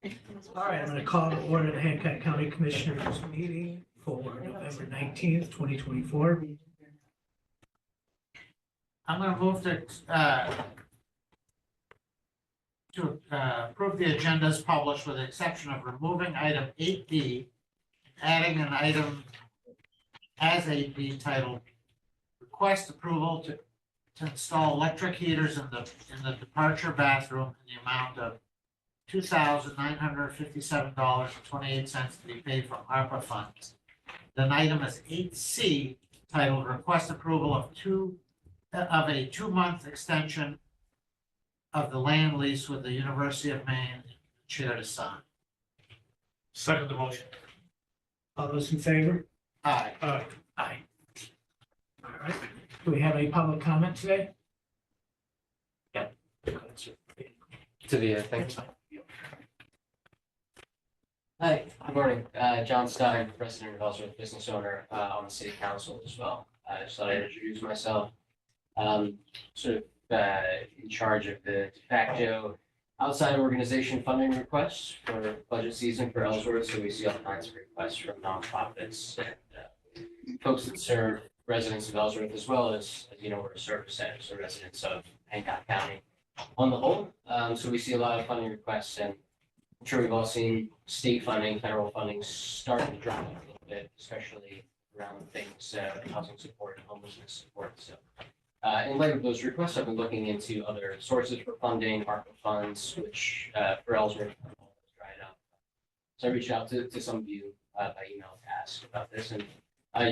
All right, I'm going to call to order the Hancock County Commissioners meeting for November 19th, 2024. I'm going to move to approve the agenda as published with the exception of removing item 8B, adding an item as 8B titled request approval to install electric heaters in the departure bathroom in the amount of $2,957.28 to be paid from ARPA funds. Then item is 8C titled request approval of a 2-month extension of the land lease with the University of Maine. Chair to sign. Second the motion. All those in favor? Aye. Aye. Aye. All right. Do we have any public comment today? Yep. To the thanks. Hi, good morning. John Stein, President and also a business owner on the City Council as well. I just thought I'd introduce myself. Sort of in charge of the de facto outside organization funding requests for budget season for Ellsworth. So we see all kinds of requests from nonprofits and folks that serve residents of Ellsworth, as well as you know, we're a service center, so residents of Hancock County on the whole. So we see a lot of funding requests, and I'm sure we've all seen state funding, federal funding starting to drop a little bit, especially around things, housing support and homelessness support. So in light of those requests, I've been looking into other sources for funding, ARPA funds, which for Ellsworth dried up. So I reached out to some of you by email to ask about this, and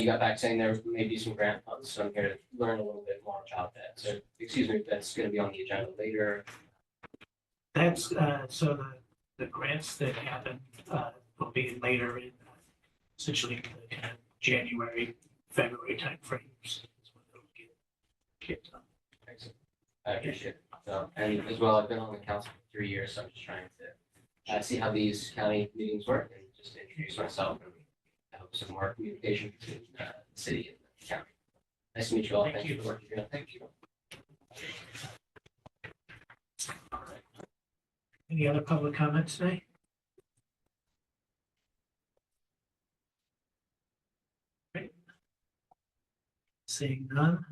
you got back saying there may be some grant funds. So I'm here to learn a little bit more about that. So excuse me if that's going to be on the agenda later. That's so the grants that happen will be later in essentially the kind of January, February time frames. I appreciate it. So, and as well, I've been on the council for 3 years, so I'm just trying to see how these county meetings work and just to introduce myself and have some more communication between the city and the county. Nice to meet you all. Thank you for the work you're doing. Thank you. All right. Any other public comments today? Great. Seeing none,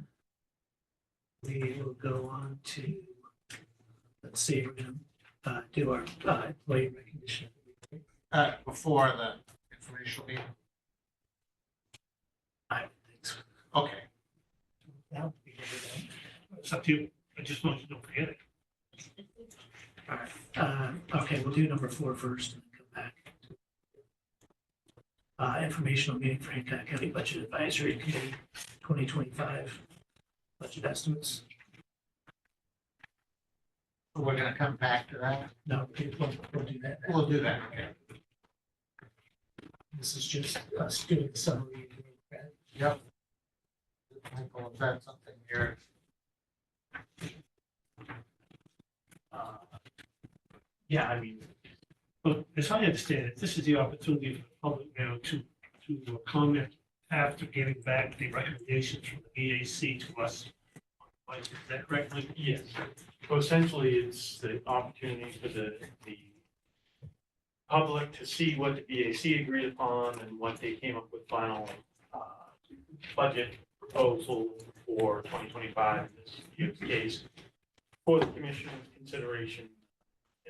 we will go on to, let's see, we're going to do our employee recognition. Before the informational meeting. I don't think so. Okay. Now, It's up to you. I just want you to don't forget it. all right. Okay, we'll do number 4 first and then come back. Informational meeting for Hancock County Budget Advisory Committee 2025 budget estimates. We're going to come back to that. No, we'll do that now. We'll do that. Okay. This is just us doing the summary. Yep. Michael, is that something here? Yeah, I mean, but as I understand it, this is the opportunity for the public now to comment after getting back the recommendations from the BAC to us. Is that correct? Yes. So essentially, it's the opportunity for the public to see what the BAC agreed upon and what they came up with final budget proposal for 2025 in this year's case for the commission's consideration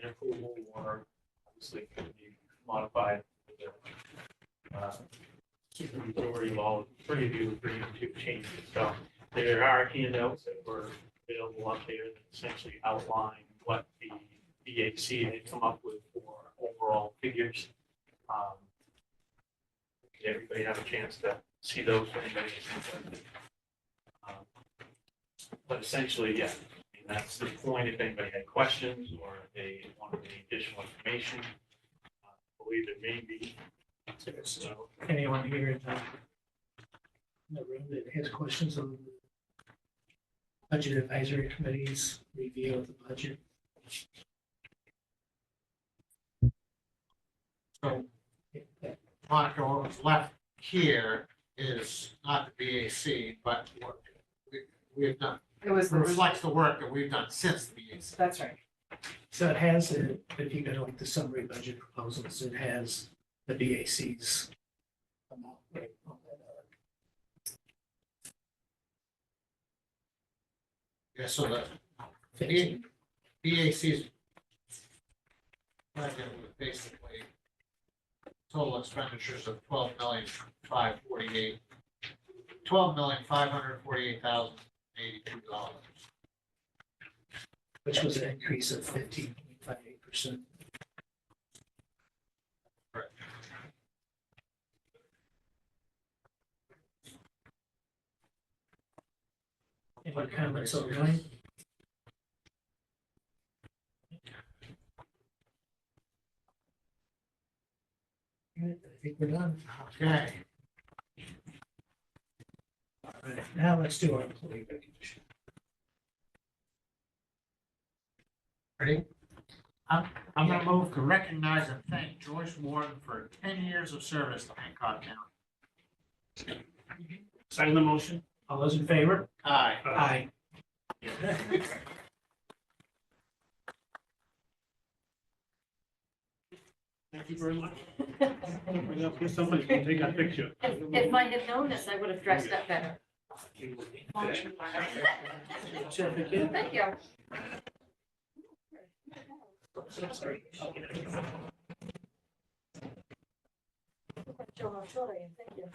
and approval, or obviously could be modified with the supermajority of all three of you agreeing to changes. So there are handouts that were available up there that essentially outline what the BAC had come up with for overall figures. Did everybody have a chance to see those? But essentially, yeah, I mean, that's the point. If anybody had questions or if they wanted any additional information, I believe there may be. So anyone here in the room that has questions on the Budget Advisory Committee's review of the budget? So, Monica, what was left here is not the BAC, but what we've done. It was the Reflects the work that we've done since the BAC. That's right. So it has, if you go to like the summary budget proposals, it has the BAC's amount right on that. Yeah, so the 15. BAC's budget was basically total expenditures of $12,548,082. Which was an increase of 15.58%. Any comments on mine? All right, I think we're done. Okay, All right, now let's do our employee recognition. ready? I'm gonna move to recognize and thank Joyce Warden for 10 years of service to Hancock County. Sign the motion. All those in favor? Aye. Aye. Thank you very much. Somebody's gonna take a picture. If I had known this, I would have dressed up better. Certificate. Thank you. Joe, how short I am, thank you.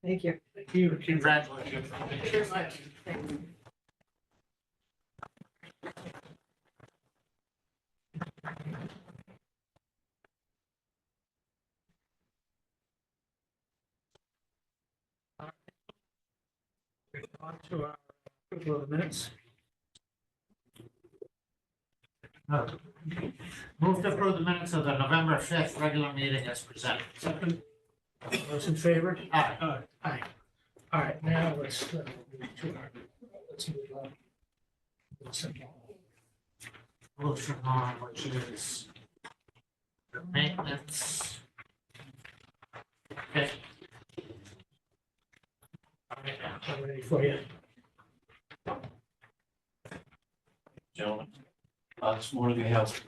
Thank you. Thank you. Congratulations. Thank you very much. Thank you. On to our approval of the minutes. Move to approve the minutes of the November 5th regular meeting as presented. Second. All those in favor? Aye. Aye. All right, now let's move to our, let's move on. Motion on, which is the maintenance. Okay. I'm ready for you. Gentlemen, this morning we have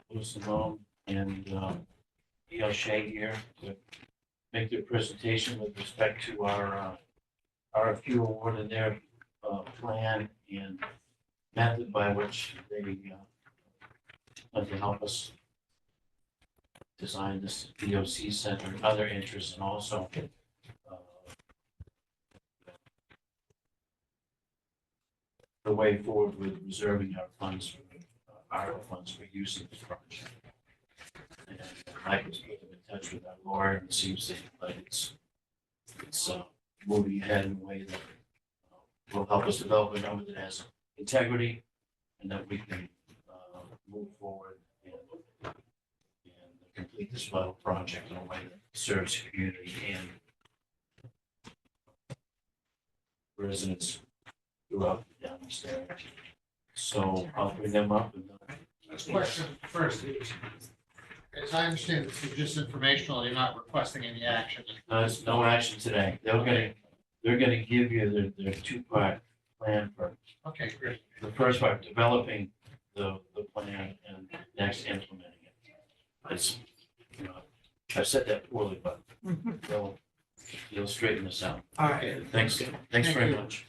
Louis Simone and E.L. Shea here to make their presentation with respect to our RFQ award and their plan and method by which they plan to help us design this DOC center and other interests, and also the way forward with reserving our funds, our funds for use in this project. And Mike was putting in touch with our lawyer, and it seems that it's moving ahead in a way that will help us develop a number that has integrity and that we can move forward and complete this vital project in a way that serves the community and residents throughout the downstairs area. So I'll bring them up and Question first. As I understand, this is just informational. You're not requesting any action. there's no action today. They're gonna give you their two-part plan for Okay, great. the first part, developing the plan and next implementing it. It's, you know, I've said that poorly, but they'll straighten this out. All right. Thanks Thank very you. much.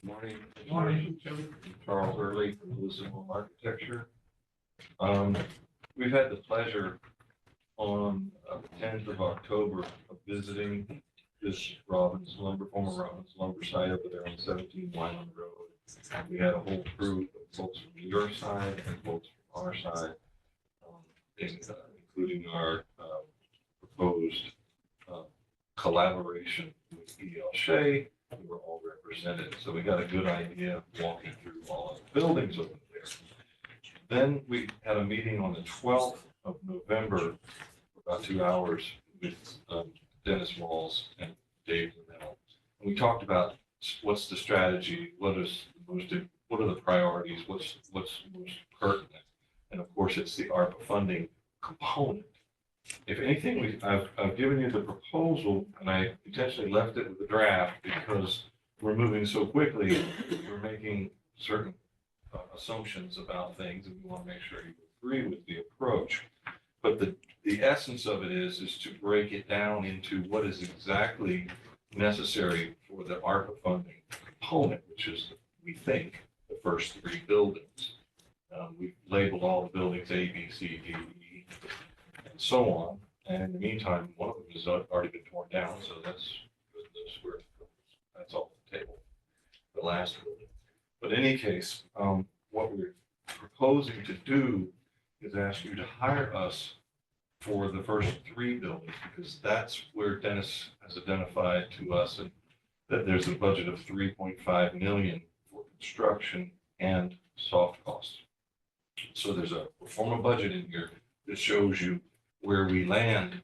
Morning, Morning. Charles Early from Louisville Architecture. We've had the pleasure on the 10th of October of visiting this Robbins Lumber, former Robbins Lumber site over there on 17 Wyland Road. We had a whole crew of folks from your side and folks from our side, including our proposed collaboration with E.L. Shea. We were all represented, so we got a good idea of walking through all of the buildings over there. Then we had a meeting on the 12th of November, for about 2 hours, with Dennis Walls and Dave Linnell. And we talked about what's the strategy, what are the priorities, what's most pertinent. And of course, it's the ARPA funding component if anything, I've given you the proposal, and I intentionally left it with the draft because we're moving so quickly, we're making certain assumptions about things, and we want to make sure you agree with the approach. But the essence of it is to break it down into what is exactly necessary for the ARPA funding component, which is, we think, the first three buildings. We've labeled all the buildings A, B, C, D, E, and so on. And in the meantime, one of them has already been torn down, so that's off the table, the last building. But in any case, what we're proposing to do is ask you to hire us for the first three buildings, because that's where Dennis has identified to us and that there's a budget of 3.5 million for construction and soft costs. So there's a pro forma budget in here that shows you where we land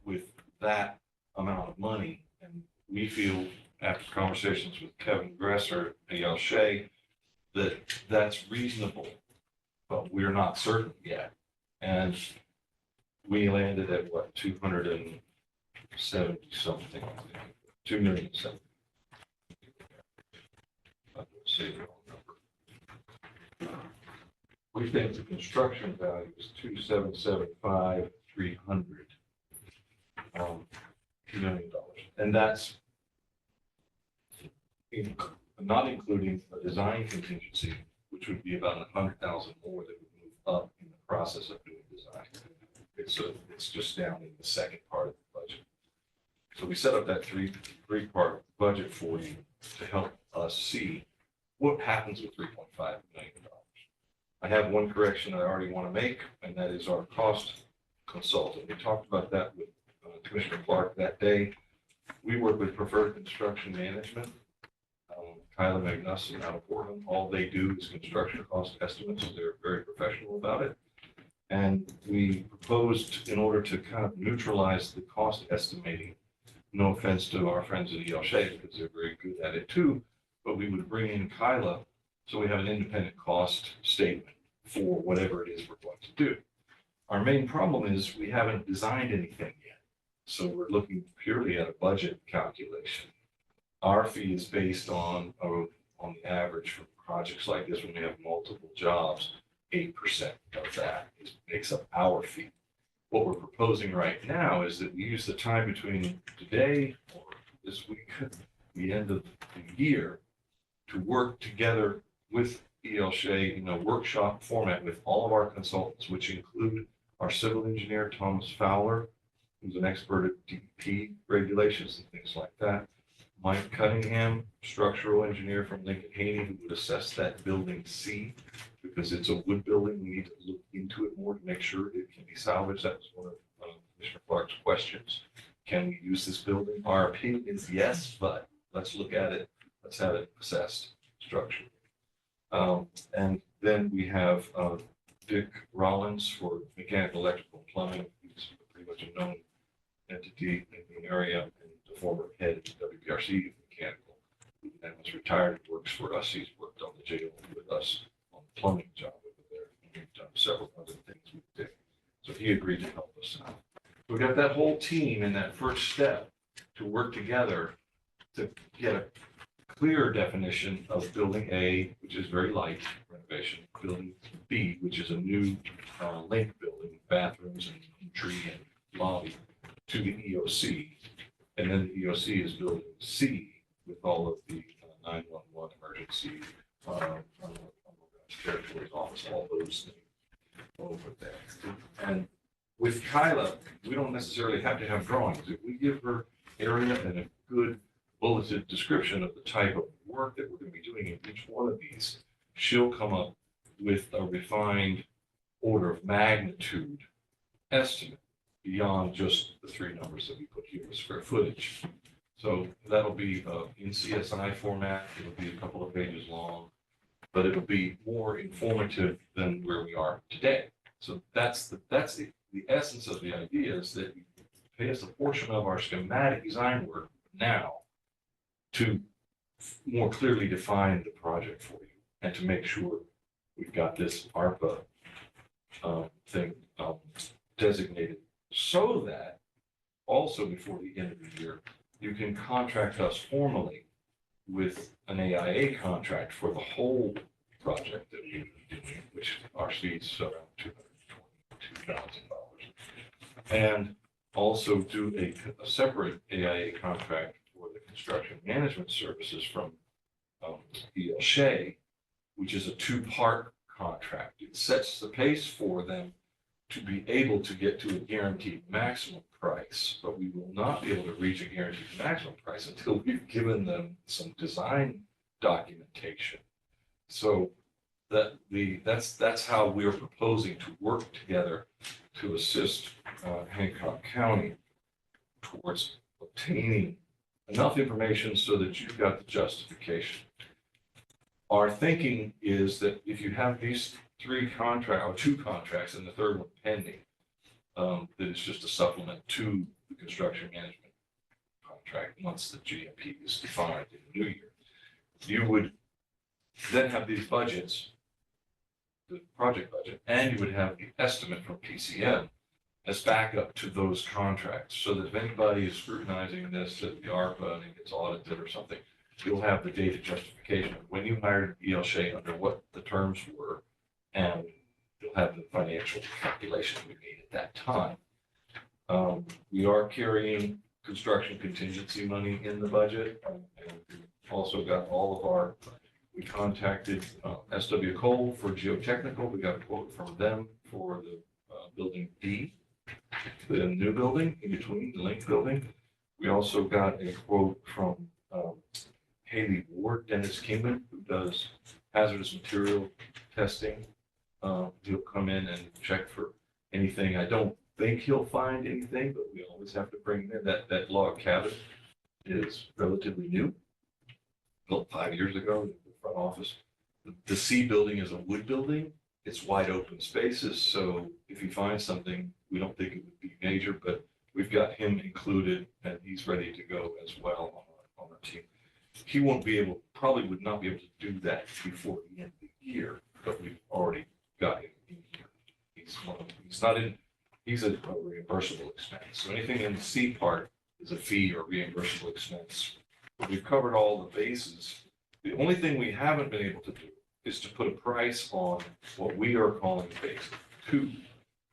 with that amount of money. And we feel, after conversations with Kevin Gresser and Yael Shea, that that's reasonable, but we're not certain yet. And we landed at what, 270 something, 2 million something. I'm going to say the wrong number. We think the construction value is 2,775,300, $2 million, and that's not including a design contingency, which would be about 100,000 more that would move up in the process of doing design. It's just down in the second part of the budget. So we set up that three-part budget for you to help us see what happens with $3.5 million. I have one correction that I already want to make, and that is our cost consultant. We talked about that with Commissioner Clark that day. We work with Preferred Construction Management, Kyla Magnuson out of Portland. All they do is construction cost estimates. They're very professional about it. And we proposed, in order to kind of neutralize the cost estimating, no offense to our friends at Yael Shea, because they're very good at it too, but we would bring in Kyla so we have an independent cost statement for whatever it is we're going to do. Our main problem is we haven't designed anything yet. So we're looking purely at a budget calculation. Our fee is based on the average for projects like this when we have multiple jobs. 8% of that makes up our fee. What we're proposing right now is that we use the time between today or this week, the end of the year, to work together with Yael Shea in a workshop format with all of our consultants, which include our civil engineer, Thomas Fowler, who's an expert at DEP regulations and things like that. Mike Cunningham, structural engineer from Lincoln Haney, who would assess that building C, because it's a wood building. We need to look into it more to make sure it can be salvaged. That was one of Commissioner Clark's questions. Can we use this building? Our opinion is yes, but let's look at it. Let's have it assessed structurally. And then we have Dick Rollins for mechanical, electrical, and plumbing. He's pretty much a known entity in the area, and the former head of WPRC mechanical, and was retired, works for us. He's worked on the jail with us on the plumbing job over there. We've done several other things with Dick. So he agreed to help us out. We got that whole team in that first step to work together to get a clear definition of building A, which is very light renovation, building B, which is a new link building, bathrooms and entry and lobby, to the EOC. And then the EOC is building C with all of the 911 emergency, territories office, all those things over there. And with Kyla, we don't necessarily have to have drawings. If we give her area and a good bulleted description of the type of work that we're going to be doing in each one of these, she'll come up with a refined order of magnitude estimate beyond just the three numbers that we put here, square footage. So that'll be in CSI format. It'll be a couple of pages long, but it'll be more informative than where we are today. So that's the essence of the idea, is that you pay us a portion of our schematic design work now to more clearly define the project for you and to make sure we've got this ARPA thing designated so that also before the end of the year, you can contract us formally with an AIA contract for the whole project that we're doing, which our fees is around $222,000. And also do a separate AIA contract for the construction management services from E.L. Shea, which is a two-part contract. It sets the pace for them to be able to get to a guaranteed maximum price, but we will not be able to reach a guaranteed maximum price until we've given them some design documentation. So that's how we're proposing to work together to assist Hancock County towards obtaining enough information so that you've got the justification. Our thinking is that if you have these two contracts and the third one pending, that it's just a supplement to the construction management contract once the GMP is defined in the new year. You would then have these budgets, the project budget, and you would have the estimate from PCM as backup to those contracts, so that if anybody is scrutinizing this at the ARPA and it gets audited or something, you'll have the data justification of when you hired E.L. Shea under what the terms were, and you'll have the financial calculation we made at that time. We are carrying construction contingency money in the budget, and we've also got all of our, we contacted SW Cole for geotechnical. We got a quote from them for the building D, the new building in between the Link building. We also got a quote from Haley Ward, Dennis Kingman, who does hazardous material testing. He'll come in and check for anything. I don't think he'll find anything, but we always have to bring in that log cabin is relatively new, built 5 years ago in the front office. The C building is a wood building. It's wide open spaces, so if he finds something, we don't think it would be major, but we've got him included and he's ready to go as well on our team. He won't be able, probably would not be able to do that before the end of the year, but we've already got him in here. He's a reimbursable expense. So anything in the C part is a fee or reimbursable expense. But we've covered all the bases. The only thing we haven't been able to do is to put a price on what we are calling phase 2,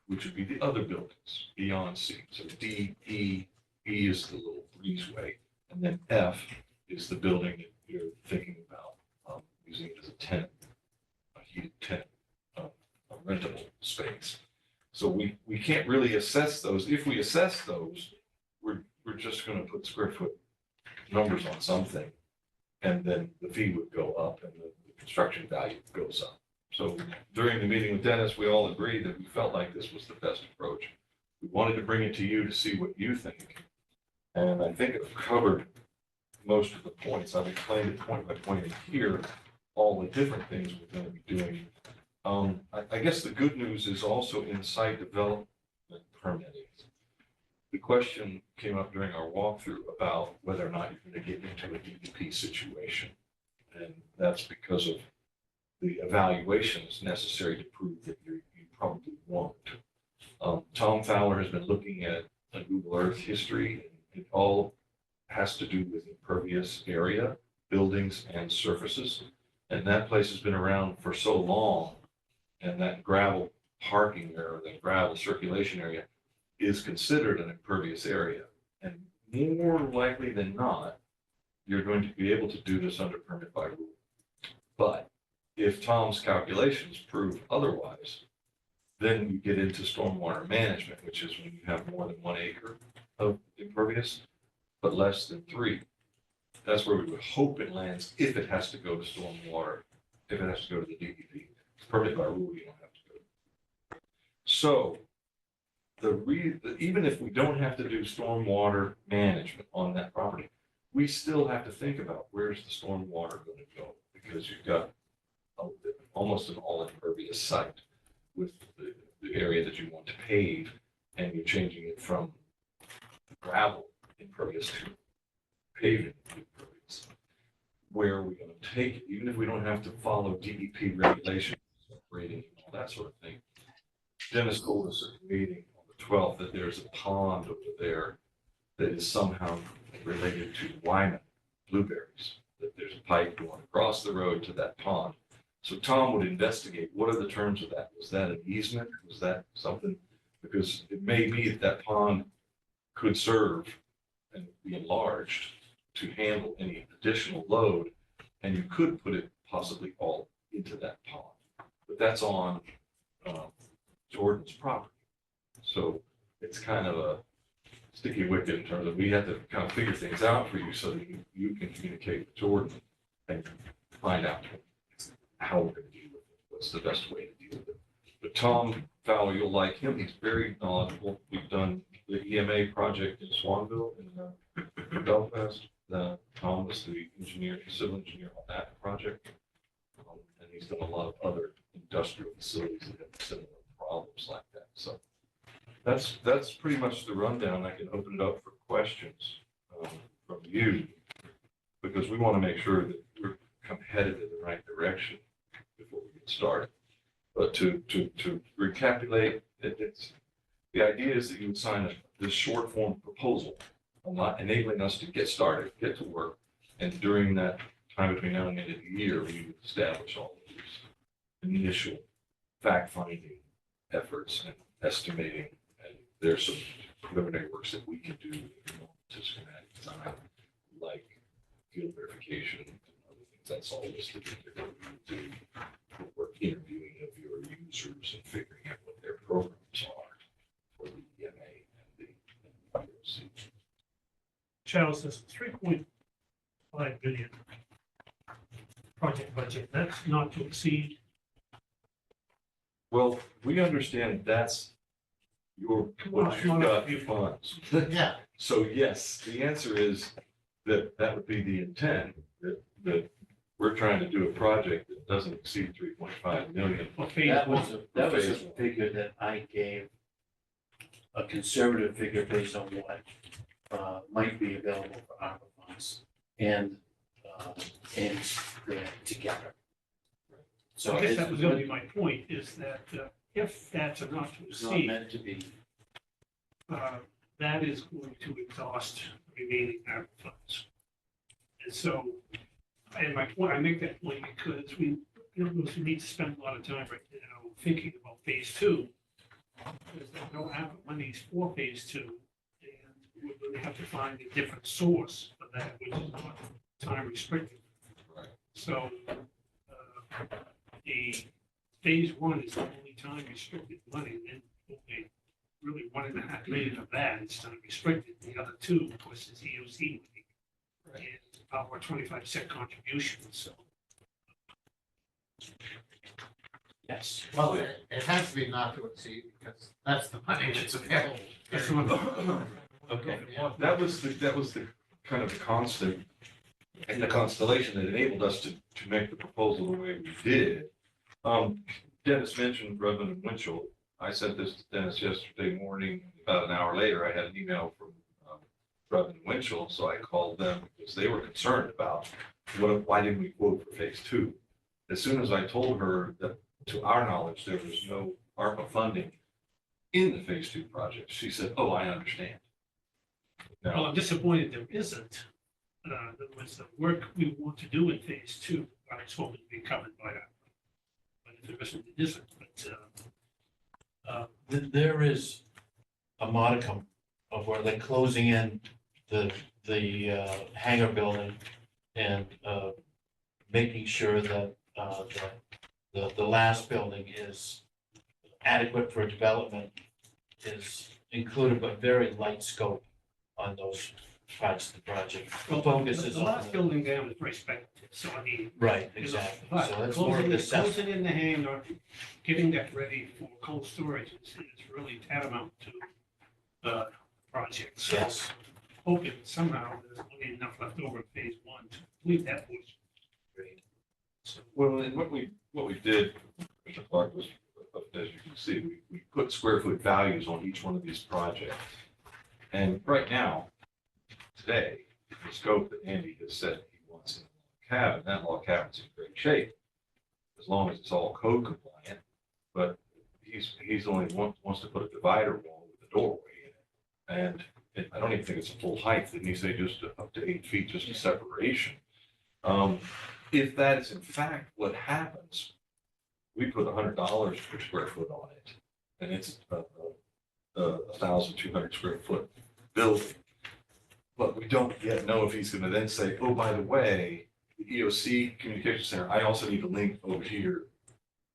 which would be the other buildings beyond C. So D, E is the little breezeway, and then F is the building that you're thinking about using it as a tenant, a heated tenant, a rentable space. So we can't really assess those. If we assess those, we're just going to put square foot numbers on something, and then the fee would go up and the construction value goes up. So during the meeting with Dennis, we all agreed that we felt like this was the best approach. We wanted to bring it to you to see what you think. And I think I've covered most of the points. I've explained it point by point here, all the different things we're going to be doing. I guess the good news is also in site development permitting. The question came up during our walkthrough about whether or not you're going to get into a DEP situation. And that's because of the evaluations necessary to prove that you probably won't. Tom Fowler has been looking at a Google Earth history. It all has to do with impervious area, buildings and surfaces. And that place has been around for so long, and that gravel parking area, that gravel circulation area is considered an impervious area. And more likely than not, you're going to be able to do this under permit by rule. But if Tom's calculations prove otherwise, then you get into stormwater management, which is when you have more than 1 acre of impervious, but less than 3. That's where we would hope it lands if it has to go to stormwater, if it has to go to the DEP. Permit by rule, you don't have to go. So even if we don't have to do stormwater management on that property, we still have to think about where's the stormwater going to go, because you've got almost an all impervious site with the area that you want to pave, and you're changing it from gravel impervious to paving impervious. Where are we going to take it? Even if we don't have to follow DEP regulations, rating, all that sort of thing. Dennis told us at the meeting on 12th that there's a pond over there that is somehow related to Wyman blueberries, that there's a pipe going across the road to that pond. So Tom would investigate, what are the terms of that? Was that an easement? Was that something? Because it may be that that pond could serve and be enlarged to handle any additional load, and you could put it possibly all into that pond. But that's on Jordan's property. So it's kind of a sticky wicket in terms of we have to kind of figure things out for you so that you can communicate with Jordan and find out how we're going to deal with it, what's the best way to deal with it. But Tom Fowler, you'll like him. He's very knowledgeable. We've done the EMA project in Swanville in Belfast. Tom was the engineer, civil engineer on that project. And he's done a lot of other industrial facilities that have similar problems like that. So that's pretty much the rundown. I can open it up for questions from you, because we want to make sure that we're headed in the right direction before we get started. But to recapitulate, the idea is that you would sign this short form proposal, enabling us to get started, get to work, and during that time between now and the end of the year, we would establish all of these initial fact-finding efforts and estimating. And there's some preliminary works that we can do to schematic design, like field verification and other things. That's all listed in there. We do work interviewing of your users and figuring out what their programs are for the EMA and the POC. Charles says 3.5 billion project budget, that's not to exceed. Well, we understand that's what you got your funds. Yeah, So yes, the answer is that would be the intent, that we're trying to do a project that doesn't exceed 3.5 million. For phase That one. was a figure that I gave, a conservative figure based on what might be available for ARPA funds and together. So I guess that was going to be my point, is that if that's enough to It's not exceed, meant to be. that is going to exhaust remaining ARPA funds. And so, and my point, I make that point because we need to spend a lot of time right now thinking about phase two. Because there's no ARPA monies for phase two, and we're going to have to find a different source for that, which is not time restricted. Right. So, the phase one is the only time restricted money, and only really 1.5 million of that is time restricted. The other two, of course, is EOC money. And our 25% contribution, so. Yes. well, it has to be not to exceed because that's the money that's available. That's what I'm- Okay. That was the kind of the constant and the constellation that enabled us to make the proposal the way we did. Dennis mentioned Rubin and Winchell. I sent this to Dennis yesterday morning. About an hour later, I had an email from Rubin and Winchell, so I called them because they were concerned about why didn't we quote for phase two? As soon as I told her that, to our knowledge, there was no ARPA funding in the phase two project, she said, "Oh, I understand." Well, Now, I'm disappointed there isn't. There was the work we want to do in phase two, I was hoping to be covered by that. But if there isn't, it isn't, but, There is a modicum of where they're closing in the hangar building and making sure that the last building is adequate for development is included, but very light scope on those parts of the project. The well, focus the is last on, building down is very speculative, so I mean. right, you know, exactly. but So that's more of the assessment. closing in the hangar, getting that ready for cold storage is really tantamount to the project. So Yes. hoping somehow there's only enough left over in phase one to complete that portion. So, well, and what we did, Mr. Clark, was, as you can see, we put square foot values on each one of these projects. And right now, today, the scope that Andy has said he wants in the log cabin, that log cabin's in great shape, as long as it's all code compliant. But he's only wants to put a divider wall with a doorway in it. And I don't even think it's a full height, didn't he say just up to 8 feet, just a separation? If that is in fact what happens, we put $100 per square foot on it, and it's a 1,200 square foot building. But we don't yet know if he's gonna then say, oh, by the way, the EOC Communication Center, I also need a link over here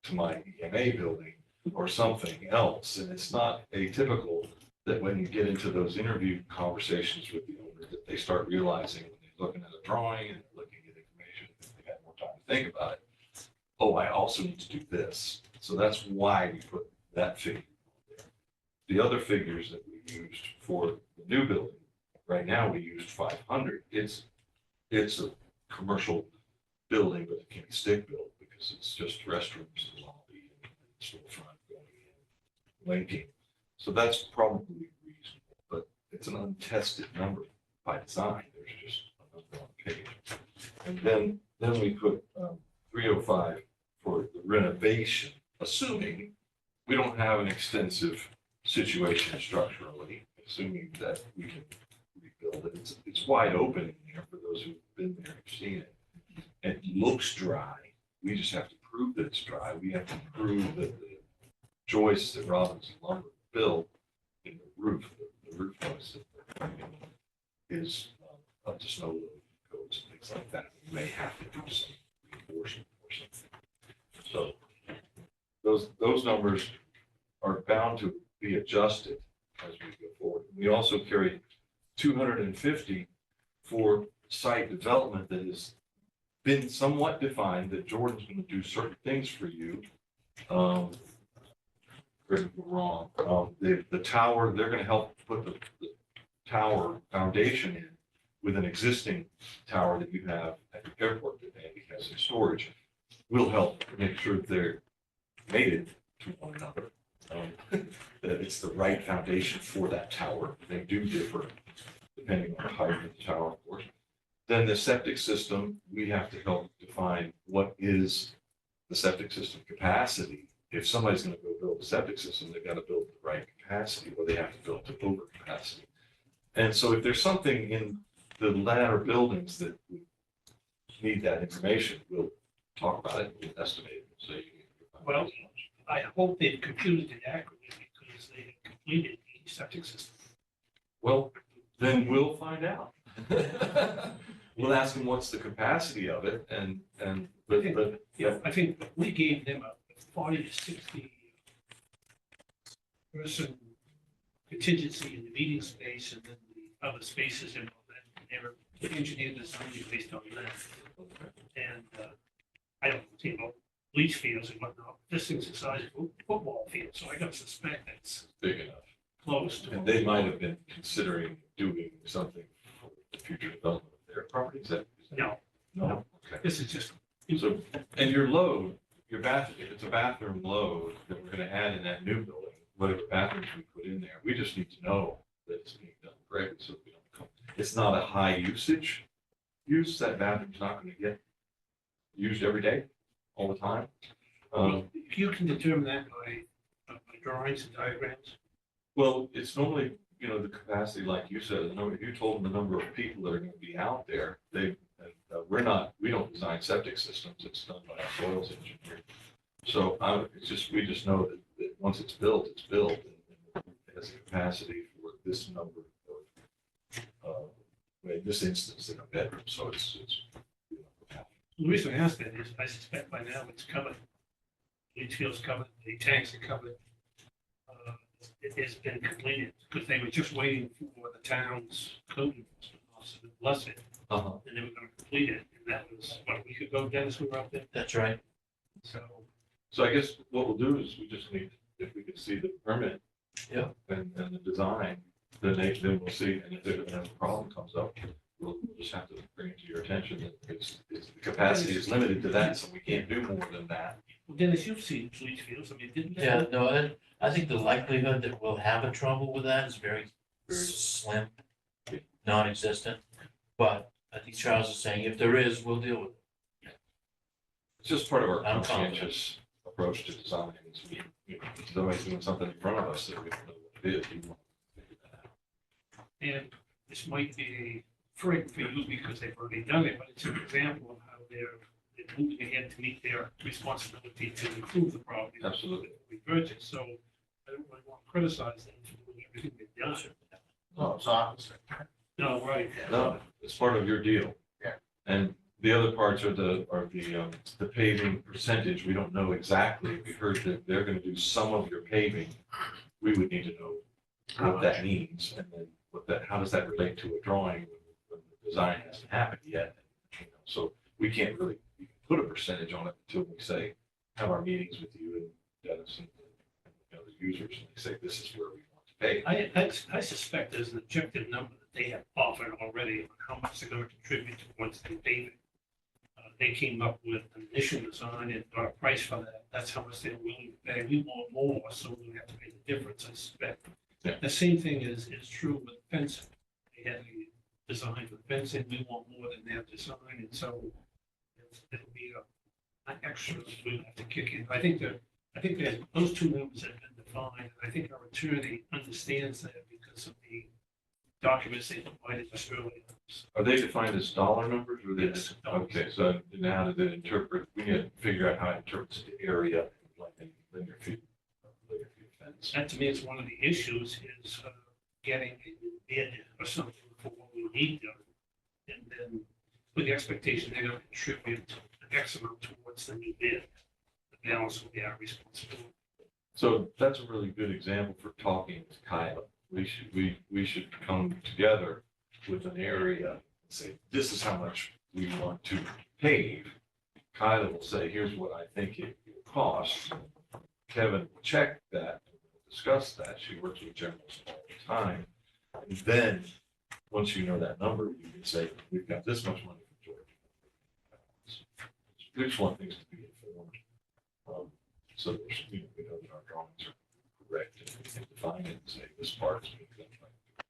to my EMA building or something else. And it's not atypical that when you get into those interview conversations with the owner, that they start realizing when they're looking at a drawing and looking at information, if they have more time to think about it, oh, I also need to do this. So that's why we put that figure there. The other figures that we used for the new building, right now we used 500. It's a commercial building, but it can be stick built because it's just restrooms and lobby and storefront going in, linking. So that's probably reasonable, but it's an untested number by design. There's just a number on the page. And then we put 305 for the renovation, assuming we don't have an extensive situation structurally, assuming that we can rebuild it. It's wide open in here for those who've been there and seen it. It looks dry. We just have to prove that it's dry. We have to prove that the joists that Robinson Lumber built in the roof joist is up to snow load codes and things like that. We may have to do some reinforcement or something. So those numbers are bound to be adjusted as we go forward. We also carried 250 for site development that has been somewhat defined, that Jordan's going to do certain things for you. Correct me if I'm wrong. The tower, they're going to help put the tower foundation in with an existing tower that you have at the airport that Andy has in storage. Will help make sure they're mated to one another. That it's the right foundation for that tower. They do differ depending on the height of the tower, of course. Then the septic system, we have to help define what is the septic system capacity. If somebody's going to go build a septic system, they've got to build the right capacity, or they have to build to over capacity. And so if there's something in the latter buildings that we need that information, we'll talk about it, we'll estimate it. So you can. Well, I hope they've computed it accurately because they have completed the septic system. Well, then we'll find out. We'll ask them what's the capacity of it but Yeah, I think we gave them a 40 to 60 person contingency in the meeting space and then the other spaces and all that. And they were engineered design based on that. And I don't think about bleach fields and whatnot. This thing's the size of a football field, so I gotta suspect that's big enough. close to. And they might have been considering doing something for the future development of their property. Is that? No, No? Okay. this is just, So, and your load, your bathroom, if it's a bathroom load that we're gonna add in that new building, whatever bathrooms we put in there, we just need to know that it's being done correctly, so we don't come. It's not a high usage use, that bathroom's not gonna get used every day, all the time. if you can determine that by drawings and diagrams. Well, it's normally, the capacity, like you said, if you told them the number of people that are gonna be out there, we don't design septic systems, it's done by our soils engineer. So we just know that once it's built, and it has a capacity for this number of, in this instance, in a bedroom, so it's. The reason I ask that is I suspect by now it's covered. Leach field's covered, the tanks are covered. It has been completed because they were just waiting for the town's code enforcement officer to bless it. Uh-huh. And they were going to complete it. And that was, what, a week ago, Dennis, we were up there. That's right. So I guess what we'll do is we just need, if we can see the permit. Yeah. And the design, then we'll see, and if a problem comes up, we'll just have to bring it to your attention that the capacity is limited to that, so we can't do more than that. Well, Dennis, you've seen leach fields. I mean, didn't they? Yeah, no, I think the likelihood that we'll have a trouble with that is very, very slim, non-existent. But I think Charles is saying if there is, we'll deal with it. It's just part of our I'm confident. conscientious approach to design. If somebody's doing something in front of us that we don't know what it is, we want And this might be a frig for you because they've already done it, but it's an example of how they're moving ahead to meet their responsibility to improve the property. Absolutely. We purchased, so I don't really want to criticize them for doing everything they've done. No, it's opposite. No, right. No, it's part of your deal. Yeah. And the other parts are the paving percentage. We don't know exactly. We heard that they're gonna do some of your paving. We would need to know what that means and then how does that relate to a drawing when the design hasn't happened yet? You know, so we can't really put a percentage on it until we say, have our meetings with you and Dennis and the users, and they say, this is where we want to pay. I suspect there's an objective number that they have offered already on how much they're going to contribute towards the paving. They came up with an initial design and got a price for that. That's how much they're willing to pay. We want more, so we have to pay the difference, I suspect. Yeah. The same thing is true with fencing. They had a design for fencing. We want more than their design, and so it'll be an extra that we'll have to kick in. I think that those two numbers have been defined, and I think our attorney understands that because of the documents they provided us earlier. Are they defined as dollar numbers or they? Yes. Okay, so now how do they interpret, we need to figure out how it interprets the area, like in linear feet fence. That to me is one of the issues is getting a new bid or something for what we need done. And then with the expectation they're going to contribute an X amount towards the new bid. The balance will be our responsibility. So that's a really good example for talking to Kyla. We should come together with an area and say, this is how much we want to pave. Kyla will say, here's what I think it will cost. Kevin will check that, discuss that. She works with generals all the time. And then, once you know that number, you can say, we've got this much money for Georgia. We just want things to be informed. So there's, we know that our drawings are correct and we can define it and say this part's being done like this.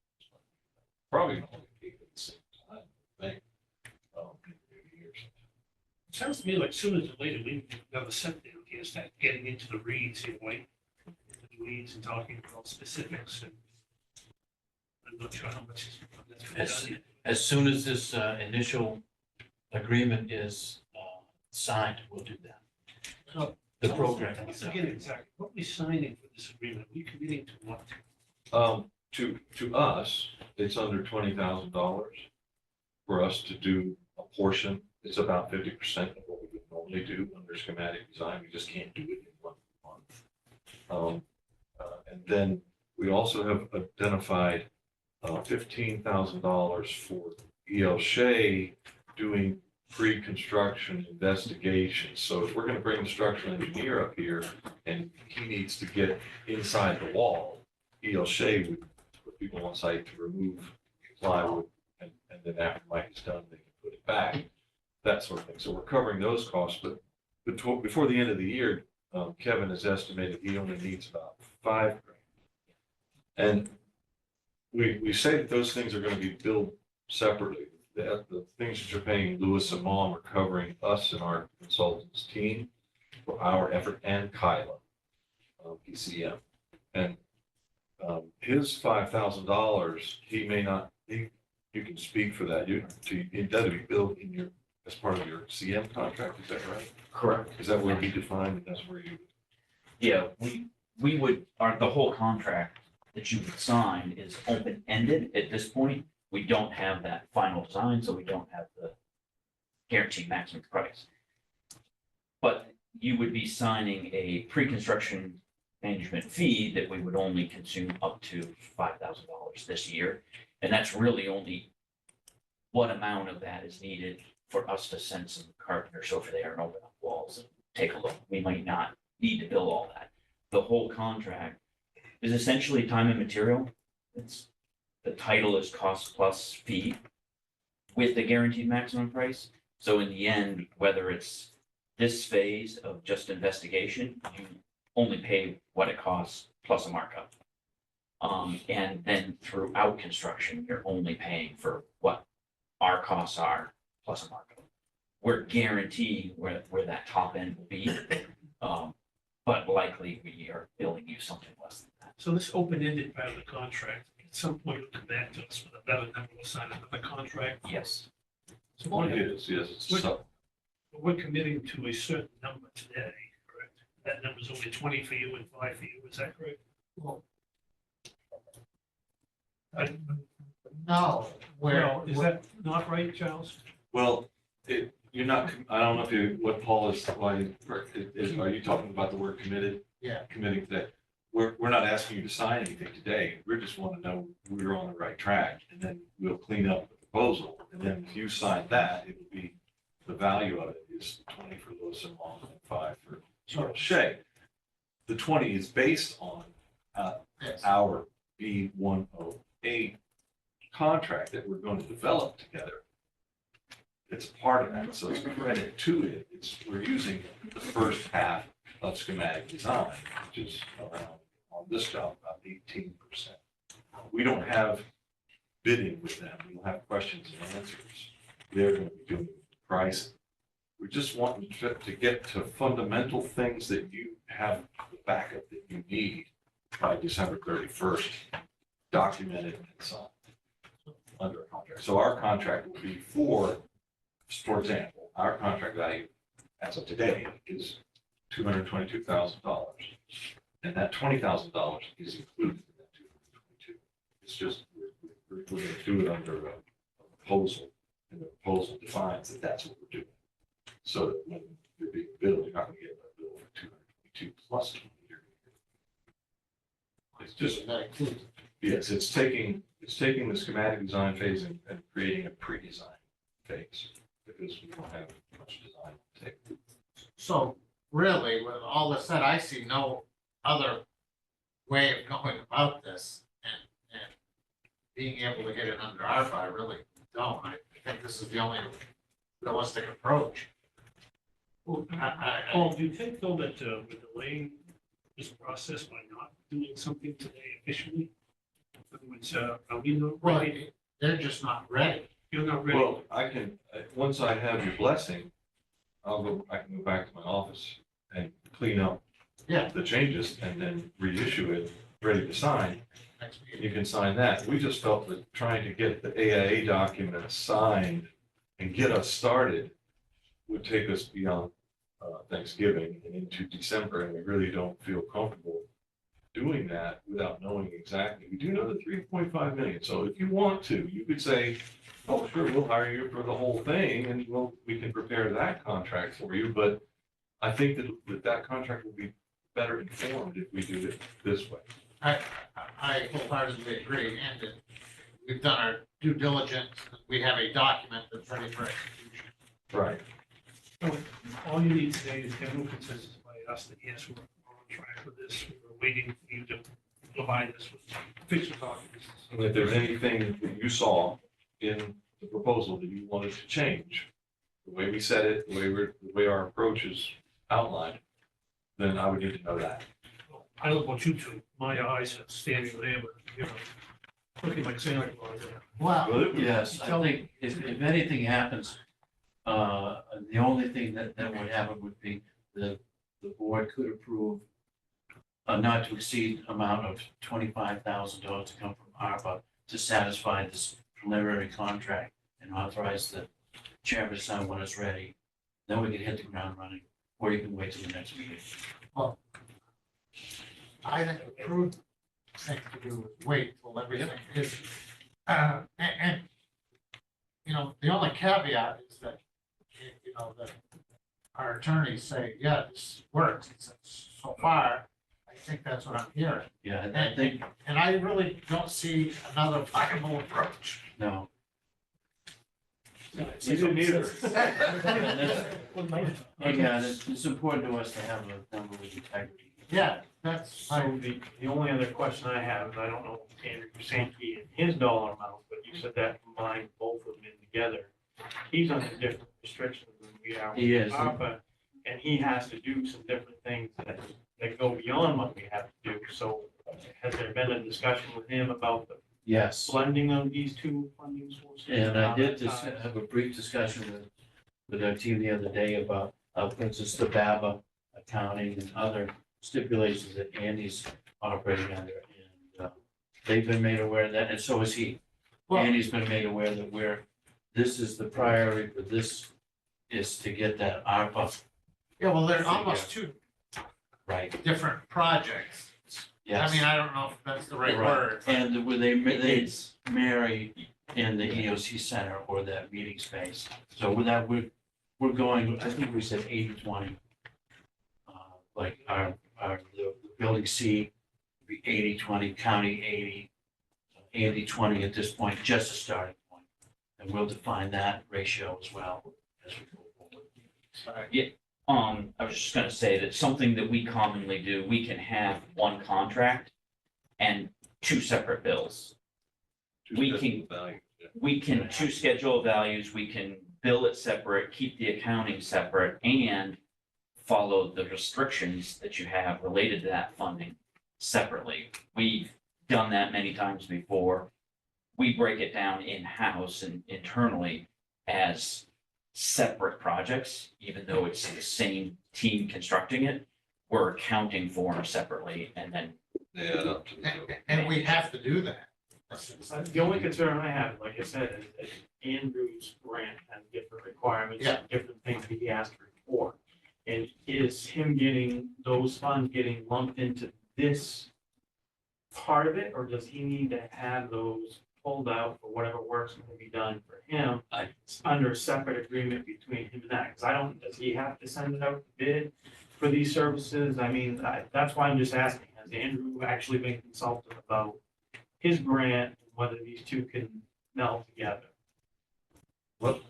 Probably not only at the same time, I think, maybe years. It sounds to me like sooner than later, we need another set down here, start getting into the reeds here, right? Into the weeds and talking about specifics and I'm not sure how much is. that's been done yet. As soon as this initial agreement is signed, we'll do that. So, The program. Again, exactly, what are we signing for this agreement? Are we committing to what? To us, it's under $20,000 for us to do a portion. It's about 50% of what we would normally do under schematic design. We just can't do it in 1 month. And then we also have identified $15,000 for E.L. Shea doing pre-construction investigation. So if we're going to bring the structural engineer up here and he needs to get inside the wall, E.L. Shea would put people on site to remove plywood and then after Mike is done, they can put it back, that sort of thing. So we're covering those costs, but before the end of the year, Kevin has estimated he only needs about $5,000. And we say that those things are going to be billed separately. The things that you're paying Lewis and Mom are covering us and our consultants team for our effort and Kyla, PCM. And his $5,000, he may not, you can speak for that. It does be billed in your, as part of your CM contract, is that right? Correct. Is that where he defined and that's where you? Yeah, we would, the whole contract that you would sign is open-ended at this point. We don't have that final design, so we don't have the guaranteed maximum price. But you would be signing a pre-construction management fee that we would only consume up to $5,000 this year. And that's really only what amount of that is needed for us to send some carpenters over there and open up walls and take a look. We might not need to bill all that. The whole contract is essentially time and material. The title is cost plus fee with the guaranteed maximum price. So in the end, whether it's this phase of just investigation, you only pay what it costs plus a markup. And then throughout construction, you're only paying for what our costs are plus a markup. We're guaranteed where that top end will be, but likely we are billing you something less than that. So this open-ended part of the contract, at some point you'll come back to us with a better number, we'll sign another contract. Yes. So It is, yes, it's so, we're committing to a certain number today, correct? That number's only 20 for you and 5 for you, is that correct? Well, I- no, Well, is that not right, Charles? well, you're not, I don't know if you, what Paul is, why, are you talking about the word committed? Yeah. Committing today. We're not asking you to sign anything today. We just want to know we're on the right track, and then we'll clean up the proposal. And then if you sign that, it will be, the value of it is 20 for Lewis and Long and 5 for Charles Shea. The 20 is based on yes. our B108 contract that we're going to develop together. It's part of that, so it's credit to it. We're using the first half of schematic design, which is around, on this job, about 18%. We don't have bidding with them. We'll have questions and answers. They're going to be doing price. We just want to get to fundamental things that you have the backup that you need by December 31st, documented and signed under a contract. So our contract will be for example, our contract value as of today is $222,000. And that $20,000 is included in that 222. It's just, we're going to do it under a proposal, and the proposal defines that that's what we're doing. So that when you're being billed, you're not going to get a bill for 222 plus 20. It's just, That includes, yes, it's taking the schematic design phase and creating a pre-design phase, because we don't have much design to take. so really, with all this said, I see no other way of going about this and being able to get it under ARPA. I really don't. I think this is the only realistic approach. Well, I- Paul, do you think though that we're delaying this process by not doing something today officially? In other words, are we not Well, ready? they're just not ready. You're not ready? Well, I can, once I have your blessing, I can go back to my office and clean up Yeah. the changes and then reissue it, ready to sign. Next meeting. You can sign that. We just felt that trying to get the AIA document signed and get us started would take us beyond Thanksgiving and into December, and we really don't feel comfortable doing that without knowing exactly. We do know the 3.5 million, so if you want to, you could say, oh, sure, we'll hire you for the whole thing, and we can prepare that contract for you, but I think that contract will be better informed if we do it this way. I wholeheartedly agree, and that we've done our due diligence. We have a document that's ready for execution. Right. So all you need today is general consensus by us that yes, we're on track with this. We're waiting for you to provide us with official documents. And if there's anything that you saw in the proposal that you wanted to change, the way we said it, the way our approach is outlined, then I would need to know that. I don't know about you two, my eyes are standing there, but, you know, looking like Santa Claus. Well, Yes, I think if anything happens, the only thing that would happen would be the board could approve a not to exceed amount of $25,000 to come from ARPA to satisfy this preliminary contract and authorize the chairman to sign when it's ready. Then we can hit the ground running, or you can wait till the next meeting. I think the prudent thing to do is wait till everything is, and, you know, the only caveat is that, you know, that our attorneys say, yeah, this works. It's so far, I think that's what I'm hearing. Yeah, I think, And I really don't see another viable approach. no. We didn't either. Again, it's important to us to have a number with integrity. Yeah, that's, So the only other question I have, and I don't know, Andrew Kusanke and his dollar amount, but you said that combined both of them in together. He's under different restrictions than we are. He with is. ARPA, and he has to do some different things that go beyond what we have to do. So has there been a discussion with him about the Yes. blending of these two funding sources? And I did just have a brief discussion with our team the other day about, for instance, the BABA accounting and other stipulations that Andy's operating under. And they've been made aware of that, and so is he. Well- Andy's been made aware that this is the priority for this, is to get that ARPA Yeah, well, they're almost two right. different projects. Yes. I mean, I don't know if that's the right word. And when they marry in the EOC Center or that meeting space. So with that, we're going, I think we said 80-20. Like the building C, would be 80-20, county 80 at this point, just a starting point. And we'll define that ratio as well as we go forward. I was just gonna say that something that we commonly do, we can have one contract and two separate bills. We can- We can two schedule values, we can bill it separate, keep the accounting separate, and follow the restrictions that you have related to that funding separately. We've done that many times before. We break it down in-house and internally as separate projects, even though it's the same team constructing it. We're accounting for them separately and then Yeah. And we have to do that. The only concern I have, like I said, is that Andrew's grant has different requirements, Yeah. different things that he asked for. And is him getting those funds getting lumped into this part of it, or does he need to have those pulled out for whatever work's going to be done for him? It's under a separate agreement between him and that, because does he have to send it out to bid for these services? I mean, that's why I'm just asking, has Andrew actually been consulted about his grant, and whether these two can meld together?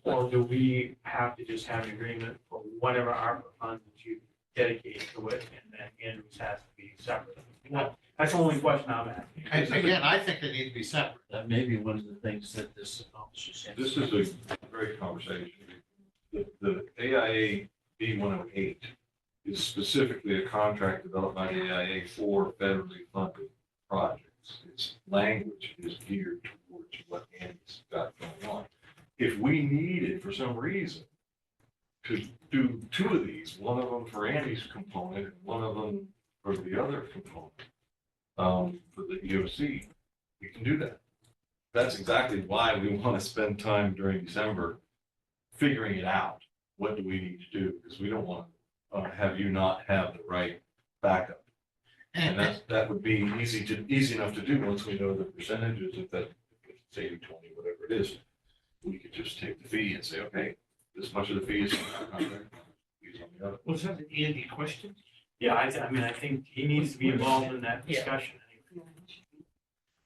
Or do we have to just have an agreement for whatever ARPA funds that you dedicate to it, and then Andrew's has to be separate? That's the only question I'm asking. And again, I think they need to be separate. That may be one of the things that this accomplishes. This is a great conversation. The AIA B108 is specifically a contract developed by the AIA for federally funded projects. Its language is geared towards what Andy's got going on. If we needed, for some reason, to do two of these, one of them for Andy's component, and one of them for the other component, for the EOC, we can do that. That's exactly why we want to spend time during December figuring it out. What do we need to do? Because we don't want to have you not have the right backup. And that would be easy enough to do once we know the percentages, if it's 80-20, whatever it is. We could just take the fee and say, okay, this much of the fee is on the contract, fees on the other. Was that an Andy question? Yeah, I mean, I think he needs to be involved in that discussion.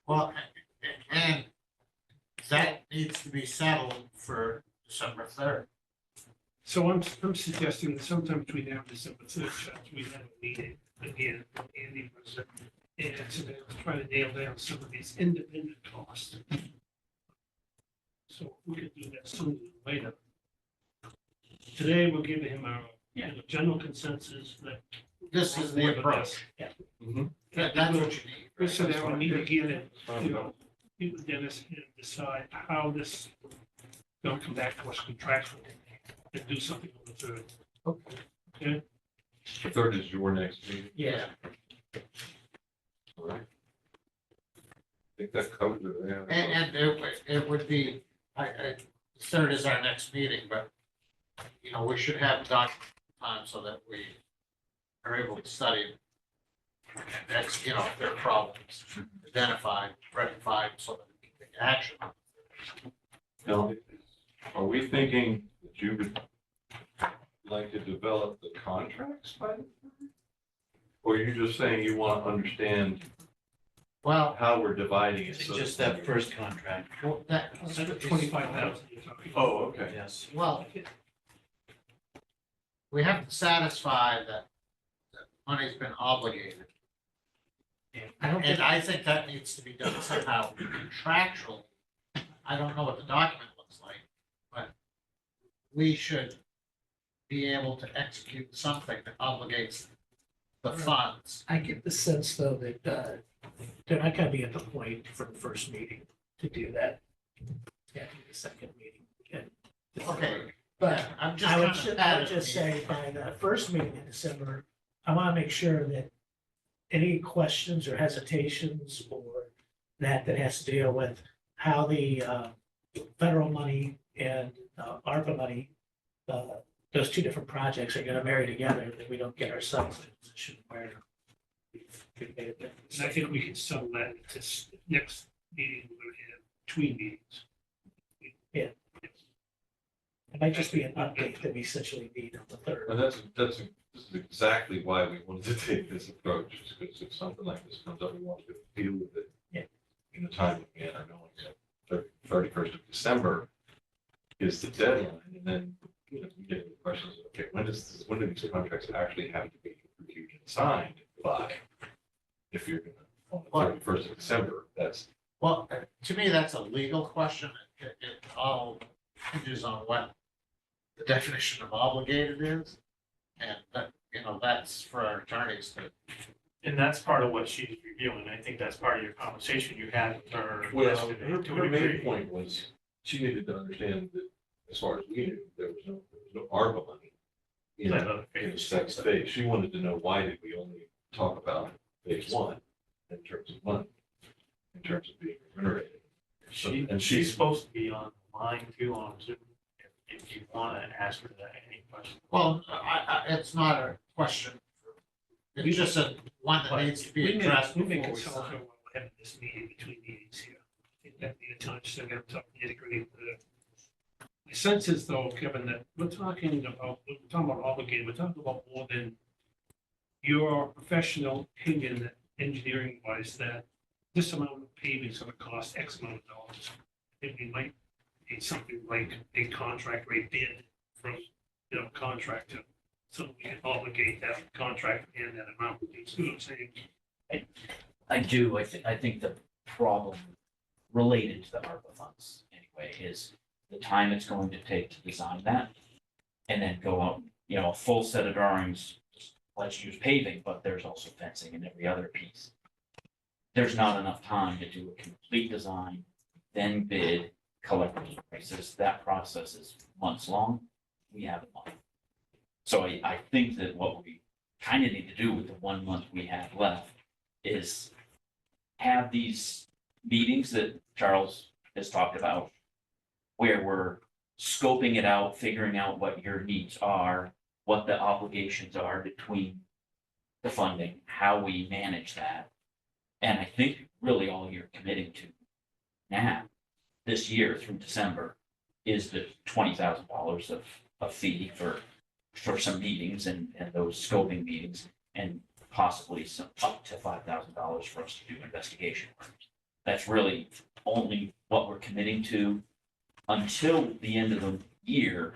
Well, and that needs to be settled for December 3rd. So I'm suggesting that sometime between now and December 3rd, we have a meeting again, Andy was, and so that we're trying to nail down some of these independent costs. So we could do that sooner than later. Today, we're giving him our, general consensus that. This is the approach. Yeah. That's what you need. So that we need to get it, meet with Dennis and decide how this, don't come back to us contractually and do something on the 3rd. Okay? The 3rd is your next meeting. Yeah. All right. I think that covers it. Yeah. And it would be, the 3rd is our next meeting, but, we should have done time so that we are able to study. That's, their problems, identified, rectified, so that we can take action. Now, are we thinking that you would like to develop the contracts by the 3rd? Or are you just saying you want to understand Well, how we're dividing it? so Just that first contract. that. 25,000. Oh, okay. Yes. Well, we have to satisfy that money's been obligated. And I think that needs to be done somehow contractually. I don't know what the document looks like, but we should be able to execute something that obligates the funds. I get the sense, though, that they're not gonna be at the point for the first meeting to do that. Yeah, the second meeting. And- Okay, But I'm just. I would just say by the first meeting in December, I want to make sure that any questions or hesitations or that has to deal with how the federal money and ARPA money, those two different projects are gonna marry together, that we don't get ourselves in a position where we've made a difference. And I think we can settle that at this next meeting, we're gonna have between meetings. It might just be an update that we essentially need on the third. And this is exactly why we wanted to take this approach, is because if something like this comes up, we want to deal with it. Yeah. In a timely manner, knowing that 31st of December is the deadline, and then, you know, we get into questions, okay, when do these contracts actually have to be reviewed and signed by? If you're gonna, on the 31st of December, that's, Well, to me, that's a legal question. It all hinges on what the definition of obligated is. And that, you know, that's for our attorneys to, And that's part of what she's reviewing. I think that's part of your conversation you had with her well, yesterday. her to her a main degree. point was, she needed to understand that, as far as we knew, there was no ARPA money in That other in the phase. second phase. She wanted to know, why did we only talk about phase one in terms of money, in terms of being remunerated? And She's supposed to be on the line too on Zoom. If you want to ask her that, any question. well, it's not a question. It's just a one that needs to be addressed We may before we consult sign. on having this meeting between meetings here. I think that'd be a time to get to nitty gritty. My sense is though, Kevin, that we're talking about obligated, we're talking about more than your professional opinion, that engineering wise, that this amount of paving is gonna cost X amount of dollars. I think we might need something like a contract rate bid from, you know, contractor. So we can obligate that contract and that amount. You see what I'm saying? I do, I think the problem related to the ARPA funds anyway is the time it's going to take to design that. And then go out, you know, a full set of drawings, let's use paving, but there's also fencing and every other piece. There's not enough time to do a complete design, then bid, collect prices. That process is months long. We have a month. So I think that what we kind of need to do with the 1 month we have left is have these meetings that Charles has talked about, where we're scoping it out, figuring out what your needs are, what the obligations are between the funding, how we manage that. And I think really all you're committing to now, this year through December, is the $20,000 of fee for some meetings and those scoping meetings, and possibly some up to $5,000 for us to do investigation work. That's really only what we're committing to until the end of the year.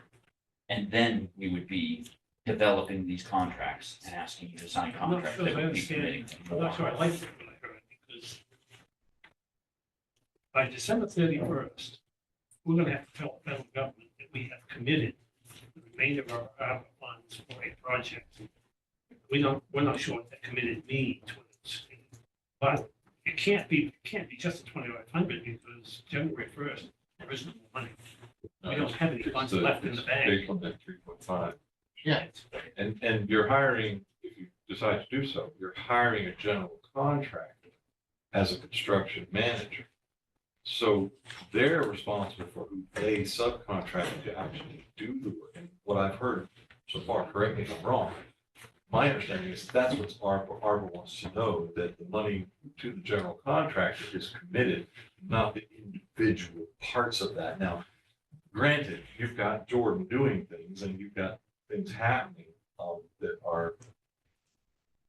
And then we would be developing these contracts and asking you to sign I'm not contracts sure that if I would be understand. committing to I'm more. not sure I like what I heard, because by December 31st, we're gonna have to tell the federal government that we have committed the remainder of our ARPA funds for a project. We're not sure what that committed means, but it can't be just the 2,500, because January 1st, there isn't more money. We don't have any funds left in the bag. based on that 3.5. Yeah. And you're hiring, if you decide to do so, you're hiring a general contractor as a construction manager. So they're responsible for who they subcontract to actually do the work. And what I've heard so far, correct me if I'm wrong, my understanding is that's what ARPA wants to know, that the money to the general contractor is committed, not the individual parts of that. Now, granted, you've got Jordan doing things and you've got things happening that are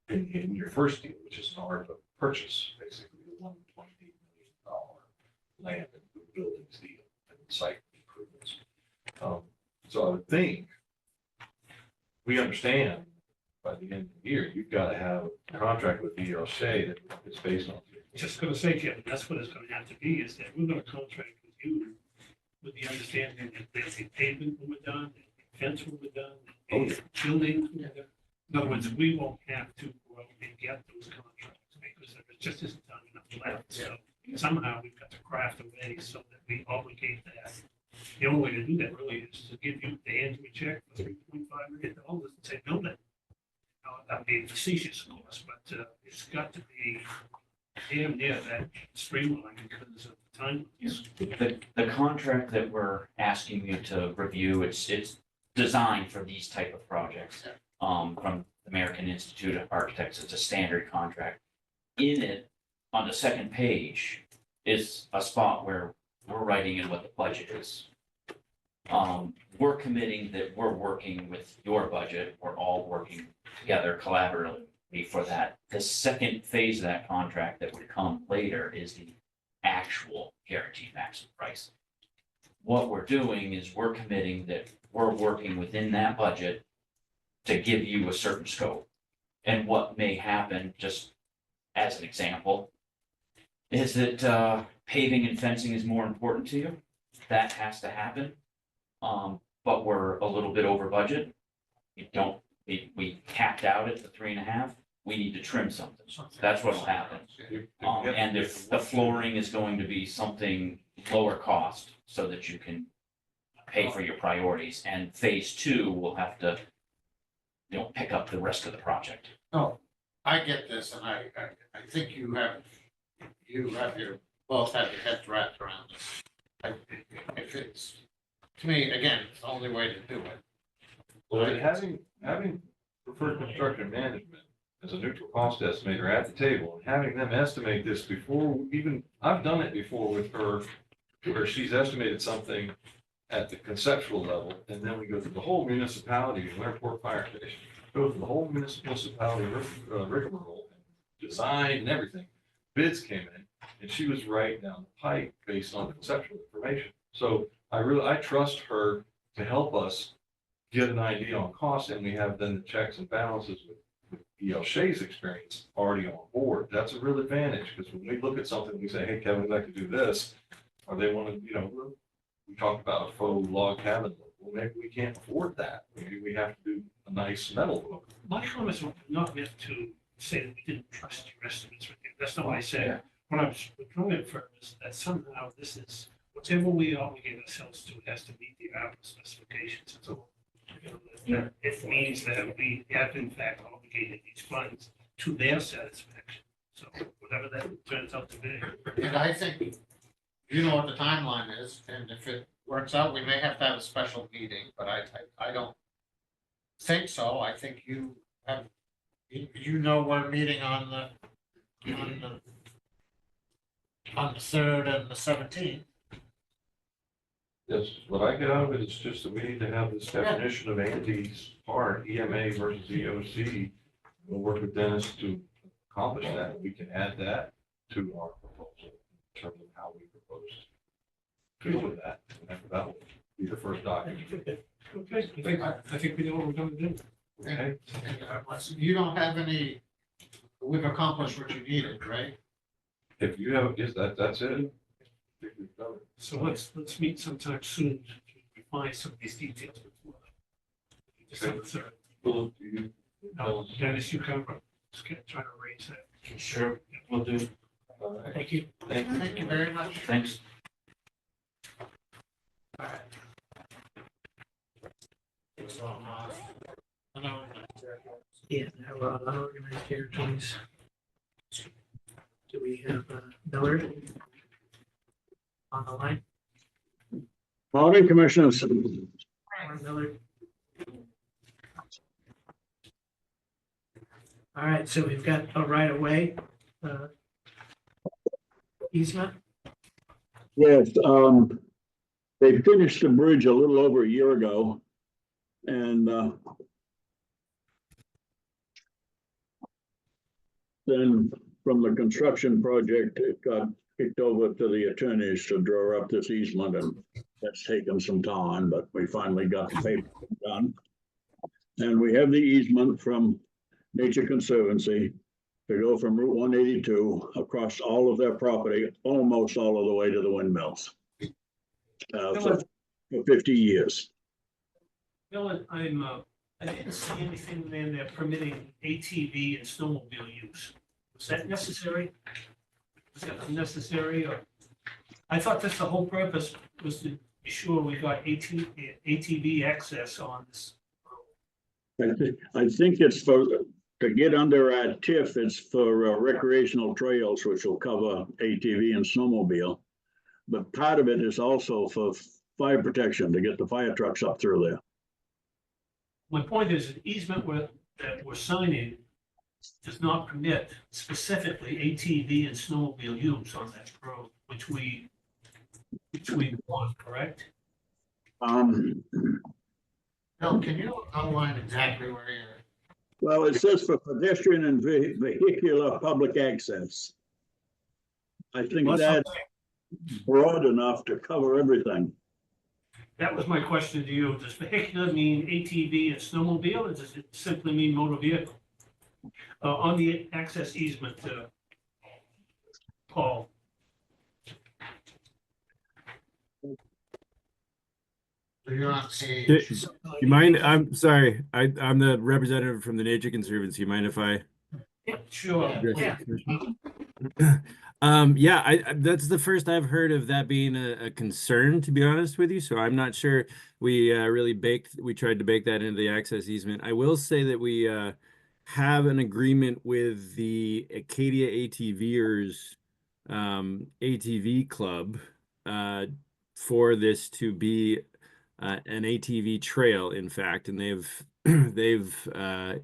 in your first deal, which is an ARPA purchase, basically the $1.8 million land and buildings deal and site improvements. So I would think we understand by the end of the year, you've got to have a contract with VLSA that is based on. Just gonna say, Kevin, that's what it's gonna have to be, is that we're gonna contract with you with the understanding that there's a pavement when we're done, a fence when we're done, a building. When we're done. In other words, we won't have to go out and get those contracts, because there just isn't time enough left. So somehow we've got to craft a way so that we obligate that. The only way to do that really is to give you, the hand you a check for $3.5 million and say, build it. That'd be facetious, of course, but it's got to be damn near that streamline because of the time. The contract that we're asking you to review, it's designed for these type of projects. From the American Institute of Architects, it's a standard contract. In it, on the second page, is a spot where we're writing in what the budget is. We're committing that we're working with your budget, we're all working together collaboratively for that. The second phase of that contract that would come later is the actual guaranteed maximum price. What we're doing is we're committing that we're working within that budget to give you a certain scope. And what may happen, just as an example, is that paving and fencing is more important to you. That has to happen. But we're a little bit over budget. We capped out at the 3.5. We need to trim something. That's what'll happen. And if the flooring is going to be something lower cost so that you can pay for your priorities, and phase 2 will have to, pick up the rest of the project. No, I get this, and I think both have your heads wrapped around this. If it's, to me, again, it's the only way to do it. Well, and having preferred construction management as a neutral cost estimator at the table, and having them estimate this before even, I've done it before with her, where she's estimated something at the conceptual level, and then we go through the whole municipality, Airport Fire Station, go through the whole municipality rigmarole, design and everything. Bids came in, and she was right down the pipe based on conceptual information. So I trust her to help us get an idea on cost, and we have then the checks and balances with E.L. Shea's experience already on board. That's a real advantage, because when we look at something, we say, hey, Kevin, we'd like to do this, or they want to, we talked about a faux log cabin. Well, maybe we can't afford that. Maybe we have to do a nice metal look. My comments were not meant to say that we didn't trust your estimates. That's not what I said. What I was coming from is that somehow this is, whatever we obligate ourselves to has to meet the ARPA specifications. So it means that we have in fact obligated these funds to their satisfaction. So whatever that turns out to be. And I think, you know what the timeline is, and if it works out, we may have to have a special meeting, but I don't think so. I think you have, we're meeting on the 3rd and the 17th. Yes, what I get out of it is just that we need to have this definition of Andy's part, EMA versus EOC. We'll work with Dennis to accomplish that. We can add that to our proposal in terms of how we propose to deal with that. And that will be the first document. Okay, I think we know what we're going to do. Okay? You don't have any, we've accomplished what you needed, right? If you have, yes, that's it. So let's meet sometime soon to refine some of these details before December 3rd. Philip, do you? No, Dennis, you come, just try to arrange that. Sure, we'll do. All right. Thank you. Thank you very much. Thanks. Yeah, now we're on unorganized territories. Do we have Miller on the line? Morning, Commissioners. Morning, Miller. All right, so we've got a right of way easement. Yes, they finished the bridge a little over a year ago. And then from the construction project, it got kicked over to the attorneys to draw up this easement, and that's taken some time, but we finally got the paper done. And we have the easement from Nature Conservancy to go from Route 182 across all of their property, almost all of the way to the windmills. For 50 years. Bill, I didn't see anything in there permitting ATV and snowmobile use. Was that necessary? Was that unnecessary, or? I thought that's the whole purpose was to be sure we got ATV access on this. I think it's for to get under our TIF, it's for recreational trails, which will cover ATV and snowmobile. But part of it is also for fire protection, to get the fire trucks up through there. My point is, an easement that we're signing does not permit specifically ATV and snowmobile use on that road, which we want, correct? Bill, can you outline exactly where you're? Well, it says for pedestrian and vehicular public access. I think Well, that's broad enough to cover everything. that was my question to you. Does vehicular mean ATV and snowmobile, or does it simply mean motor vehicle? On the access easement, Paul. You're on Do page. you mind? I'm sorry. I'm the representative from the Nature Conservancy. You mind if I Yeah, sure. address Yeah. the question? Yeah, that's the first I've heard of that being a concern, to be honest with you. So I'm not sure we tried to bake that into the access easement. I will say that we have an agreement with the Acadia ATVers ATV club for this to be an ATV trail, in fact, and they've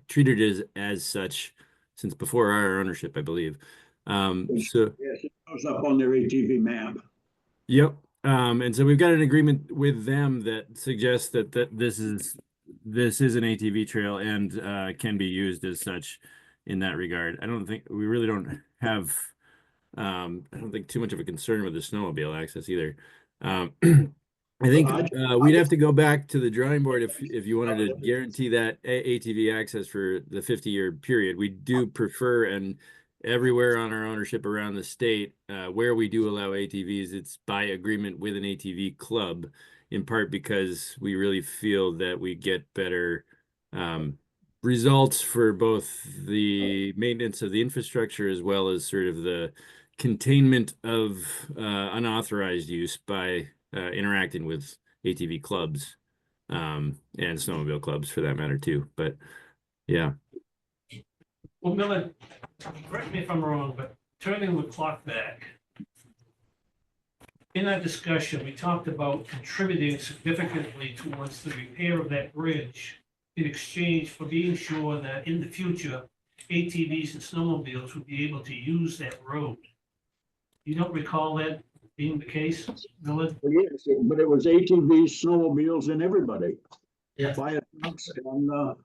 treated it as such since before our ownership, I believe. So Yes, it goes up on their ATV map. yep. And so we've got an agreement with them that suggests that this is an ATV trail and can be used as such in that regard. I don't think we really don't have I don't think too much of a concern with the snowmobile access either. I think we'd have to go back to the drawing board if you wanted to guarantee that ATV access for the 50-year period. We do prefer, and everywhere on our ownership around the state, where we do allow ATVs, it's by agreement with an ATV club, in part because we really feel that we get better results for both the maintenance of the infrastructure as well as sort of the containment of unauthorized use by interacting with ATV clubs and snowmobile clubs for that matter too. But yeah. Well, Miller, correct me if I'm wrong, but turning the clock back, in that discussion, we talked about contributing significantly towards the repair of that bridge in exchange for being sure that in the future, ATVs and snowmobiles would be able to use that road. You don't recall that being the case, Miller? Yes, but it was ATVs, snowmobiles, and everybody. Yeah. Fire trucks and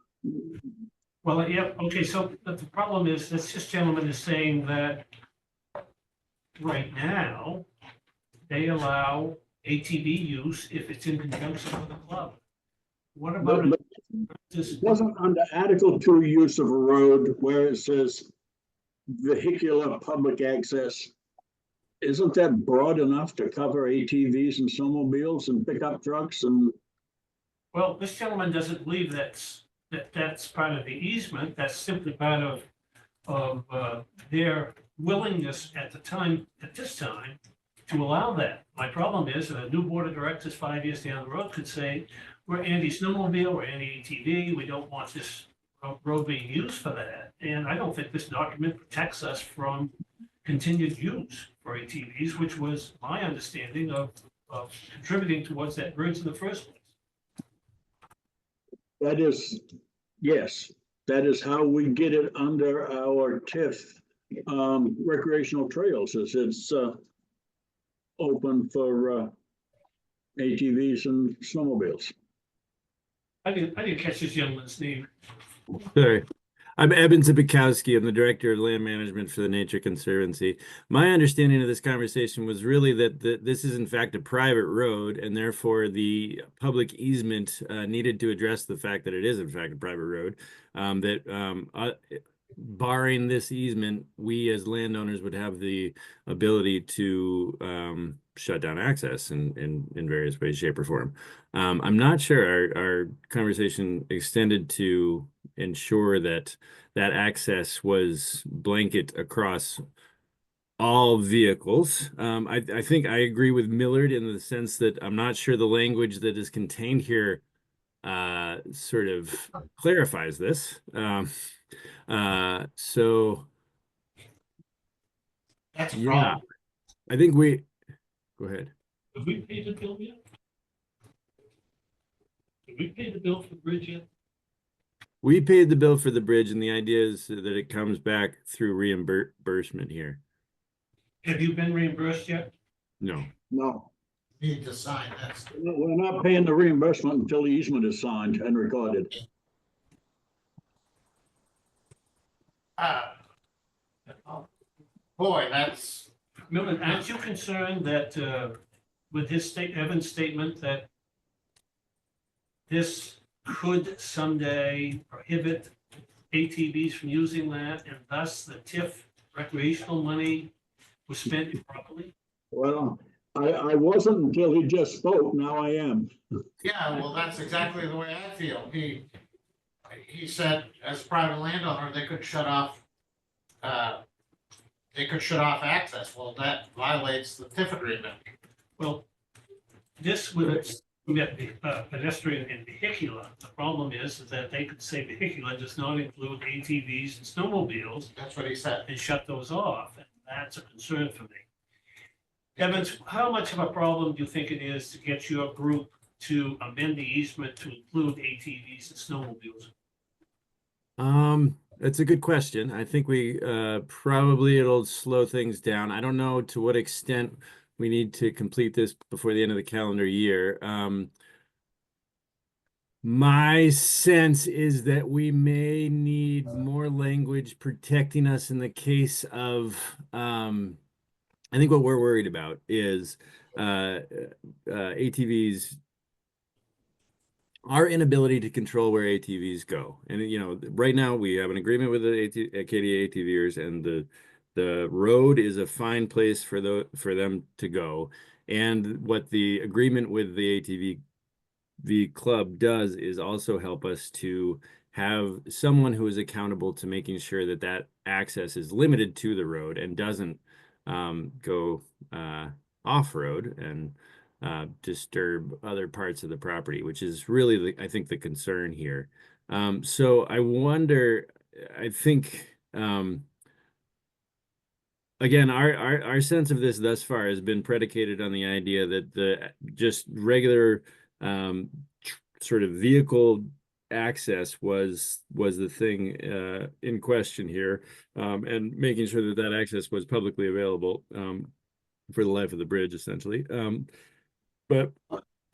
Well, yeah, okay, so but the problem is, this gentleman is saying that right now, they allow ATV use if it's in conjunction with a club. What about but this? it wasn't under Article 2 use of a road where it says vehicular public access. Isn't that broad enough to cover ATVs and snowmobiles and pickup trucks and? Well, this gentleman doesn't believe that's part of the easement. That's simply part of their willingness at this time, to allow that. My problem is that a new board of directors 5 years down the road could say, we're anti-snowmobile, we're anti-ATV, we don't want this road being used for that. And I don't think this document protects us from continued use for ATVs, which was my understanding of contributing towards that bridge in the first place. That is, yes, that is how we get it under our TIF recreational trails, is it's open for ATVs and snowmobiles. I didn't catch this gentleman's name. Sorry. I'm Eben Zibikowski. I'm the Director of Land Management for the Nature Conservancy. My understanding of this conversation was really that this is in fact a private road, and therefore the public easement needed to address the fact that it is in fact a private road. Barring this easement, we as landowners would have the ability to shut down access in various ways, shape, or form. I'm not sure our conversation extended to ensure that access was blanket across all vehicles. I think I agree with Millard in the sense that I'm not sure the language that is contained here sort of clarifies this. So That's a yeah, problem. I think we, go ahead. Have we paid the bill yet? Did we pay the bill for the bridge yet? We paid the bill for the bridge, and the idea is that it comes back through reimbursement here. Have you been reimbursed yet? No. No, Need to sign this. we're not paying the reimbursement until the easement is signed and recorded. Boy, that's, Milton, aren't you concerned that, with Evan's statement that this could someday prohibit ATVs from using that, and thus the TIF recreational money was spent improperly? Well, I wasn't until he just spoke. Now I am. yeah, well, that's exactly the way I feel. He said, as a private landowner, they could shut off access. Well, that violates the TIF agreement. Well, this would permit pedestrian and vehicular. The problem is that they could say vehicular does not include ATVs and snowmobiles That's what he said. and shut those off, and that's a concern for me. Evans, how much of a problem do you think it is to get your group to amend the easement to include ATVs and snowmobiles? That's a good question. I think we probably it'll slow things down. I don't know to what extent we need to complete this before the end of the calendar year. My sense is that we may need more language protecting us in the case of I think what we're worried about is ATVs, our inability to control where ATVs go. And you know, right now we have an agreement with the KDA ATVers, and the road is a fine place for them to go. And what the agreement with the ATV club does is also help us to have someone who is accountable to making sure that that access is limited to the road and doesn't go off-road and disturb other parts of the property, which is really, I think, the concern here. So I wonder, I think, again, our sense of this thus far has been predicated on the idea that the just regular sort of vehicle access was the thing in question here, and making sure that that access was publicly available for the life of the bridge, essentially. But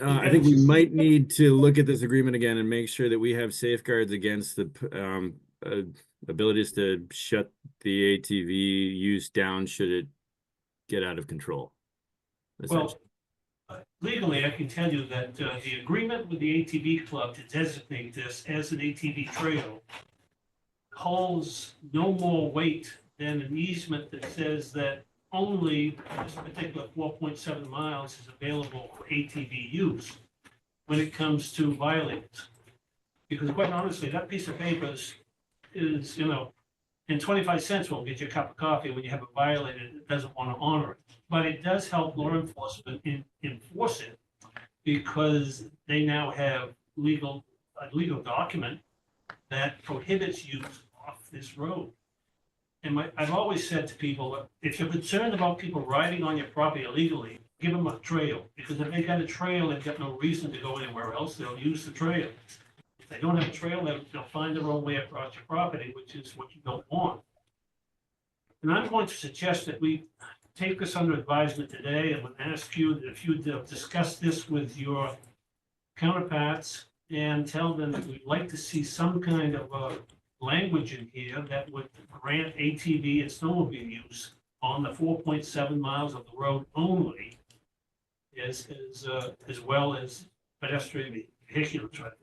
I think we might need to look at this agreement again and make sure that we have safeguards against the abilities to shut the ATV use down should it get out of control. Well, legally, I can tell you that the agreement with the ATV club to designate this as an ATV trail holds no more weight than an easement that says that only this particular 4.7 miles is available for ATV use when it comes to violators. Because quite honestly, that piece of paper is, you know, and 25 cents won't get you a cup of coffee when you have a violator that doesn't want to honor it. But it does help law enforcement enforce it, because they now have a legal document that prohibits use off this road. And I've always said to people, if you're concerned about people riding on your property illegally, give them a trail, because if they got a trail, they've got no reason to go anywhere else. They'll use the trail. If they don't have a trail, they'll find their own way across your property, which is what you don't want. And I'm going to suggest that we take this under advisement today, and would ask you that if you discuss this with your counterparts and tell them that we'd like to see some kind of language in here that would grant ATV and snowmobile use on the 4.7 miles of the road only, as well as pedestrian vehicular traffic.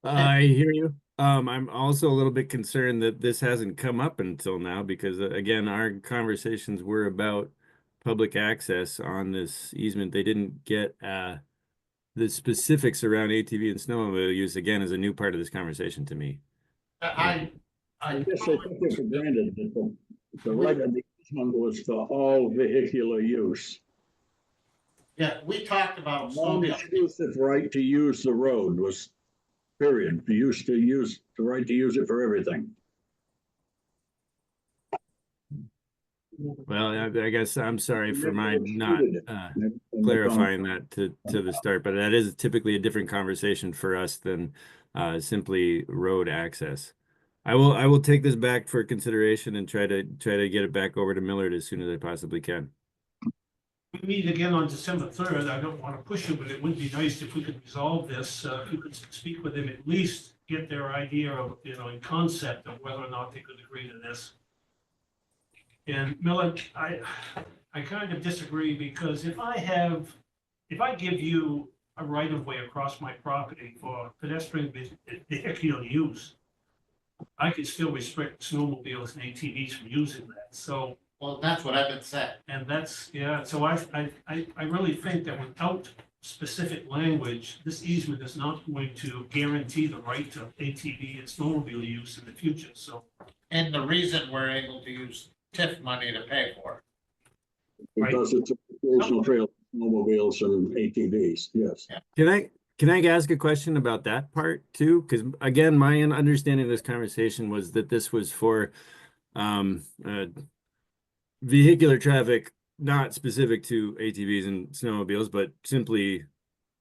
I hear you. I'm also a little bit concerned that this hasn't come up until now, because again, our conversations were about public access on this easement. They didn't get the specifics around ATV and snowmobile use, again, is a new part of this conversation to me. I guess I took it for granted that the right of the easement was for all vehicular use. Yeah, we talked about snowmobile. Non-exclusive right to use the road was period. You used to use the right to use it for everything. Well, I guess I'm sorry for my not And the clarifying that to the start, but that is typically a different conversation for us than simply road access. I will take this back for consideration and try to get it back over to Millard as soon as I possibly can. We meet again on December 3rd. I don't want to push you, but it would be nice if we could resolve this. If you could speak with them, at least get their idea of, in concept of whether or not they could agree to this. And Millard, I kind of disagree because if I give you a right of way across my property for pedestrian vehicular use, I could still restrict snowmobiles and ATVs from using that. So, Well, that's what I've been saying. and that's, yeah, so I really think that without specific language, this easement is not going to guarantee the right to ATV and snowmobile use in the future, so. And the reason we're able to use TIF money to pay for it. because it's a recreational trail, snowmobiles and ATVs, yes. Can I ask a question about that part too? Because again, my understanding of this conversation was that this was for vehicular traffic, not specific to ATVs and snowmobiles, but simply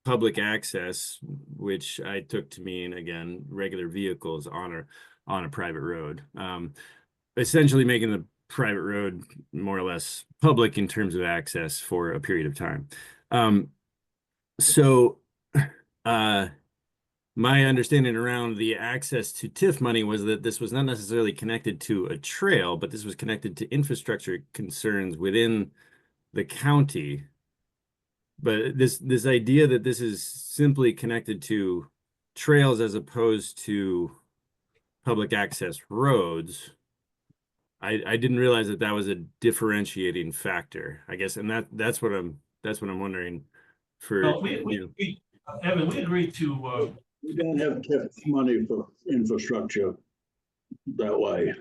public access, which I took to mean, again, regular vehicles on a private road. Essentially making the private road more or less public in terms of access for a period of time. So my understanding around the access to TIF money was that this was not necessarily connected to a trail, but this was connected to infrastructure concerns within the county. But this idea that this is simply connected to trails as opposed to public access roads, I didn't realize that was a differentiating factor, I guess, and that's what I'm wondering for Well, you. Evan, we agreed to, We don't have TIF money for infrastructure that way.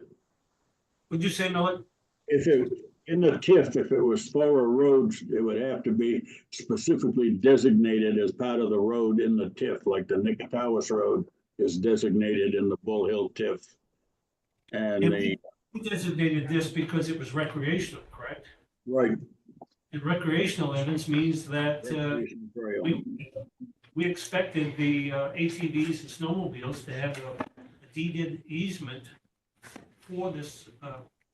would you say, Millard? If it, in the TIF, if it was thorough roads, it would have to be specifically designated as part of the road in the TIF, like the Nicatawas Road is designated in the Bull Hill TIF. And We designated this because it was recreational, correct? right. And recreational evidence means that we expected the ATVs and snowmobiles to have a deeded easement for this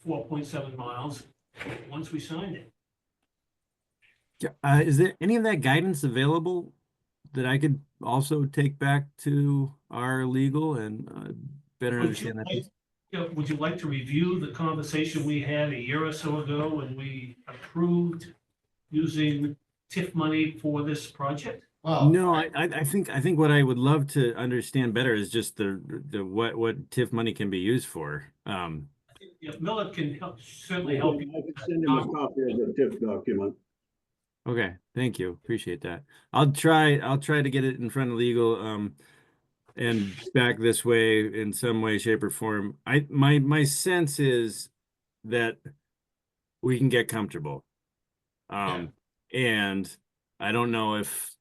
4.7 miles once we signed it. Is there any of that guidance available that I could also take back to our legal and better understand that? Would you like to review the conversation we had a year or so ago when we approved using TIF money for this project? Well, No, I think what I would love to understand better is just the what TIF money can be used for. Yeah, Millard can certainly help you. I can send him a copy of the TIF document. Okay, thank you. Appreciate that. I'll try to get it in front of legal and back this way in some way, shape, or form. My sense is that we can get comfortable. And I don't know if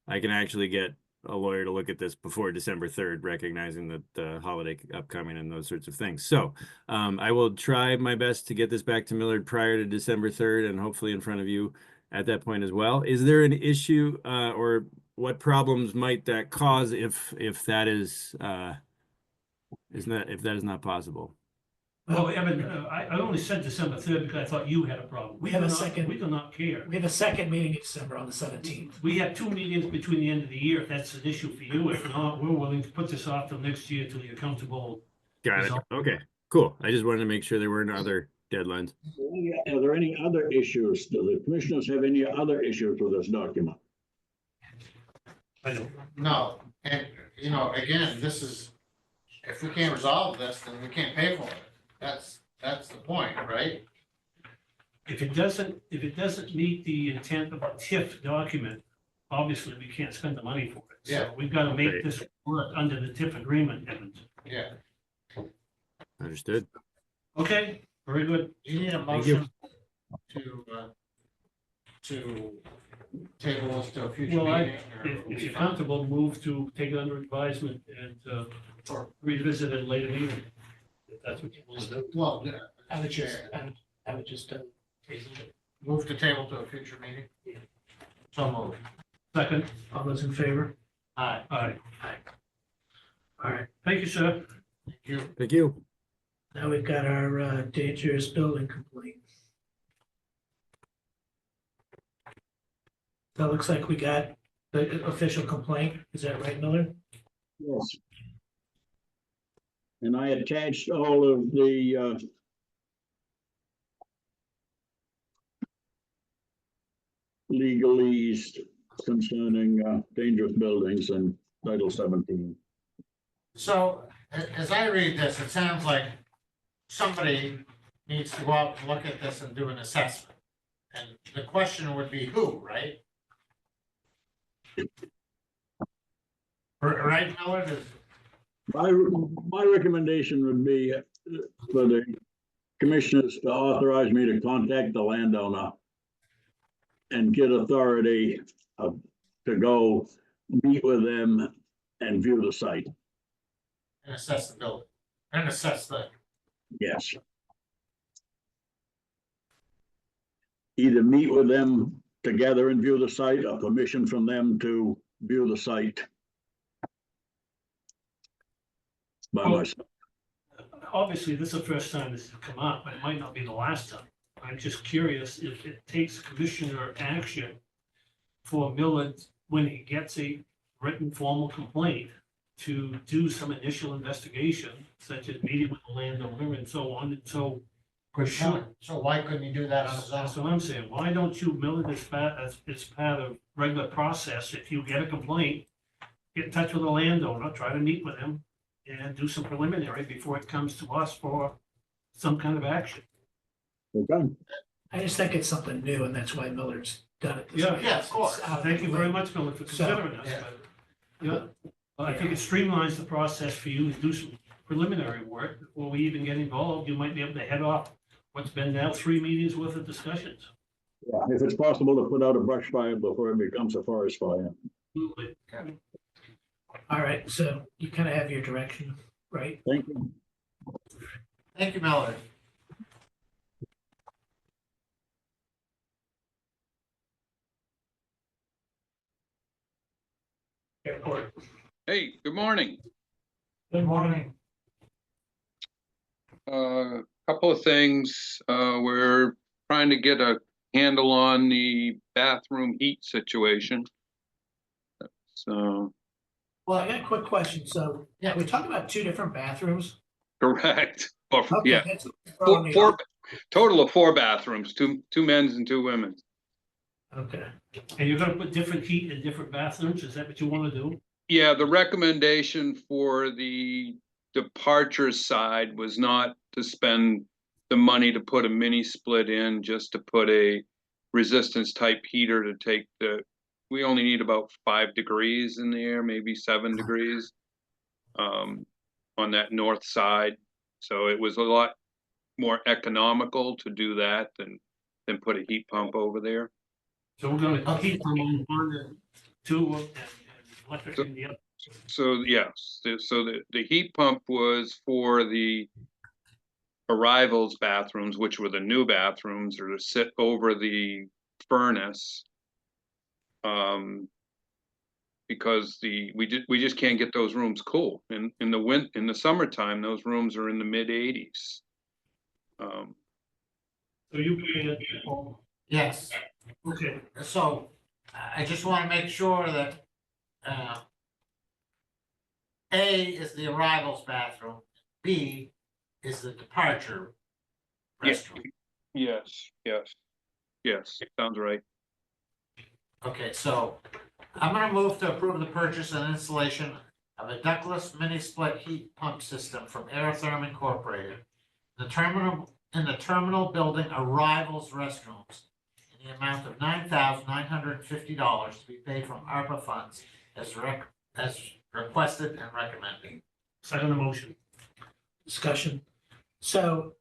I can actually get a lawyer to look at this before December 3rd, recognizing that the holiday upcoming and those sorts of things. So I will try my best to get this back to Millard prior to December 3rd and hopefully in front of you at that point as well. Is there an issue or what problems might that cause if that is not possible? Well, Evan, I only said December 3rd because I thought you had a problem. We have a do not- second- We do not care. We have a second meeting in December on the 17th. We have 2 meetings between the end of the year, if that's an issue for you. If not, we're willing to put this off till next year till you're comfortable. Got it. Okay, cool. I just wanted to make sure there weren't other deadlines. Are there any other issues? Do the commissioners have any other issues with this document? I don't. no, and, again, this is, if we can't resolve this, then we can't pay for it. That's the point, right? If it doesn't meet the intent of a TIF document, obviously we can't spend the money for it. Yeah. So we've got to make Right. this work under the TIF agreement, Evan. Yeah. Understood. Okay, very good. You need a Thank you. motion to table this to a future Well, meeting? or if you're comfortable, move to take it under advisement and or revisit it later meeting. If that's what you want to do. Well, yeah, I would just, I would just, table it. move the table to a future meeting. So moved. Second, All those in favor? Aye. aye. All right, Thank you, sir. Thank you. Thank you. now we've got our dangerous building complaint. So it looks like we got the official complaint. Is that right, Miller? Yes. And I attached all of the legalese concerning dangerous buildings in Title 17. So as I read this, it sounds like somebody needs to go out and look at this and do an assessment. And the question would be who, right? Right, Miller? My recommendation would be for the commissioners to authorize me to contact the landowner and get authority to go meet with them and view the site. And assess the building, and assess the, Yes. Either meet with them together and view the site, or permission from them to view the site by Well, myself. Obviously, this is the first time this has come up, but it might not be the last time. I'm just curious if it takes commissioner action for Miller, when he gets a written formal complaint, to do some initial investigation, such as meeting with the landowner and so on, and so. so why couldn't you do that on his That's own? what I'm saying. Why don't you, Miller, as part of regular process, if you get a complaint, get in touch with the landowner, try to meet with him and do some preliminary before it comes to us for some kind of action. Okay. I just think it's something new and that's why Miller's done it. this Yeah. way. Yeah, of course. It's out of Thank the you way. very much, Miller, for considering us. yeah. but, Yeah, well, I think it streamlines the process for you to do some preliminary work before we even get involved. You might be able to head off what's been now 3 meetings worth of discussions. Yeah, if it's possible to put out a brush fire before it becomes a forest fire. Absolutely. All right, so you kind of have your direction, right? Thank you. Thank you, Miller. Airport. Hey, good morning. Good morning. Couple of things. We're trying to get a handle on the bathroom heat situation. So, Well, I got a quick question. So, yeah, we talked about 2 different bathrooms. correct. Or, Okay, yeah, that's throwing me four, off. total of 4 bathrooms, two men's and 2 women's. Okay, And you're gonna put different heat in different bathrooms? Is that what you wanna do? Yeah, the recommendation for the departure side was not to spend the money to put a mini split in, just to put a resistance type heater to take we only need about 5 degrees in the air, maybe 7 degrees on that north side. So it was a lot more economical to do that than put a heat pump over there. So we're gonna heat them on 1 and 2 and electric in the other. So yes, so the heat pump was for the arrivals bathrooms, which were the new bathrooms, or to sit over the furnace. Because we just can't get those rooms cool. In the summertime, those rooms are in the mid-80s. So you can, Yes, okay, so I just want to make sure that A is the arrivals bathroom, B is the departure Yeah. restroom. Yes, sounds right. Okay, so I'm gonna move to approve the purchase and installation of a ductless mini split heat pump system from Aerotherm Incorporated. In the terminal building arrivals restrooms in the amount of $9,950 to be paid from ARPA funds as requested and recommended. second motion. discussion. So,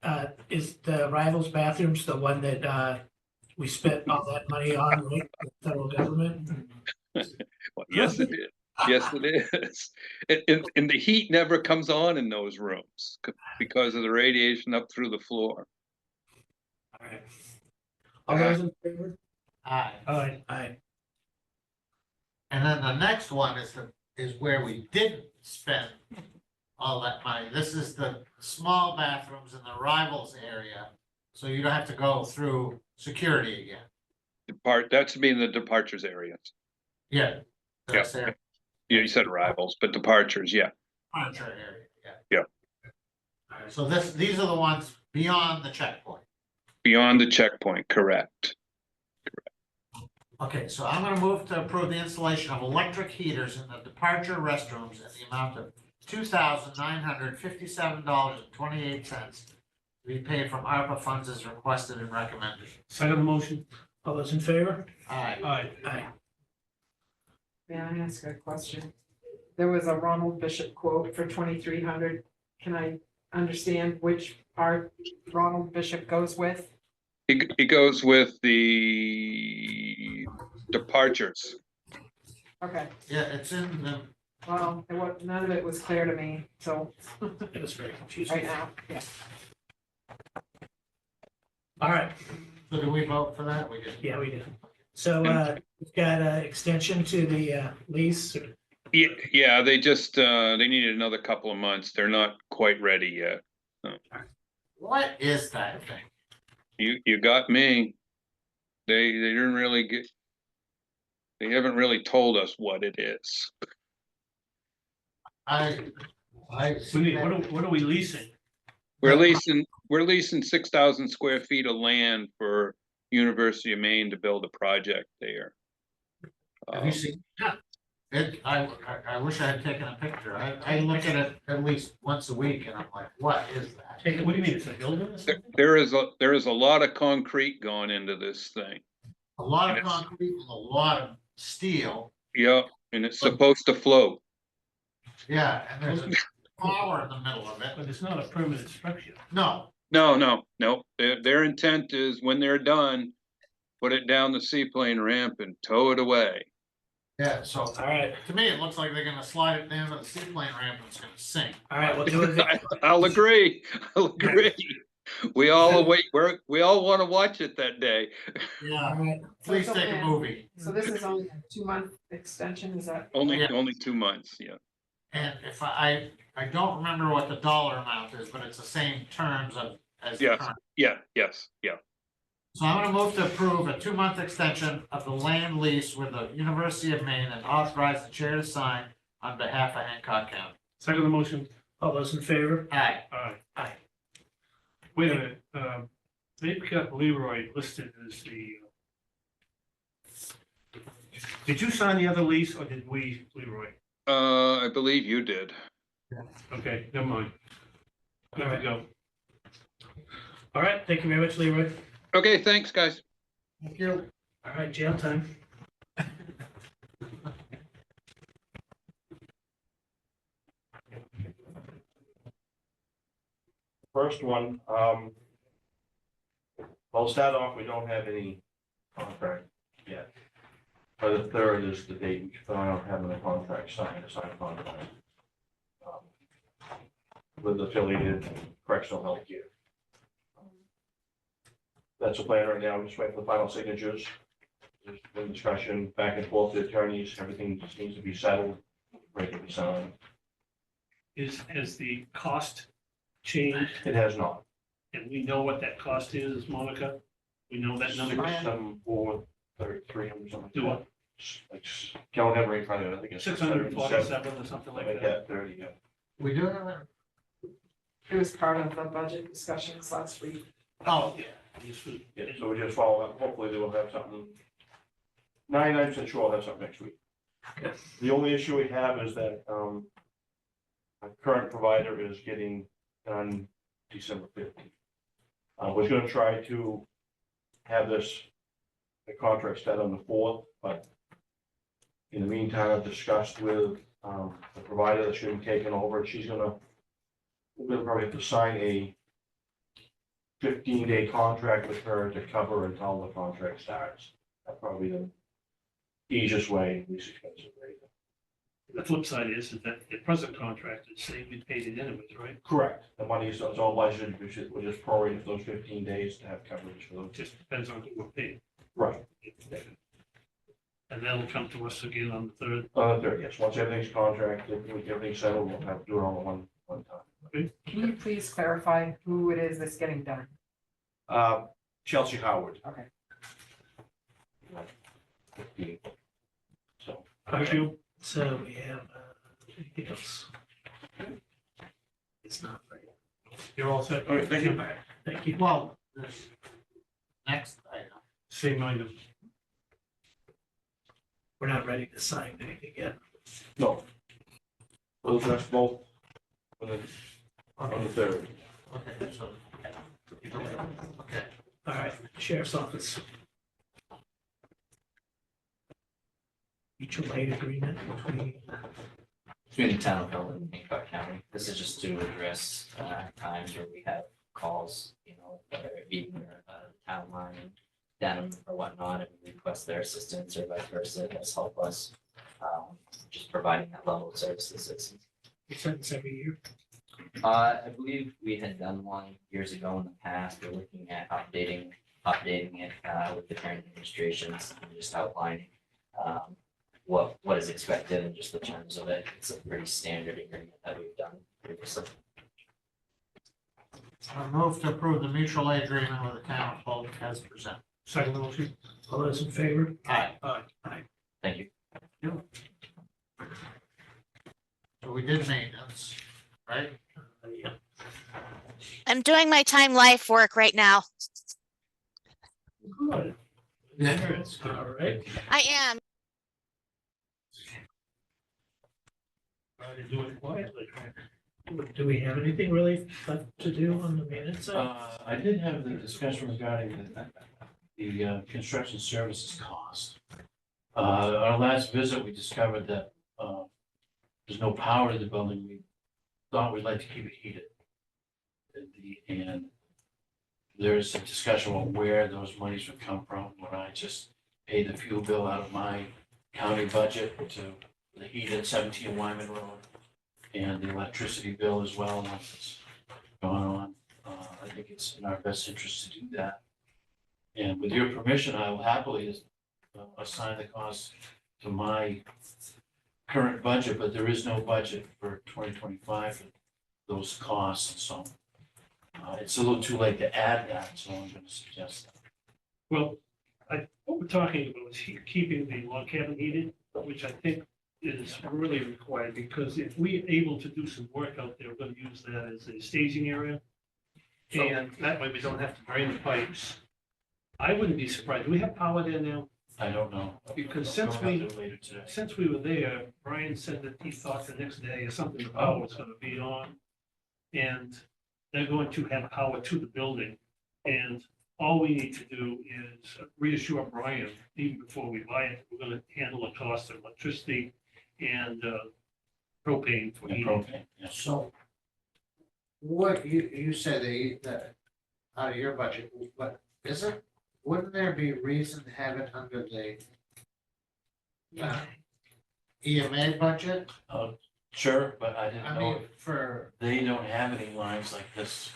is the Rivals bathrooms the one that we spent all that money on, right, the federal government. Well, yes, it is. Yes, it is. And the heat never comes on in those rooms because of the radiation up through the floor. All right. All those in favor? Aye. Aye. And then the next one is where we didn't spend all that money. This is the small bathrooms in the arrivals area, so you don't have to go through security again. That's being the departures areas. Yeah. That's there. Yeah, you said arrivals, but departures, yeah. Furniture area, yeah. Yeah. All right, so these are the ones beyond the checkpoint. Beyond the checkpoint, correct. Okay, so I'm gonna move to approve the installation of electric heaters in the departure restrooms at the amount of $2,957.28 to be paid from ARPA funds as requested and recommended. Second motion. All those in favor? Aye. Aye. Aye. May I ask a question? There was a Ronald Bishop quote for 2,300. Can I understand which part Ronald Bishop goes with? It goes with the departures. Okay, Yeah, it's in the, well, none of it was clear to me, so It was very confusing. right now, yeah. All right, so do we vote for that? We did. yeah, we did. So, we've got an extension to the, lease. Yeah, they just, they needed another couple of months. They're not quite ready yet. What is that thing? You got me. They didn't really they haven't really told us what it is. I. What are we leasing? We're leasing 6,000 square feet of land for University of Maine to build a project there. Have you seen? Yeah. I wish I had taken a picture. I look at it at least once a week and I'm like, what is that? What do you mean, it's a building or something? There is a lot of concrete going into this thing. A lot of concrete and a lot of steel. Yeah, and it's supposed to float. Yeah, and there's a tower in the middle of it. But it's not a permanent structure. No, No. Their intent is when they're done, put it down the seaplane ramp and tow it away. yeah, so All right, to me, it looks like they're gonna slide it down to the seaplane ramp and it's gonna sink. all right, we'll do it. I'll agree. We all wait. We all want to watch it that day. Yeah, All right, please take a movie. So this is only a 2-month extension, is that? Only Yeah. 2 months. Yeah. And if I don't remember what the dollar amount is, but it's the same terms as the Yes. current. Yeah. So I'm gonna move to approve a 2-month extension of the land lease with the University of Maine and authorize the chair to sign on behalf of Hancock County. Second motion. all those in favor? Aye. Aye. Aye. Wait a minute, they've got Leroy listed as the. Did you sign the other lease or did we, Leroy? I believe you did. Okay, never mind. Good to go. All right, thank you very much, Leroy. Okay. Thanks, guys. Thank you. All right, jail time. First one, I'll start off, we don't have any contract yet. By the 3rd is the date, we plan on having a contract signed, a signed contract. With affiliated correctional health care. That's the plan right now, we're just waiting for the final signatures. There's been discussion back and forth with attorneys, everything just needs to be settled, ready to be signed. Has the cost changed? It has not. And we know what that cost is, Monica? We know that number? 674, 300, something. Do what? Like, Kelly never in front of it, I think it's 647 or something like that? 30, yeah. We doing it? It was part of the budget discussions last week. Oh, Yeah. Just for- Yeah, so we just follow up, hopefully they will have something. 99% sure I'll have something next week. Okay. The only issue we have is that, our current provider is getting done December 15th. We're gonna try to have the contract start on the 4th, but in the meantime, I've discussed with, the provider that's gonna be taking over, we're gonna probably have to sign 15-day contract with her to cover until the contract starts. That's probably the easiest way, least expensive way. The flip side is that the present contract is saying we paid it anyways, right? Correct. The money is, it's all budgeted, we're just prorating for those 15 days to have coverage for those. It just depends on who we're paying. Right. And that'll come to us again on the third. There, yes, once everything's contracted, everything's settled, we'll have to do it all at one time. Can you please clarify who it is that's getting done? Chelsea Howard. Okay. So, Thank you. So we have, anything else? It's not right. You're all set. all right, thank you. Thank you. Well, this next item, Same item. We're not ready to sign anything yet. No. Those next both on the third. okay, so. Okay, All right, Sheriff's Office. Mutual aid agreement Between the town of Milton and Hancock County, this is just to address times where we have calls, you know, whether it be near town line, Denham or whatnot, and we request their assistance or vice versa, that's help us just providing that level of service to citizens. we send this every year. I believe we had done one years ago in the past. We're looking at updating it with the current administrations and just outlining what is expected and just the terms of it. It's a pretty standard agreement that we've done previously. I move to approve the mutual aid agreement with the town of Fulton as presented. Second motion. All those in favor? Aye. Aye. Thank you. So we did maintenance, right? Yeah. I'm doing my time life work right now. Good. All right. I am. Try to do it quietly. Do we have anything really left to do on the maintenance side? I did have the discussion regarding the construction services cost. Our last visit, we discovered that there's no power to the building. We thought we'd like to keep it heated. And there's a discussion on where those monies would come from, when I just pay the fuel bill out of my county budget to the heat at 17 Wyman Road and the electricity bill as well, once it's gone on. I think it's in our best interest to do that. And with your permission, I will happily assign the cost to my current budget, but there is no budget for 2025 for those costs, and so it's a little too late to add that, so I'm going to suggest that. Well, what we're talking about is keeping the log cabin heated, which I think is really required, because if we're able to do some work out there, we're gonna use that as a staging area. And that way we don't have to drain the pipes. I wouldn't be surprised. Do we have power there now? I don't know. Because I'll go out there later today. Since we were there, Brian said that he thought the next day or something, the power was gonna be on. And they're going to have power to the building. And all we need to do is reassure Brian, even before we buy it, we're gonna handle the cost of electricity and propane for Yeah, heating. propane, yeah. So what you said that out of your budget, but wouldn't there be reason to have it under the EMA budget? Sure, but I I didn't know mean, if for, they don't have any lines like this.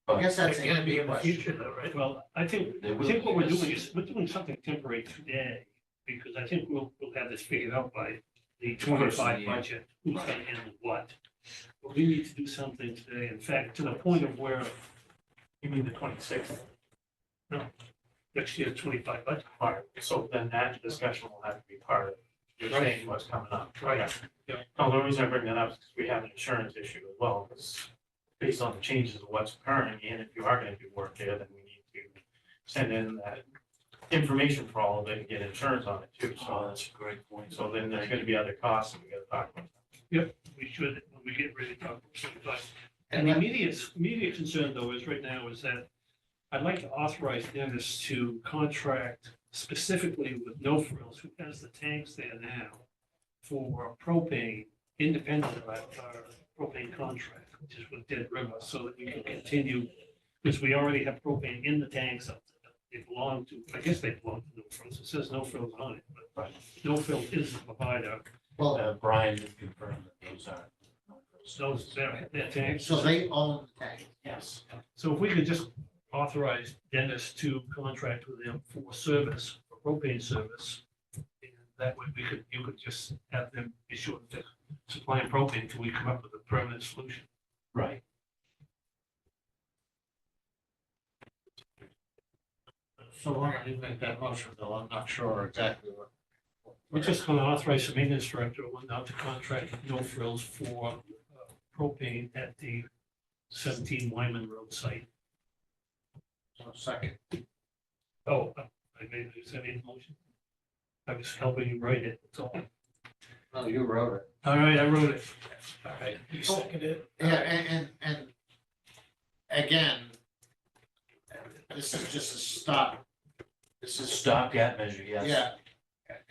I guess that's It's gonna be in the question. future though, right? Well, I think They will what we're because- doing is, we're doing something temporary today, because I think we'll have this figured out by the 25 year. budget, who's Right. gonna handle what. But we need to do something today, in fact, to the point of where, You mean the 26th? next year's 25 budget. Part. So then that discussion will have to be part of, you're Right. saying what's coming up. Right. Yeah. No, the reason I bring that up is because we have an insurance issue as well, because based on the changes of what's occurring, and if you are gonna do work there, then we need to send in that information for all of it and get insurance on it too. Oh, So, that's a great point. so then there's gonna be other costs that we gotta talk about. We should, when we get ready to talk about 25. And the immediate concern though is right now is that I'd like to authorize Dennis to contract specifically with No Frills, who has the tanks there now, for propane, independent of our propane contract, which is with Dead River, so that we can continue Because we already have propane in the tanks up there. They belong to, I guess they belong to No Frills. It says No Frills on it, but No Frills is the provider. Well, Brian did confirm that those are. Those, their tanks. so they own the tank. Yes. So if we could just authorize Dennis to contract with them for service, for propane service. And that way you could just have them be sure that supplying propane until we come up with a permanent solution. Right. So why don't you make that motion, Bill? I'm not sure exactly what. We're just gonna authorize the maintenance director not to contract No Frills for propane at the 17 Wyman Road site. Second. Oh, I made a motion. I was helping you write it, that's all. No, you wrote it. All right, I wrote it. All right, you seconded it. Yeah, and again, this is just a stop. This is Stopgap measure, yes. Yeah,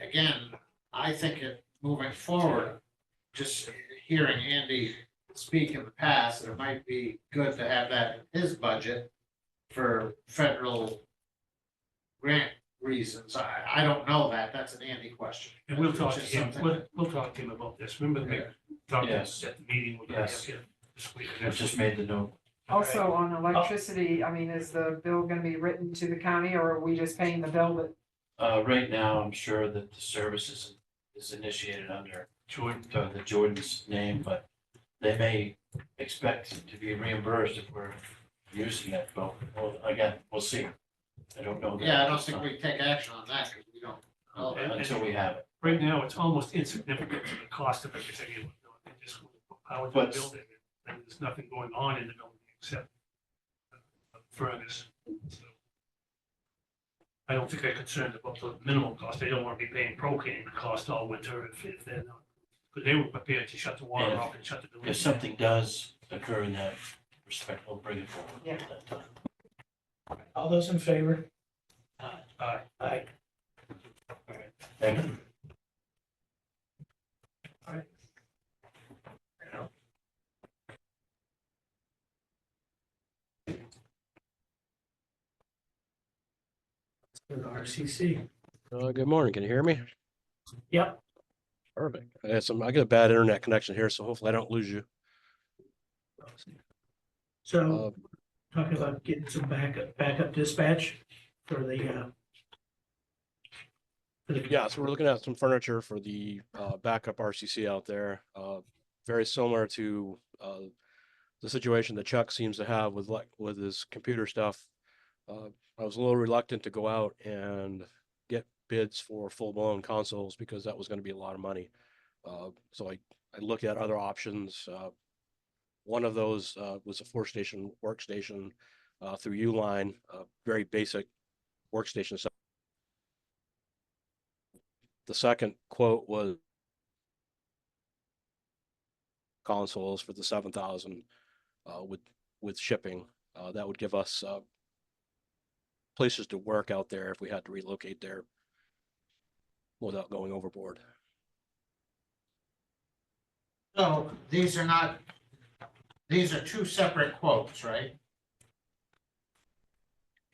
again, I think it, moving forward, just hearing Andy speak in the past, that it might be good to have that in his budget for federal grant reasons. I don't know that, that's an Andy question. And we'll talk to Just him, something- we'll talk to him about this. Remember the talk Yes. at the meeting we're gonna have Yes. here this week. I just made the note. Also on electricity, I mean, is the bill gonna be written to the county or are we just paying the bill that? Right now, I'm sure that the service is initiated under the Jordan's name, but they may expect to be reimbursed if we're using that. Well, again, we'll see. I don't know. that Yeah, I don't this think time, we take action on that, because we don't know that. Until we have it. Right now, it's almost insignificant to the cost of everything. They just power the But- building, and there's nothing going on in the building except a furnace. So I don't think they're concerned about the minimum cost. They don't want to be paying propane cost all winter if they're not. Because they were prepared to shut the water And off and shut the building. If something does occur in that respect, we'll bring it forward Yeah. at that time. All those in favor? Aye. Aye. Thank you. For the RCC. Good morning. Can you hear me? Yep. Perfect. I got a bad internet connection here, so hopefully I don't lose you. So talking about getting some backup dispatch for the Yeah, so we're looking at some furniture for the backup RCC out there. Very similar to the situation that Chuck seems to have with his computer stuff. I was a little reluctant to go out and get bids for full-blown consoles because that was going to be a lot of money. So I looked at other options. One of those was a four-station workstation through Uline, very basic workstation stuff. The second quote was consoles for the 7,000 with shipping. That would give us places to work out there if we had to relocate there without going overboard. So these are two separate quotes, right?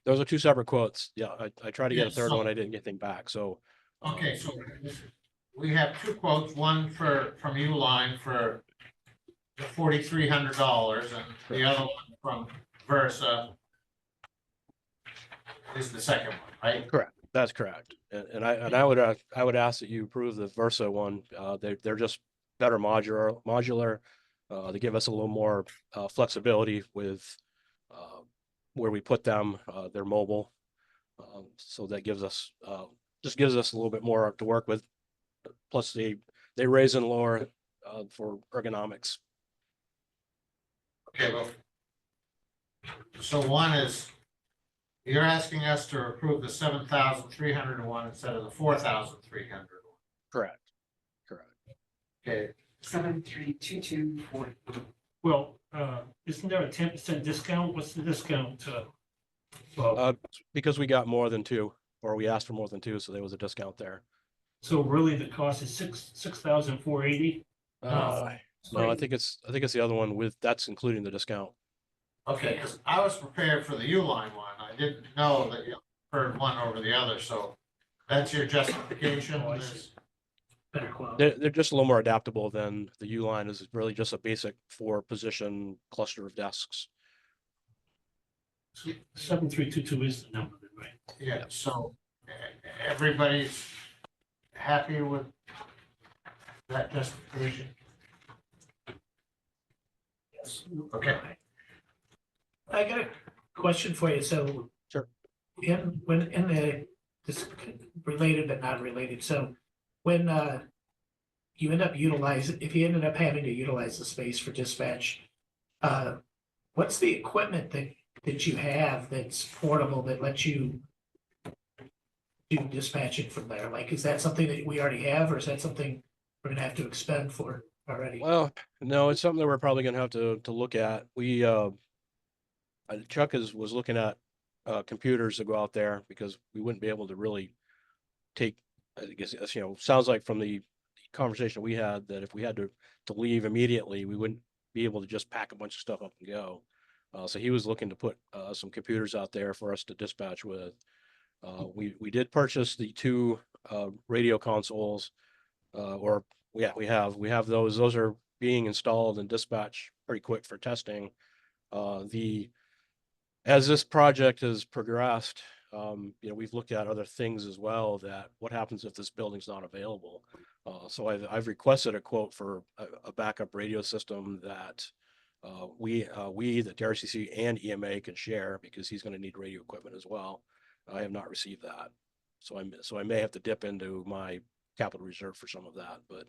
Those are two separate quotes. Yeah, I tried to get a Yes, third so- one. I didn't get anything back. So Okay, so we have two quotes, one from Uline for the $4,300 and the other one from Versa is the second one, right? correct. That's correct. And I would ask that you approve the Versa one. They're just better modular. They give us a little more flexibility with where we put them. They're mobile, so that gives us just gives us a little bit more to work with. Plus, they raise and lower for ergonomics. Okay, well. So one is, you're asking us to approve the 7,301 instead of the 4,300. Correct. Okay, 732240. Well, isn't there a 10% discount? What's the discount? Well, Because we got more than two, or we asked for more than two, so there was a discount there. so really the cost is $6,480? No, I think it's the other one that's including the discount. Okay, because I was prepared for the U-line one. I didn't know that you preferred one over the other, so that's your justification. Oh, I see. is- Better quality. They're just a little more adaptable than the U-line is really just a basic 4-position cluster of desks. 7322 is the number, right? Yeah, so everybody's happy with that justification? Yes. Okay. I got a question for you. So. Sure. In the, this related but not related. So when, you end up if you ended up having to utilize the space for dispatch, what's the equipment that you have that's portable that lets you do dispatching from there? Like, is that something that we already have, or is that something we're gonna have to expend for already? Well, no, it's something that we're probably gonna have to look at. We, Chuck was looking at computers to go out there because we wouldn't be able to really take, I guess, sounds like from the conversation we had that if we had to leave immediately, we wouldn't be able to just pack a bunch of stuff up and go. So he was looking to put some computers out there for us to dispatch with. We did purchase the 2 radio consoles, we have those. Those are being installed and dispatched pretty quick for testing. As this project has progressed, we've looked at other things as well, that what happens if this building's not available? So I've requested a quote for a backup radio system that the RCC and EMA can share, because he's going to need radio equipment as well. I have not received that. So I may have to dip into my capital reserve for some of that, but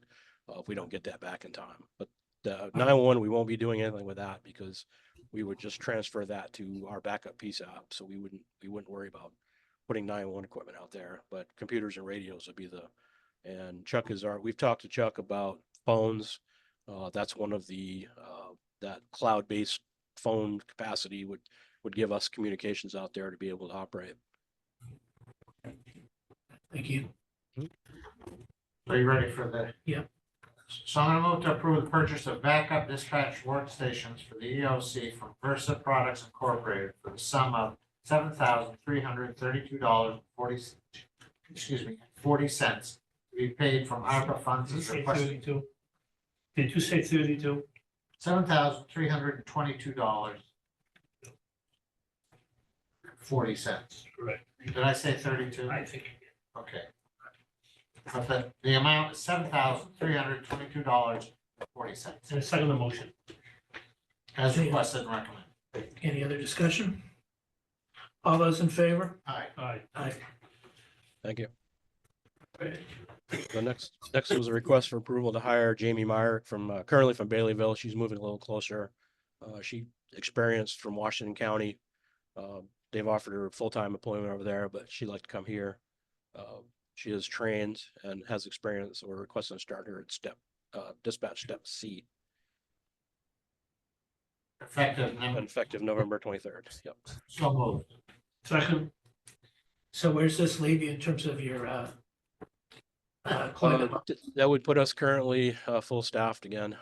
if we don't get that back in time. But 911, we won't be doing anything with that, because we would just transfer that to our backup PSAP. So we wouldn't worry about putting 911 equipment out there, but computers and radios would be and we've talked to Chuck about phones. That's one of the, that cloud-based phone capacity would give us communications out there to be able to operate. Thank you. Are you ready for the? Yep. So I'm gonna move to approve the purchase of backup dispatch workstations for the EOC from Versa Products Incorporated for the sum of $7,332.40, 40 cents, to be paid from ARPA funds Did you as say requested. 32? Did you say 32? $7,322.40. Correct. Did I say 32? I think. Okay. But the amount is $7,322.40. And second the motion. As requested and recommended. Any other discussion? All those in favor? Aye. Aye. Aye. Thank you. The next was a request for approval to hire Jamie Meyer currently from Baileyville. She's moving a little closer. She experienced from Washington County. They've offered her full-time employment over there, but she'd like to come here. She is trained and has experience, so we're requesting to start her at dispatch step C. Effective November 23rd. Yep. So moved. Second. So where's this leave you in terms of your, employment? That would put us currently full staffed again.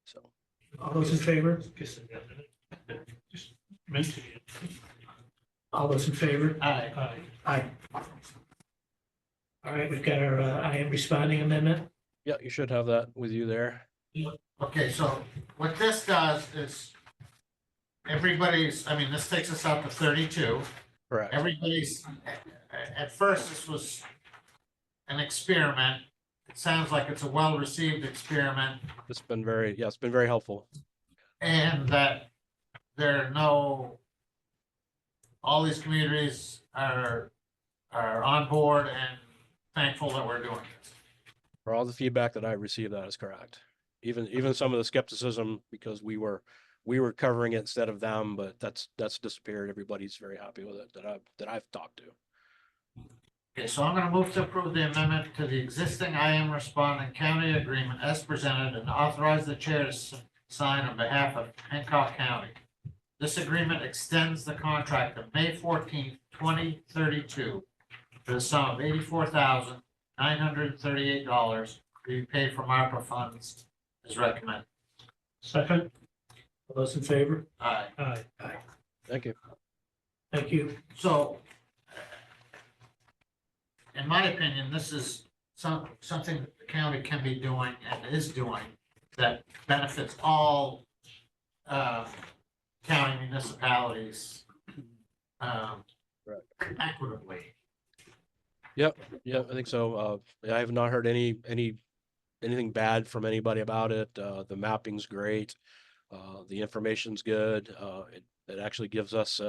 So All those in favor? Just mention it. All those in favor? Aye. Aye. Aye. All right, we've got our, I am responding amendment. yeah, you should have that with you there. Okay, so what this does is this takes us up to 32. Correct. At first, this was an experiment. It sounds like it's a well-received experiment, It's been very helpful. and that all these communities are on board and thankful that we're doing this. For all the feedback that I received, that is correct. Even some of the skepticism, because we were covering it instead of them, but that's disappeared. Everybody's very happy with it that I've talked to. Okay, so I'm gonna move to approve the amendment to the existing I am responding county agreement as presented and authorize the chair to sign on behalf of Hancock County. This agreement extends the contract to May 14th, 2032 for the sum of $84,938 to be paid from ARPA funds as recommended. Second. All those in favor? Aye. Aye. Thank you. Thank you. So, in my opinion, this is something that the county can be doing and is doing that benefits all county municipalities equitably. Yeah, I think so. I have not heard anything bad from anybody about it. The mapping's great. The information's good. It actually gives us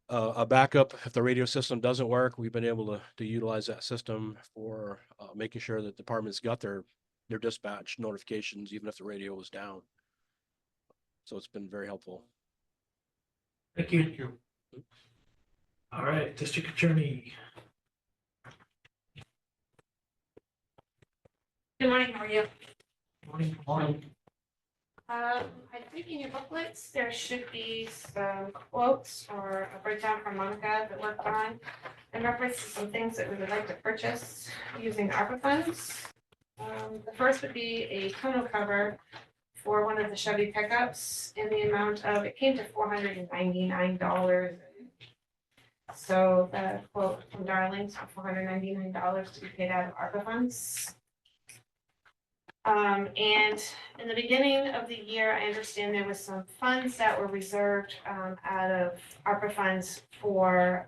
a backup if the radio system doesn't work. We've been able to utilize that system for making sure that departments got their dispatch notifications, even if the radio was down. So it's been very helpful. Thank you. Thank you. All right, District Attorney. Good morning, how are you? Morning. I think in your booklets, there should be some quotes or a breakdown from Monica that worked on in reference to some things that we would like to purchase using ARPA funds. The first would be a tonneau cover for one of the Chevy pickups in the amount of, it came to $499. So the quote from Darling's for $499 to be paid out of ARPA funds. And in the beginning of the year, I understand there was some funds that were reserved out of ARPA funds for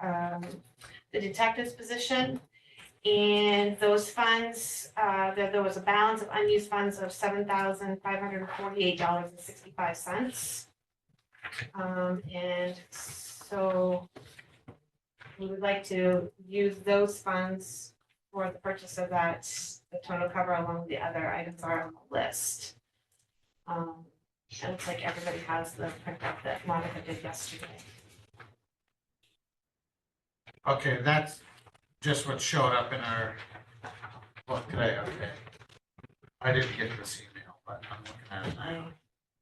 the detective's position. And those funds, there was a balance of unused funds of $7,548.65. And so we would like to use those funds for the purchase of that, the tonneau cover, along with the other items are on the list. It looks like everybody has the printout that Monica did yesterday. Okay, that's just what showed up in our book today, okay. I didn't get this email, but I'm looking at it now.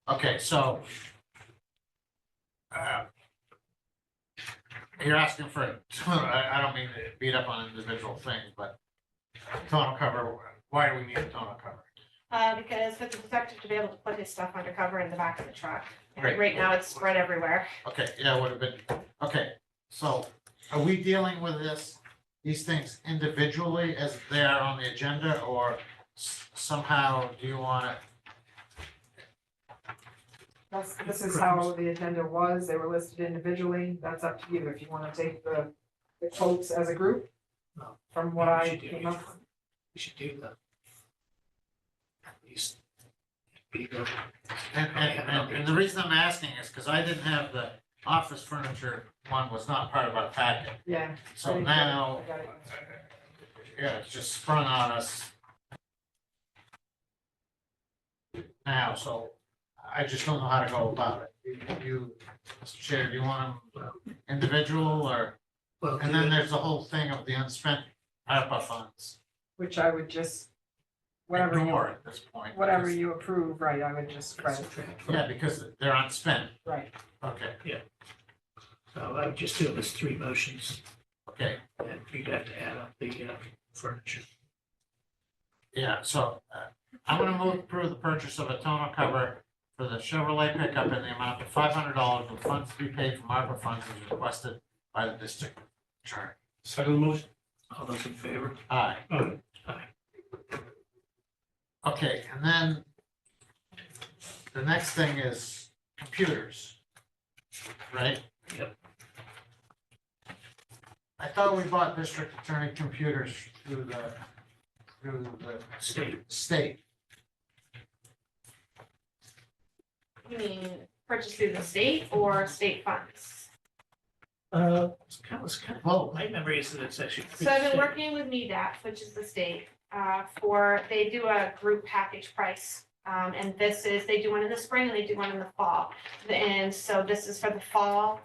Okay, so you're asking for, I don't mean to beat up on individual things, but tonneau cover, why do we need a tonneau cover? Because for the detective to be able to put his stuff undercover in the back of the truck. And Great. right now it's spread everywhere. Okay, yeah, it would have been, okay, so are we dealing with these things individually as they are on the agenda, or somehow do you want it? This is how the agenda was. They were listed individually. That's up to you if you want to take the quotes as a group. No. From what I came up with. We should do that. At least. Be good. And the reason I'm asking is because I didn't have the office furniture one, was not part of our packet. Yeah. So now, yeah, it's just sprung on us now, so I just don't know how to go about it. You, Mr. Chair, do you want them individual or, Well, and then there's the whole thing of the unspent ARPA funds. Which I would just, whatever Ignore at this point. whatever you approve, right, I would just credit. Yeah, because they're unspent. Right. Okay, so I would just do it as 3 motions, okay, and you'd have to add up the furniture. yeah, so I'm gonna move to approve the purchase of a tonneau cover for the Chevrolet pickup in the amount of $500 with funds to be paid from ARPA funds as requested by the district attorney. Second motion. All those in favor? Aye. Aye. Okay, and then the next thing is computers, right? Yep. I thought we bought district attorney computers through the state. You mean purchase through the state or state funds? It's kind of, my memory is that it's actually. So I've been working with MEDAC, which is the state, they do a group package price. And this is, they do one in the spring and they do one in the fall. And so this is for the fall,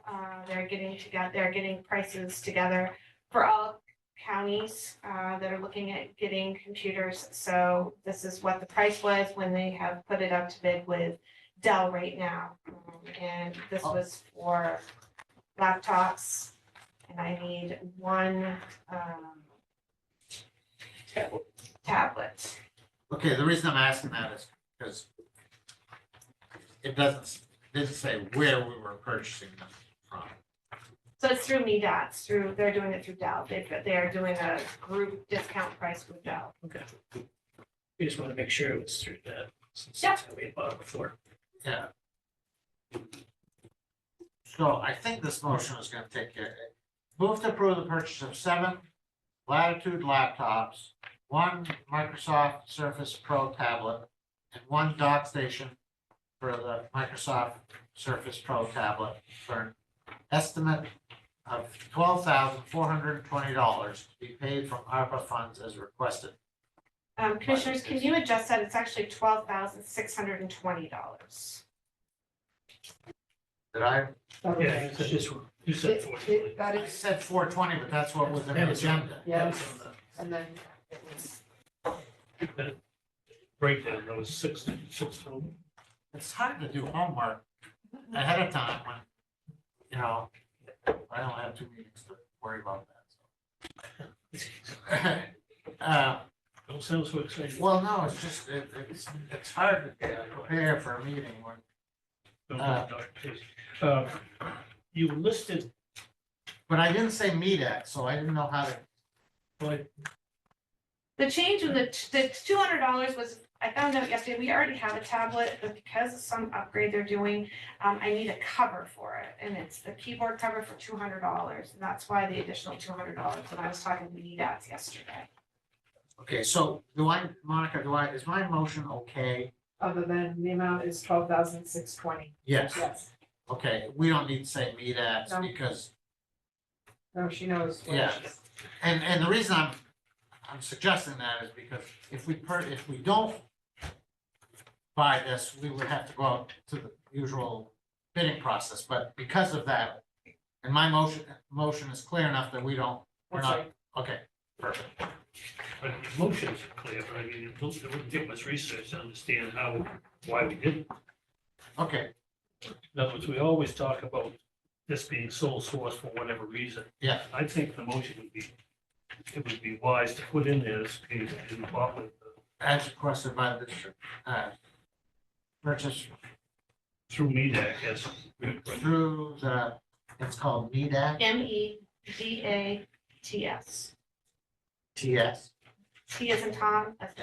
they're getting prices together for all counties, that are looking at getting computers. So this is what the price was when they have put it up to bid with Dell right now. And this was for laptops, and I need 1, tablet. Okay, the reason I'm asking that is because it didn't say where we were purchasing them from. So it's through MeDOT, they're doing it through Dell. They're doing a group discount price with Dell. Okay. We just want to make sure it was through that. Since Yeah. that's how we had bought it before. Yeah. So I think this motion is gonna take care of it. Move to approve the purchase of 7 Latitude laptops, 1 Microsoft Surface Pro tablet, and 1 dock station for the Microsoft Surface Pro tablet for an estimate of $12,420 to be paid from ARPA funds as requested. Commissioners, can you adjust that? It's actually $12,620. Did I? Yeah, you said this one, you said 40. That I is, said 420, but that's what was in the agenda. yes, and then it was, That breakdown, that was six total. It's hard to do homework ahead of time when, you know, I only have 2 meetings to worry about that, so. Don't sound so excited. Well, no, it's just, it's hard to prepare for a meeting when, You listed, but I didn't say MeDAC, so I didn't know how to. like, The change in the $200 was, I found out yesterday, we already have a tablet, but because of some upgrade they're doing, I need a cover for it, and it's the keyboard cover for $200, and that's why the additional $200 when I was talking to MeDOT yesterday. Okay, so Monica, is my motion okay? other than the amount is 12,620. Yes. Yes, Okay, we don't need to say MeDAC No. because, no, she knows. what Yeah. she's- and the reason I'm suggesting that is because if we don't buy this, we would have to go out to the usual bidding process, but because of that, and my motion is clear enough that we're That's not, right. okay, perfect. but the emotions are clear, but I mean, it wouldn't take much research to understand why we did it. Okay, In other words, we always talk about this being sole source for whatever reason. Yeah. I think the motion would be, it would be wise to put in there as being involved as requested by the purchase through MeDAC, yes. through it's called MeDAC, MEDATS. TS. T as in Tom, S.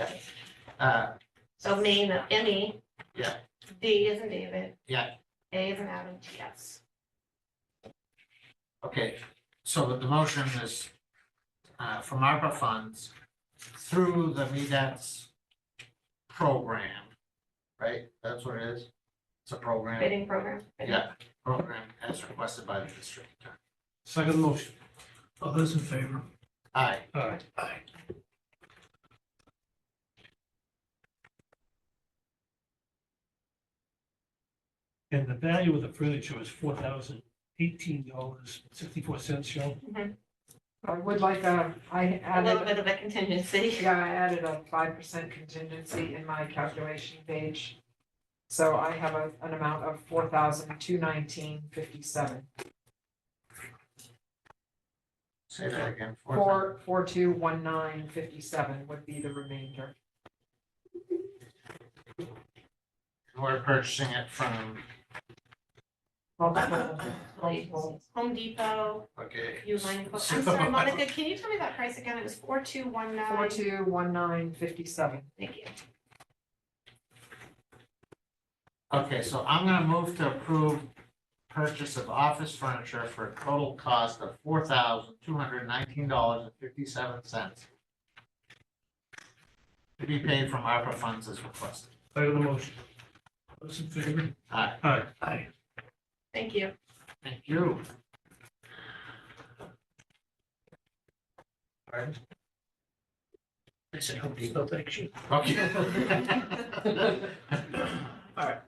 So Maine, ME. Yeah. D as in David. Yeah. A as in Adam, TS. Okay, so the motion is from ARPA funds through the MeDAC's program, right? That's what it is? It's a program? Bidding program. Yeah, program as requested by the district attorney. Second motion. All those in favor? Aye. All right. Aye. And the value of the furniture is $4,018.64, Joe. I would like A little added, bit of a contingency. yeah, I added a 5% contingency in my calculation page. So I have an amount of 4,219.57. Say that again. 4219.57 would be the remainder. We're purchasing it from, Multiple. Home Depot, okay. Uline. I'm sorry, Monica, can you tell me that price again? It was 4219. 4219.57. Thank you. Okay, so I'm gonna move to approve purchase of office furniture for a total cost of $4,219.57 to be paid from ARPA funds as requested. Second motion. Those in favor? Aye. Aye. Aye. Thank you. Thank you. I said Home Depot, thank you. Okay. All right.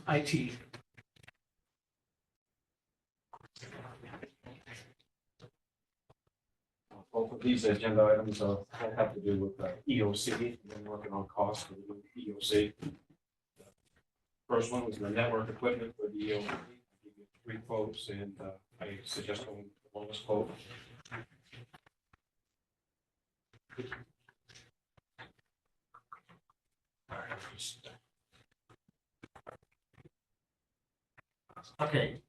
IT. Both of these agenda items have to do with EOC. We've been working on costs for the EOC. First one was the network equipment for the EOC. I gave you 3 quotes, and I suggest going with the lowest quote. Okay.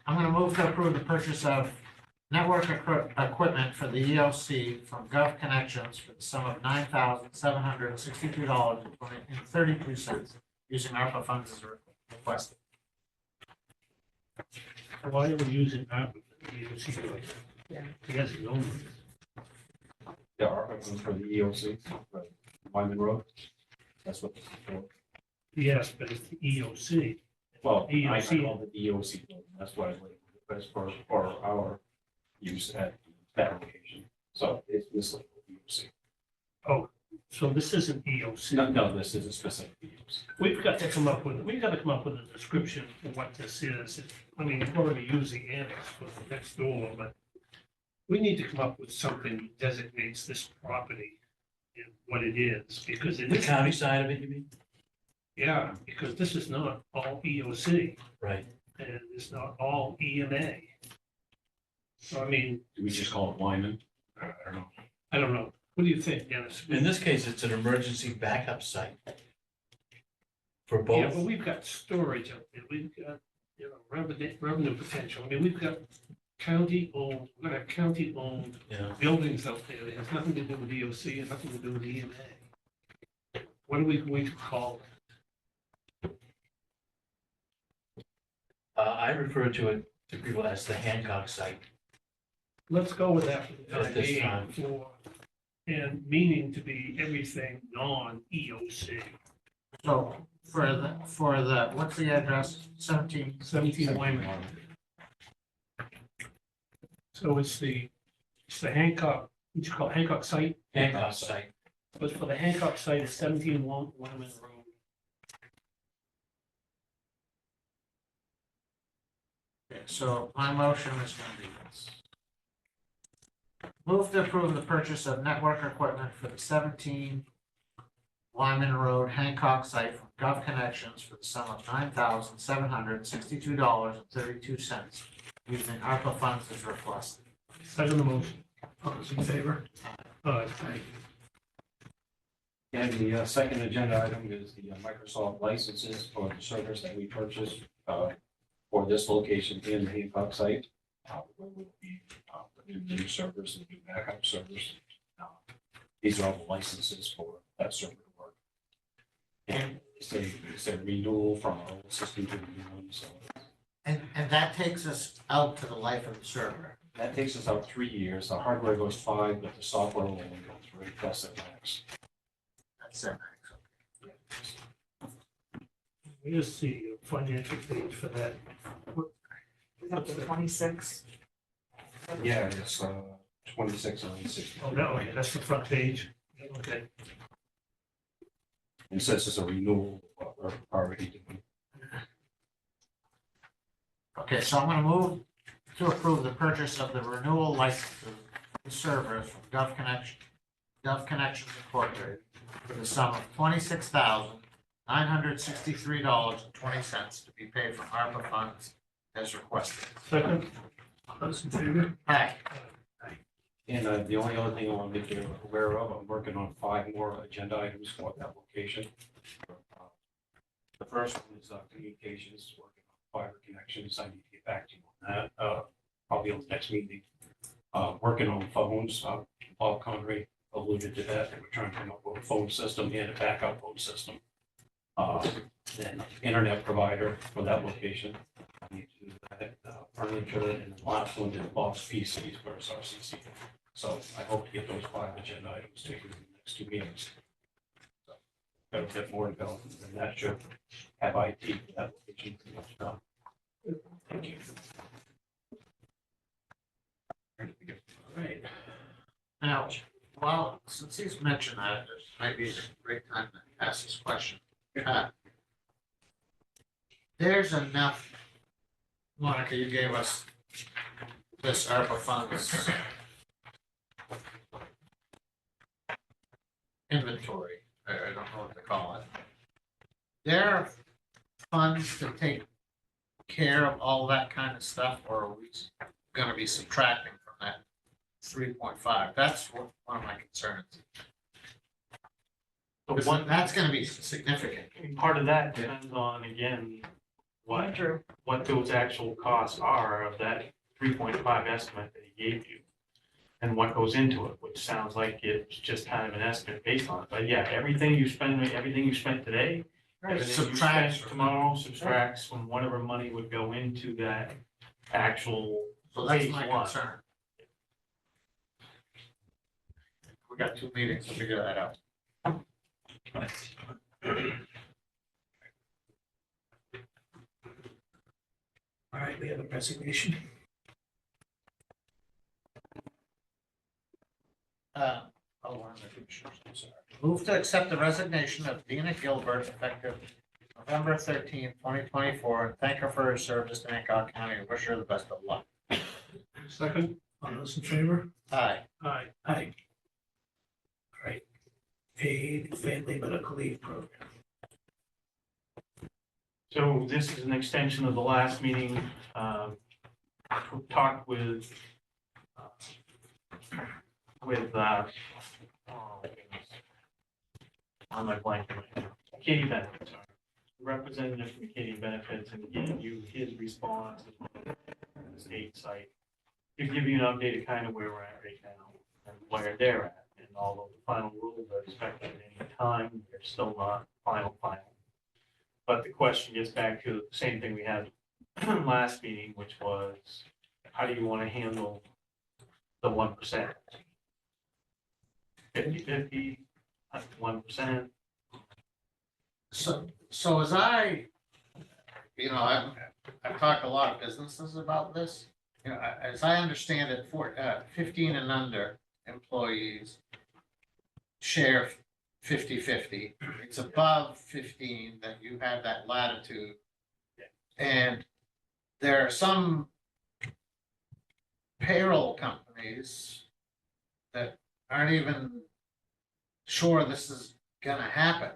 I'm gonna move to approve the purchase of network equipment for the ELC from Gov Connections for the sum of $9,762.32 using ARPA funds as requested. Why are we using ARPA? Yeah. He hasn't known this. Yeah, our funds for the EOC, right, Wyman Road. That's what this is for. Yes, but it's the EOC. Well, I EOC. call it the EOC building, that's why I labeled it, but it's for our use at that location. So it's mislabeled EOC. So this isn't EOC. No, this is a specific EOC. We've got to come up with a description of what this is. I mean, we're already using annex for the next door, but we need to come up with something that designates this property and what it is, because it The is. county side of it, you mean? Yeah, because this is not all EOC Right. and it's not all EMA. So I mean, Do we just call it Wyman? I don't know. I don't know. What do you think, Dennis? In this case, it's an emergency backup site. For Yeah, but both. we've got storage up there. We've got, revenue potential. I mean, we've got county-owned, we're gonna have county-owned Yeah. buildings out there that has nothing to do with EOC and nothing to do with EMA. What are we going to call it? I refer to it to people as the Hancock site. Let's go with that for the At time this being, time. and meaning to be everything non-EOC. So for the, what's the address? 17 Wyman. So it's the Hancock, what you call it, Hancock site, Hancock site. but for the Hancock site, it's 17 Wyman Road. Okay, so my motion is gonna be this. Move to approve the purchase of network equipment for the 17 Wyman Road Hancock site from Gov Connections for the sum of $9,762.32 using ARPA funds as requested. Second the motion. All those in favor? Aye. And the second agenda item is the Microsoft licenses for the servers that we purchased for this location in the Hancock site. Where we'll be putting new servers and new backup servers. These are all the licenses for that server to work. And it's a renewal from our old system to the new one, so And that takes us out to the life of the server. that takes us out 3 years. The hardware goes 5, but the software will only go 3. That's at max. That's it. Here's the financial page for that. Is that the 26? Yeah, it's 26 on 60. Oh, no, okay, that's the front page. Okay. And since it's a renewal, what we're already doing. Okay, so I'm gonna move to approve the purchase of the renewal license of the servers from Gov Connections Incorporated for the sum of $26,963.20 to be paid from ARPA funds as requested. Second, all those in favor? Aye. And the only other thing I want to make you aware of, I'm working on 5 more agenda items for that location. The first one is communications, working on fiber connections. I need to get back to you on that, probably on the next meeting. Working on phones, Bob Connery alluded to that, we're trying to come up with a phone system and a backup phone system. Then internet provider for that location. I need to do that, furniture, and the last one is box PCs for RCC. So I hope to get those 5 agenda items to you in the next 2 meetings. So, got a bit more development, and that should have IT for that location pretty much done. Thank you. All right. Now, well, since he's mentioned that, this might be a great time to ask this question. There's enough, Monica, you gave us this ARPA funds inventory, I don't know what to call it. There are funds to take care of all that kind of stuff, or are we gonna be subtracting from that 3.5? That's one of my concerns. So one, That's gonna be significant. part of that depends on, again, what, True. what those actual costs are of that 3.5 estimate that he gave you. And what goes into it, which sounds like it's just kind of an estimate based on it. But yeah, everything you spend today, everything you Subtracts spend from- tomorrow subtracts from whatever money would go into that actual So that's phase my one. concern. We got 2 meetings to figure that out. All right, we have a resignation. Hold on, I'm sorry. Move to accept the resignation of Dina Gilbert effective November 13th, 2024, and thank her for her service to Hancock County and wish her the best of luck. Second, All those in favor? Aye. aye. Aye. All right. Paid family medical leave program. So this is an extension of the last meeting. We talked with, oh, goodness. I'm like blanking right now. Katie Benefits, sorry. Representative from Katie Benefits and gave you his response to the state site. To give you an update of kind of where we're at right now and where they're at. And although the final rules are expected at any time, they're still not final. But the question gets back to the same thing we had last meeting, which was, how do you want to handle the 1%? 50/50, 1%? So as I've talked to a lot of businesses about this. As I understand it, 15 and under employees share 50/50. It's above 15 that you have that latitude. And there are some payroll companies that aren't even sure this is gonna happen.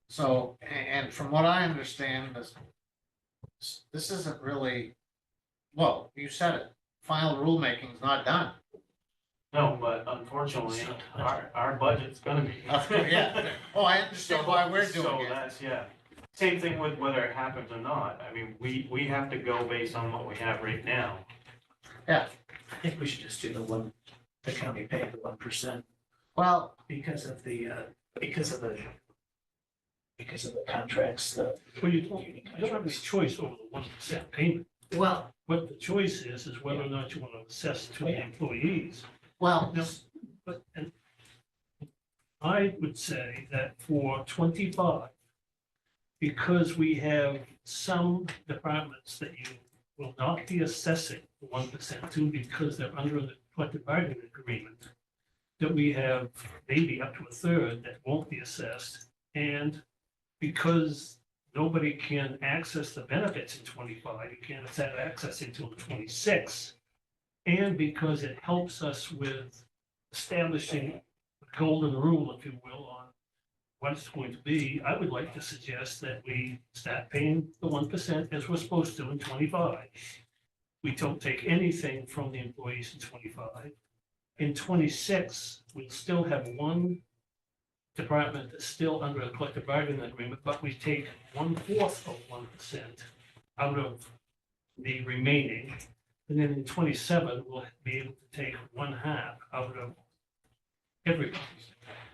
So, and from what I understand, this isn't really, well, you said it, final rulemaking is not done. No, but unfortunately, our budget's gonna be. Yeah, oh, I understand why we're doing So it. that's, yeah. Same thing with whether it happens or not. I mean, we have to go based on what we have right now. I think we should just do the county paying the 1%. Well, Because of the contracts, Well, you don't have any choice over the 1% payment. well, What the choice is whether or not you want to assess to the employees. well, No, but, and I would say that for 25, because we have some departments that you will not be assessing the 1% to because they're under the collective bargaining agreement, that we have maybe up to a third that won't be assessed. And because nobody can access the benefits in 25, you can't have access until 26. And because it helps us with establishing the golden rule, if you will, on what it's going to be, I would like to suggest that we start paying the 1% as we're supposed to in 25. We don't take anything from the employees in 25. In 26, we'll still have one department that's still under a collective bargaining agreement, but we take 1/4 of 1% out of the remaining. And then in 27, we'll be able to take 1/2 out of everybody.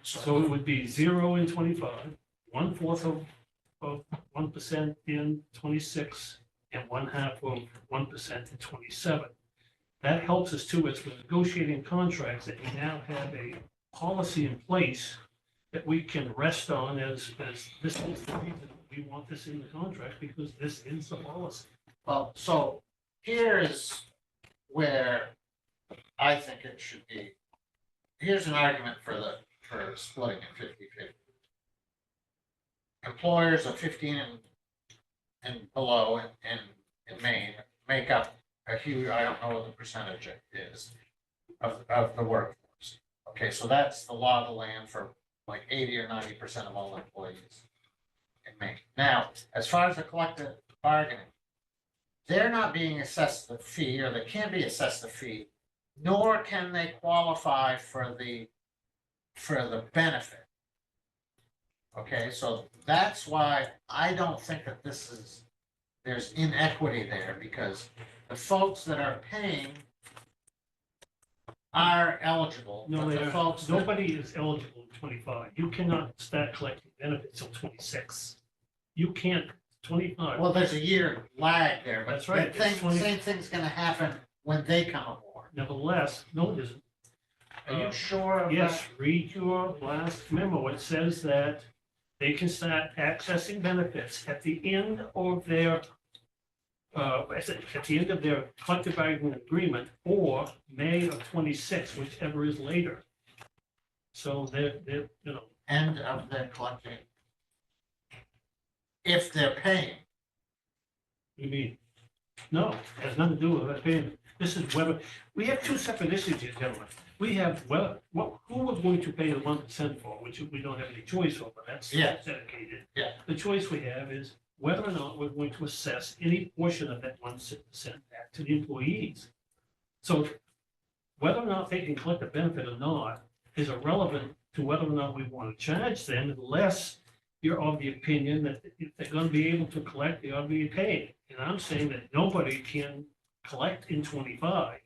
So it would be 0 in 25, 1/4 of 1% in 26, and 1/2 of 1% in 27. That helps us too, as we're negotiating contracts, that we now have a policy in place that we can rest on as this is the reason we want this in the contract, because this is the policy. well, so here's where I think it should be. Here's an argument for splitting it 50/50. Employers of 15 and below in Maine make up a huge, I don't know what the percentage is of the workforce. Okay, so that's the law of the land for like 80 or 90% of all employees in Maine. Now, as far as the collective bargaining, they're not being assessed the fee, or they can't be assessed the fee, nor can they qualify for the benefit. Okay, so that's why I don't think that this is there's inequity there because the folks that are paying are eligible, No, but they the are, folks that, nobody is eligible in 25. You cannot start collecting benefits till 26. You can't, 25. well, there's a year lag there, but That's right, that thing, it's 20 same thing's gonna happen when they come aboard. Nevertheless, no, it isn't. Are you sure of Yes, that? read your last memo. It says that they can start accessing benefits at the end of their at the end of their collective bargaining agreement or May of 26, whichever is later. So they're, you know, End of their collecting. If they're paying, you mean, no, it has nothing to do with that payment. This is whether, we have two separate issues here, gentlemen. We have, well, who we're going to pay the 1% for, which we don't have any choice over, that's Yeah. dedicated. Yeah. The choice we have is whether or not we're going to assess any portion of that 1% back to the employees. So whether or not they can collect a benefit or not is irrelevant to whether or not we want to charge them unless you're of the opinion that if they're going to be able to collect, they ought to be paid. And I'm saying that nobody can collect in 25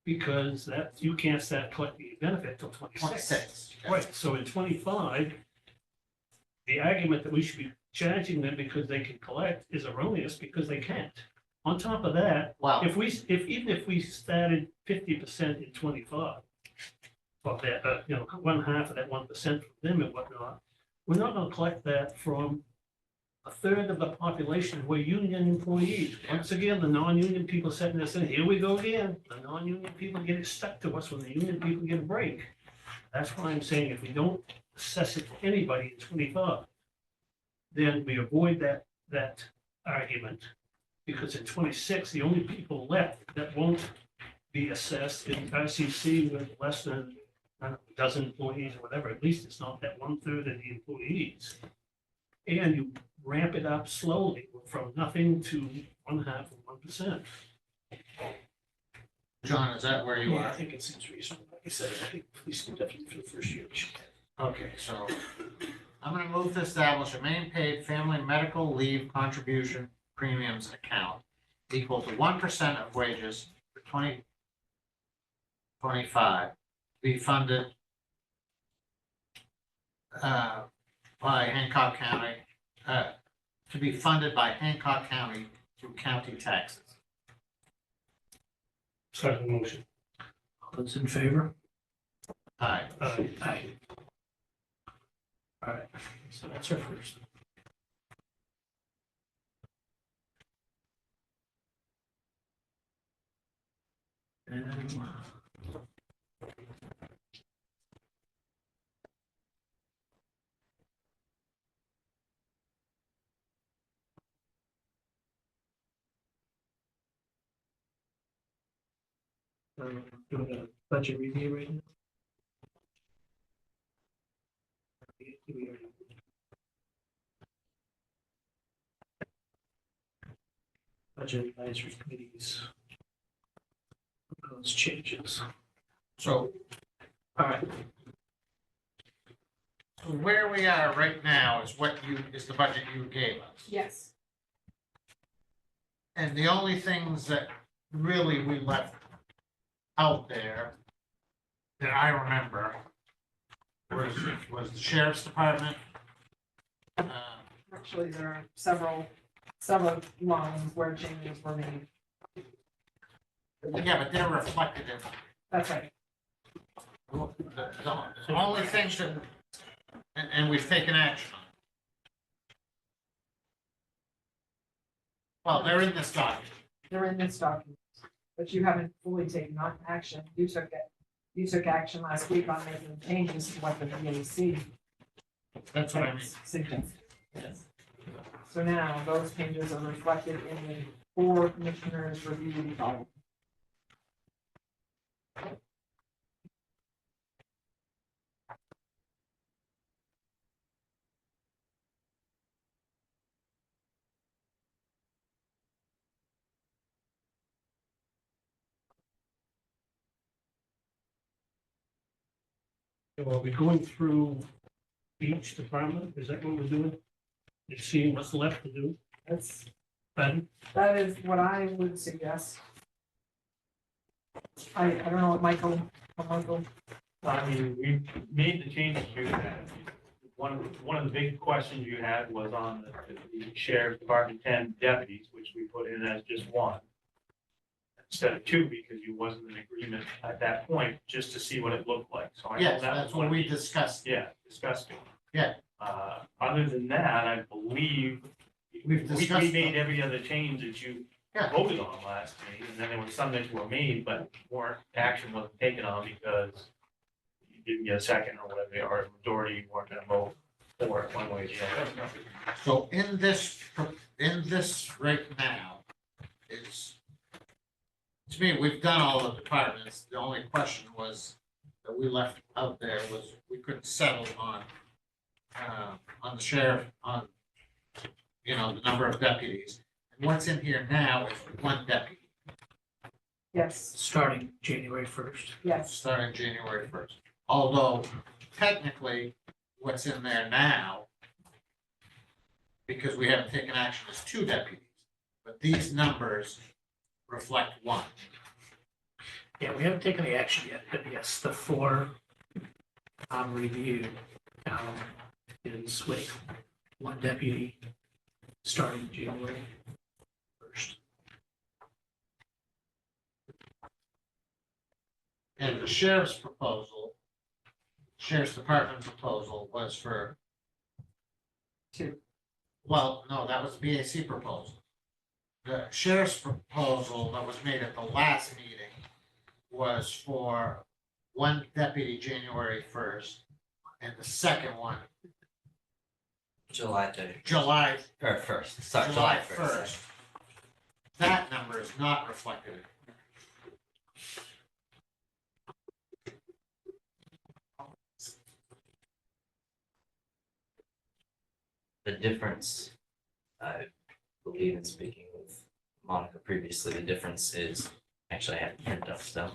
because that, you can't start collecting a benefit till 26. 26. Right, so in 25, the argument that we should be charging them because they can collect is erroneous because they can't. On top of that, Well, even if we started 50% in 25, of that, you know, one half of that 1% from them and whatnot, we're not gonna collect that from a third of the population who are union employees. Once again, the non-union people sitting there saying, here we go again. The non-union people get stuck to us when the union people get a break. That's why I'm saying if we don't assess it to anybody in 25, then we avoid that argument. Because in 26, the only people left that won't be assessed in RCC with less than a dozen employees or whatever, at least it's not that 1/3 of the employees. And you ramp it up slowly from nothing to 1/2 of 1%. John, is that where you Yeah, I are? think it seems reasonable. Like I said, I think at least definitely for the first year. we should get it. Okay, so I'm gonna move to establish a main paid family medical leave contribution premiums account equal to 1% of wages for 2025, be funded by Hancock County, to be funded by Hancock County through county taxes. Second motion. All those in favor? Aye. Aye. All right, so that's our first. And doing a budget review right now. Budget advisory committees. Those changes. So All right, where we are right now is is the budget you gave us. Yes. And the only things that really we left out there that I remember was the sheriff's department. Actually, there are several lines where changes were made. Yeah, but they're reflected in That's right. the only things that, and we've taken action on. Well, they're in this document. They're in this document, but you haven't fully taken on action. You took it. You took action last week on making changes to what the VAC That's what I mean. suggested. Yes. So now those changes are reflected in the 4 commissioners review document. So are we going through each department? Is that what we're doing? And seeing what's left to do? That's Pardon? That is what I would suggest. I don't know what Michael, I mean, we made the changes you had. One of the big questions you had was on the sheriff's department 10 deputies, which we put in as just one. Instead of two, because you wasn't in agreement at that point, just to see what it looked like. So I know Yes, that that's was what one. we discussed. Yeah, discussed it. Yeah. Other than that, I believe We've we discussed made them. every other change that you Yeah. voted on last meeting, and then there were some that were made, but action wasn't taken on because you didn't get a second or whatever, or a majority weren't gonna vote for it one way or the other. So in this right now, it's, to me, we've done all the departments. The only question was that we left out there was we couldn't settle on the sheriff, on, the number of deputies. And what's in here now is one deputy, yes, Starting January 1st. yes, starting January 1st. Although technically, what's in there now, because we haven't taken action, is two deputies. But these numbers reflect one. Yeah, we haven't taken the action yet, but yes, the four reviewed is with one deputy starting January 1st. And the sheriff's department proposal was for, two. well, no, that was BAC proposal. The sheriff's proposal that was made at the last meeting was for one deputy January 1st, and the second one, July 30th. July, Or first, sorry, July July 1st. 1st. That number is not reflected. The difference, I believe in speaking with Monica previously, the difference is, actually I have print up stuff.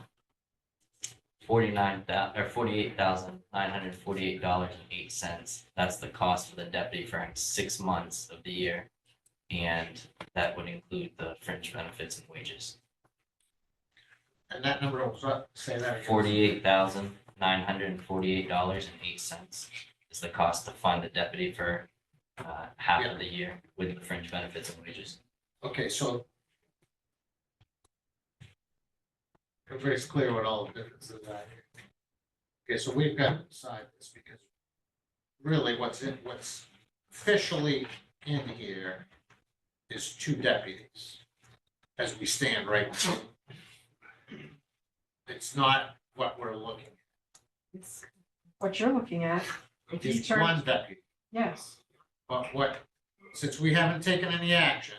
$48,948.08. That's the cost for the deputy for 6 months of the year. And that would include the fringe benefits and wages. And that number was what? Say that again. $48,948.08 is the cost to fund the deputy for half Yeah. of the year with the fringe benefits and wages. Okay, so everybody's clear what all the differences are here. Okay, so we've got to decide this because really what's officially in here is two deputies as we stand right now. It's not what we're looking It's what you're looking at. at. If you It's turn, one deputy, yes, but since we haven't taken any action,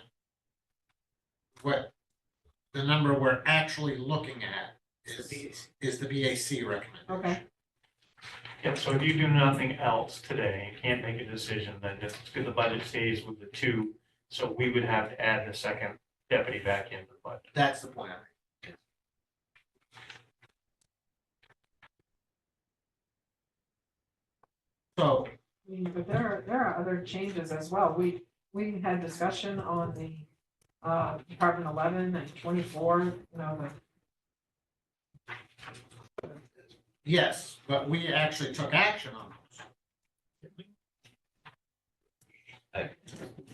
what the number we're actually looking at is the BAC recommendation. okay, Yeah, so if you do nothing else today, you can't make a decision, then just because the budget stays with the two, so we would have to add the second deputy back into the budget. That's the point. So, but there are other changes as well. We had discussion on the Department 11 and 24, yes, but we actually took action on those.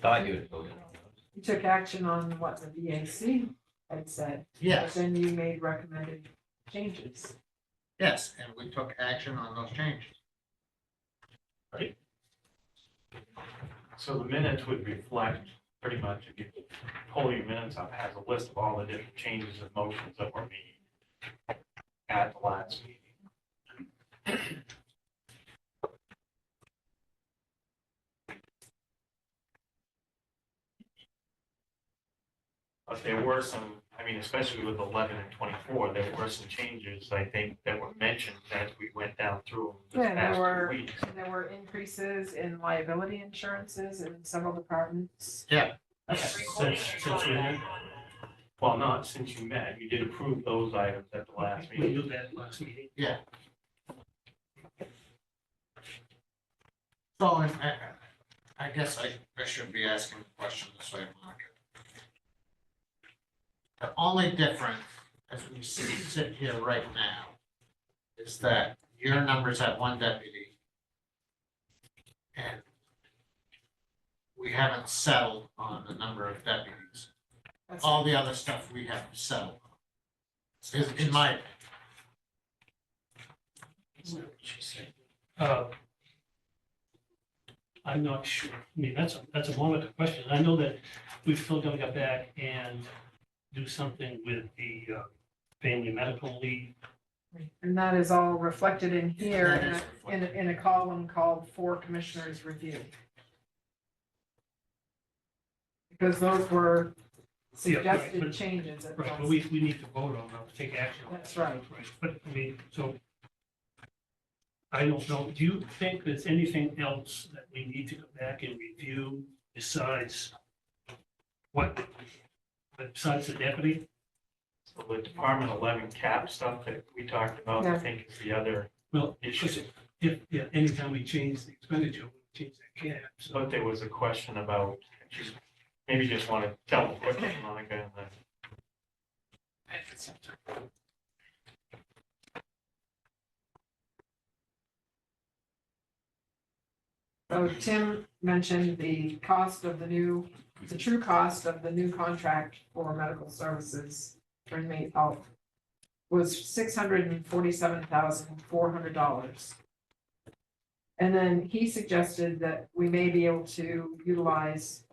Thought you would vote on those. you took action on what the BAC had said. Yes, But then you made recommended changes. yes, and we took action on those changes. So the minutes would reflect pretty much, if you pull your minutes up, has a list of all the different changes and motions that were made at the last meeting. But there were some, especially with 11 and 24, there were some changes, I think, that were mentioned as we went down through them Yeah, this there past were, 2 weeks. there were increases in liability insurances in several departments. Yeah. Since we met, well, not since you met, you did approve those items at the last We meeting. knew that last meeting. Yeah. So, I guess I should be asking the question this way, Monica. The only difference, as we sit here right now, is that your numbers have one deputy. And we haven't settled on the number of deputies. That's All the other stuff we have settled. Is in my, I'm not sure. I mean, that's a moment of question. I know that we've still got to go back and do something with the family medical leave. And that is all reflected in here That in is in a column called for commissioners review. Because those were Yeah, right, suggested but- changes at Right, but once. we need to vote on that, take action on that. That's right. Right, but I mean, so I don't know, do you think there's anything else that we need to go back and review besides besides the deputy? So the Department 11 cap stuff that we talked about, I Yeah. think is the other Well, issue. if, yeah, anytime we change the expenditure, we change that cap, so. But there was a question about, maybe just want to tell the question, Monica, and then. So Tim mentioned the cost of the true cost of the new contract for medical services for inmate health was $647,400. And then he suggested that we may be able to utilize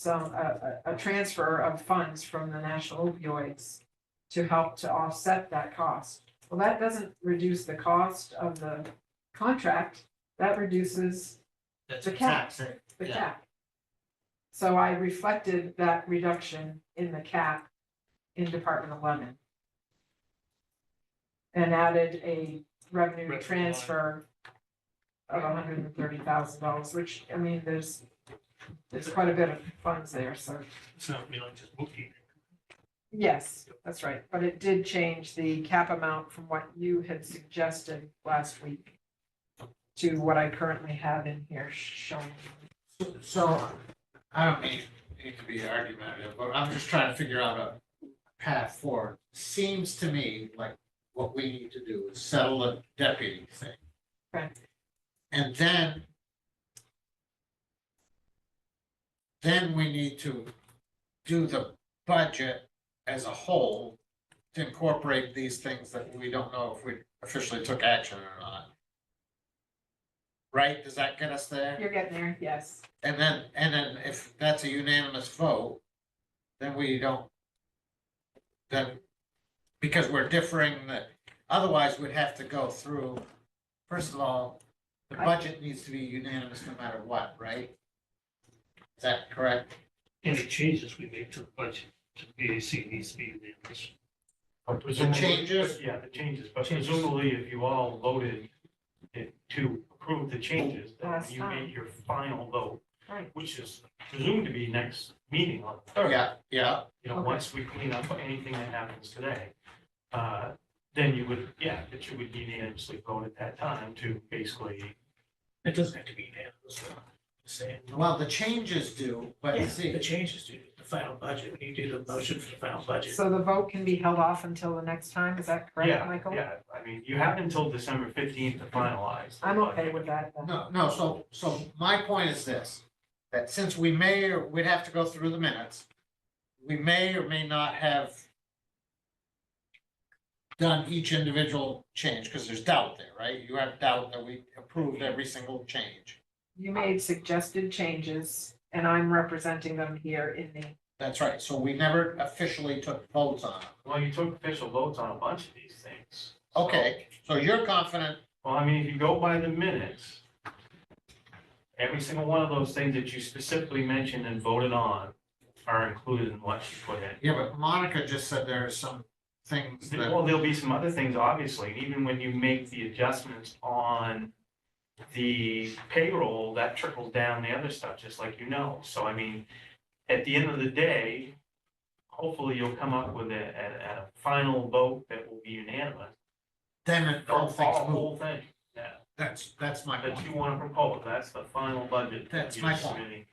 a transfer of funds from the national opioids to help to offset that cost. Well, that doesn't reduce the cost of the contract, that reduces that's the a cap. tax rate. the Yeah. cap. So I reflected that reduction in the cap in Department 11. And added a revenue Revenue transfer of $130,000, which, I mean, there's quite a bit of funds there, so. It's not, you know, just bookkeeping. Yes, that's right, but it did change the cap amount from what you had suggested last week to what I currently have in here showing. So, I don't need to be argumentative, but I'm just trying to figure out a path forward. Seems to me like what we need to do is settle the deputy thing. Right. And then we need to do the budget as a whole to incorporate these things that we don't know if we officially took action or not. Right? Does that get us there? You're getting there, yes. And then if that's a unanimous vote, then we don't. Then, because we're differing that, otherwise we'd have to go through, first of all, the budget needs to be unanimous no matter what, right? Is that correct? Any changes we make to the budget, to the BAC needs to be unanimous. But The changes? Yeah, the changes, but presumably if you all voted to approve the changes, then Last you time. made your final vote. Right. Which is presumed to be next meeting on the third. Yeah, yeah. You know, Okay. once we clean up anything that happens today, then you would, yeah, that you would unanimously vote at that time to basically. It doesn't have to be unanimous, saying. Well, the changes do, but Yeah, see, the changes to the final budget, when you do the motion for the final budget. So the vote can be held off until the next time, is that correct, Yeah, Michael? yeah, I mean, you have until December 15th to finalize. the I'm okay budget. with that then. no, so my point is this, that since we may, or we'd have to go through the minutes, we may or may not have done each individual change, because there's doubt there, right? You have doubt that we approved every single change. You made suggested changes and I'm representing them here in the, That's right, so we never officially took votes on it. Well, you took official votes on a bunch of these things. So- Okay, so you're confident, Well, I mean, if you go by the minutes, every single one of those things that you specifically mentioned and voted on are included in what you put in. yeah, but Monica just said there are some things that, Well, there'll be some other things, obviously, even when you make the adjustments on the payroll, that trickles down the other stuff, just like you know. So I mean, at the end of the day, hopefully you'll come up with a final vote that will be unanimous. then it The all things move. whole thing, yeah, That's my that you point. want to propose, that's the final budget. that That's you're my point. submitting.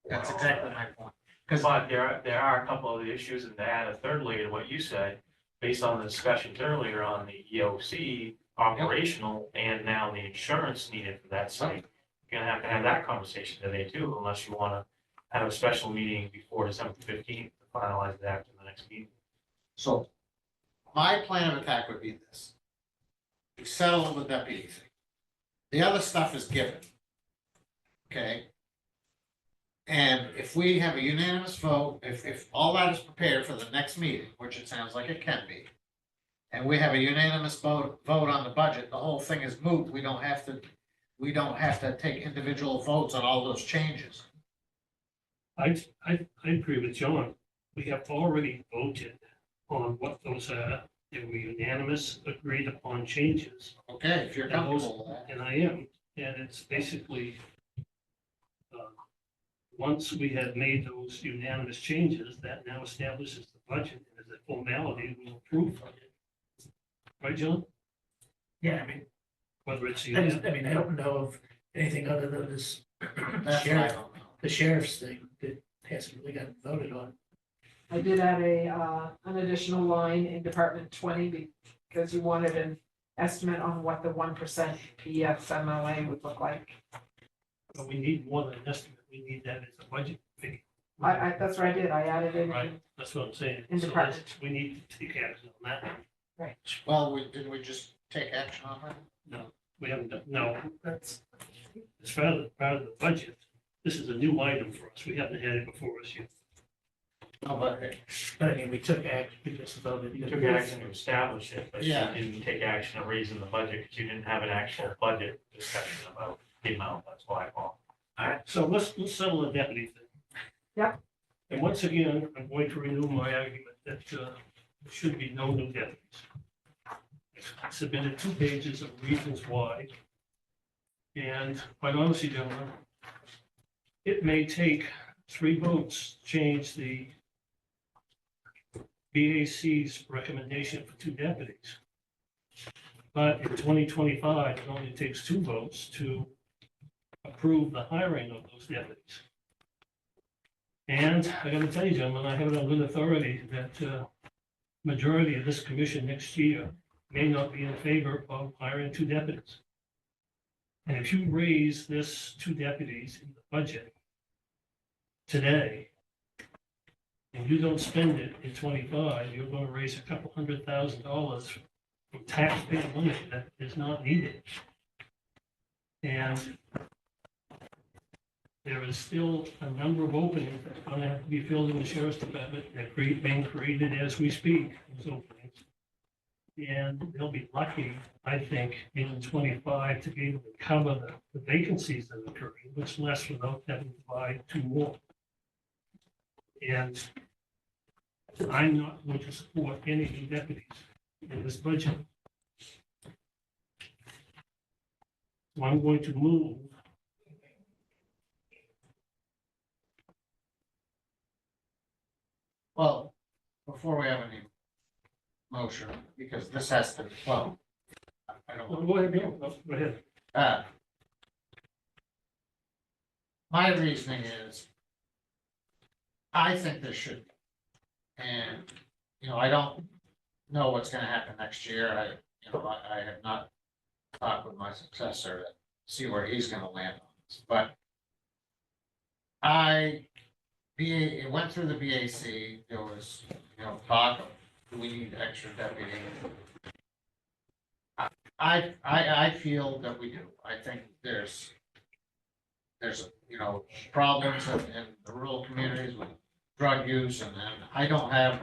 That's exactly my point. But there are a couple of issues, and to add a third layer to what you said, based on the discussions earlier on the EOC operational and now the insurance needed for that site. You're gonna have to have that conversation today too, unless you wanna have a special meeting before December 15th to finalize it after the next meeting. So my plan of attack would be this. We settle the deputy thing. The other stuff is given. Okay? And if we have a unanimous vote, if all that is prepared for the next meeting, which it sounds like it can be, and we have a unanimous vote on the budget, the whole thing is moot. We don't have to take individual votes on all those changes. I agree with John. We have already voted on what those are. They were unanimous, agreed upon changes. Okay, if you're And those- comfortable with that. And I am, and it's basically, once we have made those unanimous changes, that now establishes the budget as a formality, we'll approve it. Right, John? Yeah, I mean, Whether it's I don't know of anything other than this That's what I sheriff, don't know. the sheriff's thing that hasn't really gotten voted on. I did add an additional line in Department 20 because you wanted an estimate on what the 1% PFMLA would look like. But we need more than an estimate. We need that as a budget figure. That's what I did. I added it Right, in. that's what I'm saying. In So department. we need to take action on that. Well, didn't we just take action on that? No, we haven't done, no, that's, as part of the budget, this is a new item for us. We haven't had it before us yet. No, but But I mean, we took action, we just voted. You took action to establish it, but you Yeah. didn't take action to raising the budget, because you didn't have an actual budget discussion about the amount, that's why I called. All right, so let's settle the deputy thing. Yep. And once again, I'm going to renew my argument that there should be no new deputies. I submitted 2 pages of reasons why. And quite honestly, gentlemen, it may take 3 votes to change the BAC's recommendation for 2 deputies. But in 2025, it only takes 2 votes to approve the hiring of those deputies. And I gotta tell you, gentlemen, I have it on good authority that majority of this commission next year may not be in favor of hiring 2 deputies. And if you raise this 2 deputies in the budget today, and you don't spend it in 25, you're gonna raise a couple $100,000 from taxpayer money that is not needed. And there is still a number of openings that are gonna have to be filled in the sheriff's department. They're being created as we speak, those openings. And they'll be lucky, I think, in 25 to be able to cover the vacancies that are occurring, which less without having to buy 2 more. And I'm not going to support any new deputies in this budget. So I'm going to move Well, before we have any motion, because this has to, well, I don't. Go ahead, go ahead. My reasoning is, I think this should be. And, I don't know what's gonna happen next year. I have not talked with my successor to see where he's gonna land on this, but it went through the BAC, there was, talk of, do we need extra deputy? I feel that we do. I think there's, problems in the rural communities with drug use and I don't know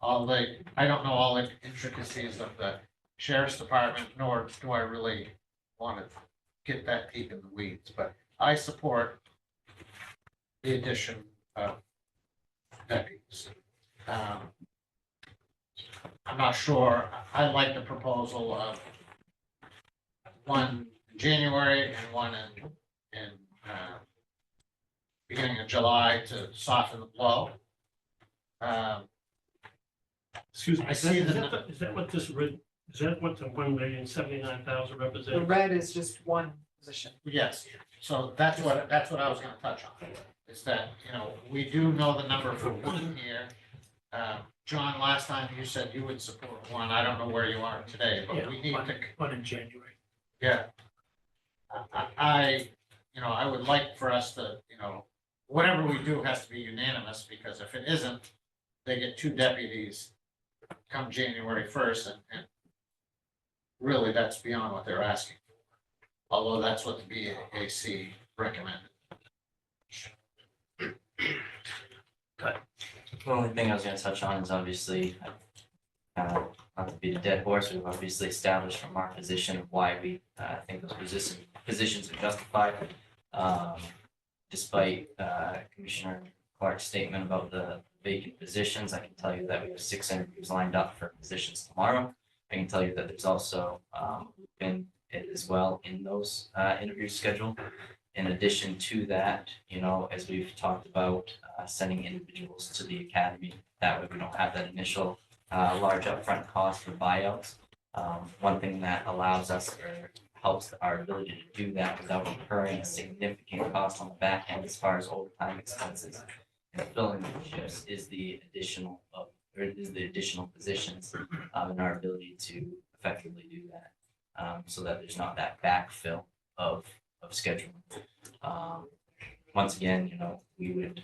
all the intricacies of the sheriff's department, nor do I really want to get that deep in the weeds, but I support the addition of deputies. I'm not sure, I like the proposal of one in January and one in beginning of July to soften the blow. Excuse me, I is see that what this written, is that what the 1,079,000 The represents? red is just one position. Yes, so that's what I was gonna touch on. is that, we do know the number for one year. John, last time you said you would support one. I don't know where you are today, but Yeah, we need to, one in January. yeah. I would like for us to, whatever we do has to be unanimous, because if it isn't, they get two deputies come January 1st, and really, that's beyond what they're asking for. Although that's what the BAC recommended. The only thing I was gonna touch on is obviously, not to beat a dead horse, we've obviously established from our position of why we think those positions are justified. Despite Commissioner Clark's statement about the vacant positions, I can tell you that we have 6 interviews lined up for positions tomorrow. I can tell you that there's also been as well in those interviews scheduled. In addition to that, as we've talked about, sending individuals to the academy, that way we don't have that initial large upfront cost for buyouts. One thing that allows us or helps our ability to do that without incurring a significant cost on the back end as far as overtime expenses and filling the shifts is the additional positions and our ability to effectively do that, so that there's not that backfill of scheduling. Once again, we would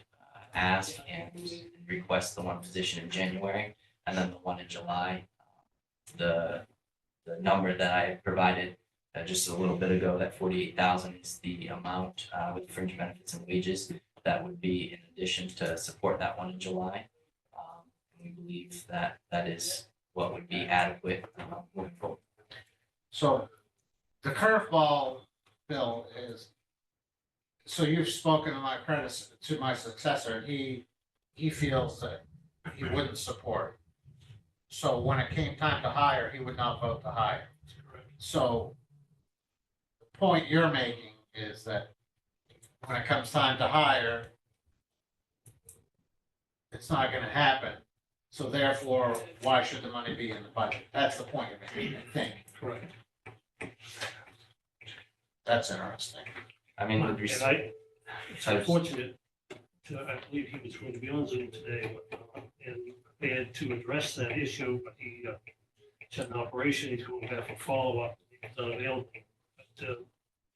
ask and request the one position in January and then the one in July. The number that I provided just a little bit ago, that 48,000 is the amount with fringe benefits and wages that would be in addition to support that one in July. We believe that that is what would be adequate moving forward. So the curveball, Bill, is, so you've spoken to my successor, and he feels that he wouldn't support. So when it came time to hire, he would not vote to hire. So the point you're making is that when it comes time to hire, it's not gonna happen. So therefore, why should the money be in the budget? That's the point you're making, I think. Correct. That's interesting. I mean, And it's unfortunate, I believe he was going to be on Zoom today, and prepared to address that issue, but he had an operation, he's going to have a follow-up, he's unavailable. But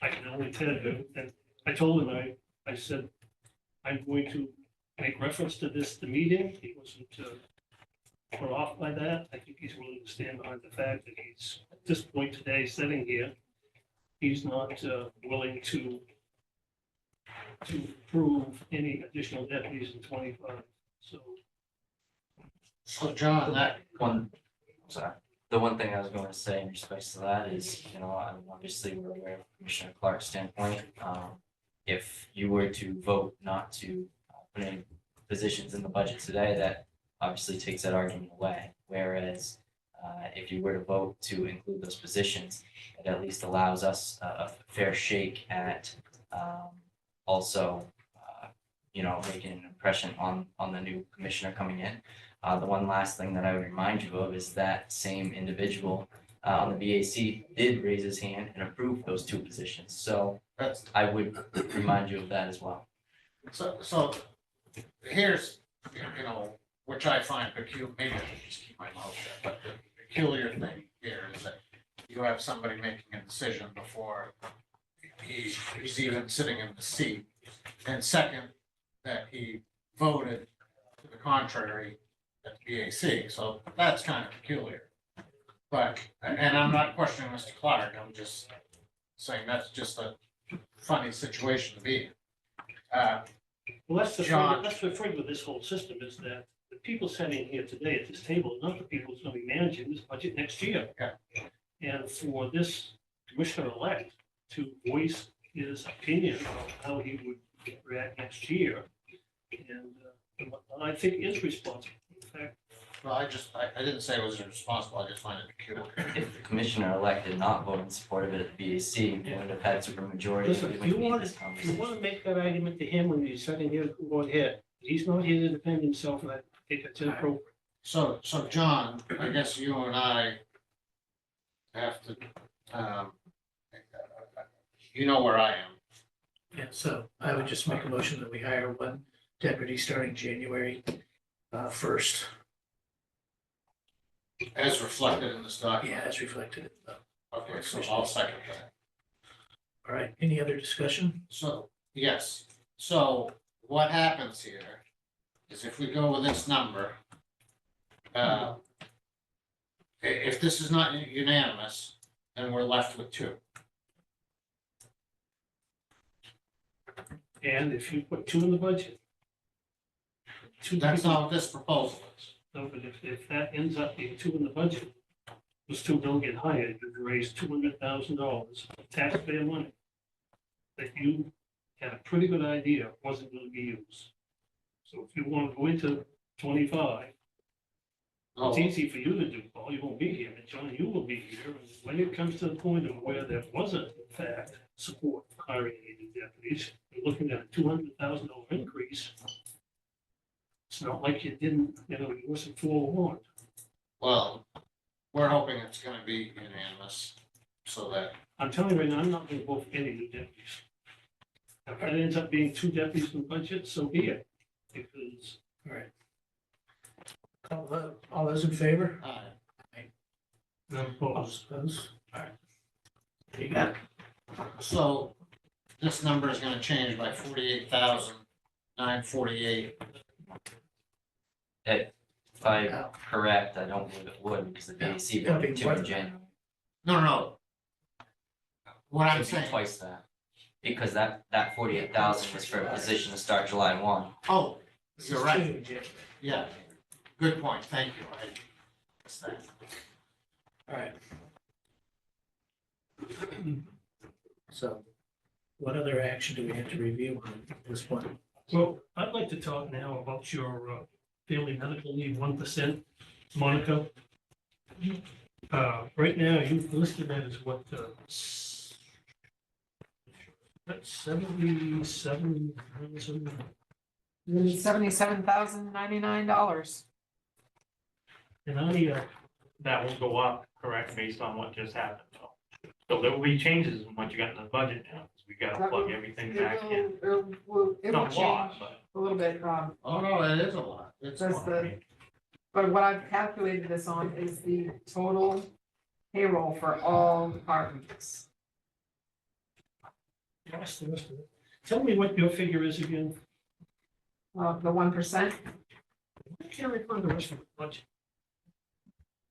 I can only tell you, and I told him, I said, I'm going to make reference to the meeting. He wasn't put off by that. I think he's willing to stand behind the fact that he's, at this point today, sitting here, he's not willing to approve any additional deputies in 25. So John, that one, sorry, the one thing I was going to say in response to that is, obviously we're aware of Commissioner Clark's standpoint. If you were to vote not to put any positions in the budget today, that obviously takes that argument away. Whereas if you were to vote to include those positions, it at least allows us a fair shake at also, making an impression on the new commissioner coming in. The one last thing that I would remind you of is that same individual on the BAC did raise his hand and approve those 2 positions. So I would remind you of that as well. So here's, which I find peculiar, maybe I should just keep my mouth shut, but the peculiar thing here is that you have somebody making a decision before he's even sitting in the seat. And second, that he voted to the contrary at the BAC, so that's kind of peculiar. But, and I'm not questioning Mr. Clark, I'm just saying that's just a funny situation to be in. Well, that's John. that's the thing with this whole system is that the people sitting here today at this table are not the people who's going to be managing this budget next year. Yeah. And for this commissioner-elect to voice his opinion on how he would react next year, and I think is responsible. In fact, well, I didn't say it was irresponsible, I just find it peculiar. If the commissioner-elect did not vote in support of it at the BAC, we would have had supermajority. listen, We if you wouldn't need want this to conversation. make that argument to him when he's sitting here, go ahead. He's not here to defend himself, and I think that's inappropriate. So John, I guess you and I have to, you know where I am. Yeah, so I would just make a motion that we hire one deputy starting January first. As reflected in this document. Yeah, as reflected. Okay, so I'll second that. All right, any other discussion? So, yes, so what happens here is if we go with this number, if this is not unanimous, then we're left with two. And if you put two in the budget. Two That's people, not what this proposal is. no, but if that ends up being two in the budget, those two don't get hired, you've raised $200,000 of taxpayer money that you had a pretty good idea wasn't gonna be used. So if you want to go into 25, Oh, it's easy for you to do, Paul, you won't be here, but John, you will be here. And when it comes to the point of where there wasn't, in fact, support for hiring any new deputies, you're looking at a $200,000 increase. It's not like you didn't, you wasn't forewarned. well, we're hoping it's gonna be unanimous, so that, I'm telling you right now, I'm not gonna vote for any new deputies. If that ends up being two deputies in the budget, so be it, because All right. All those in favor? I'm opposed. Opposed? All right. You got it. so this number is gonna change by 48,948. If I'm correct, I don't believe it would, because the BAC It'll be voted two more in than January. No. What I'm It'd be saying, twice that, because that 48,000 was for a position to start July 1. oh, This you're is right, two, Jim. yeah, good point, thank you. I missed that. All right. So what other action do we have to review on this one? Well, I'd like to talk now about your family medical leave 1%, Monica. Right now, you've listed that as what, that's 77,000. $77,099. And I, That will go up, correct, based on what just happened, though. So there will be changes in what you got in the budget now, because we gotta plug everything back in. It will Not a lot, change but. a little bit. Oh, no, it is a lot, it's a Does lot. the, but what I've calculated this on is the total payroll for all departments. what's the rest of it? Tell me what your figure is again. The 1%. I can't recall the rest of the budget.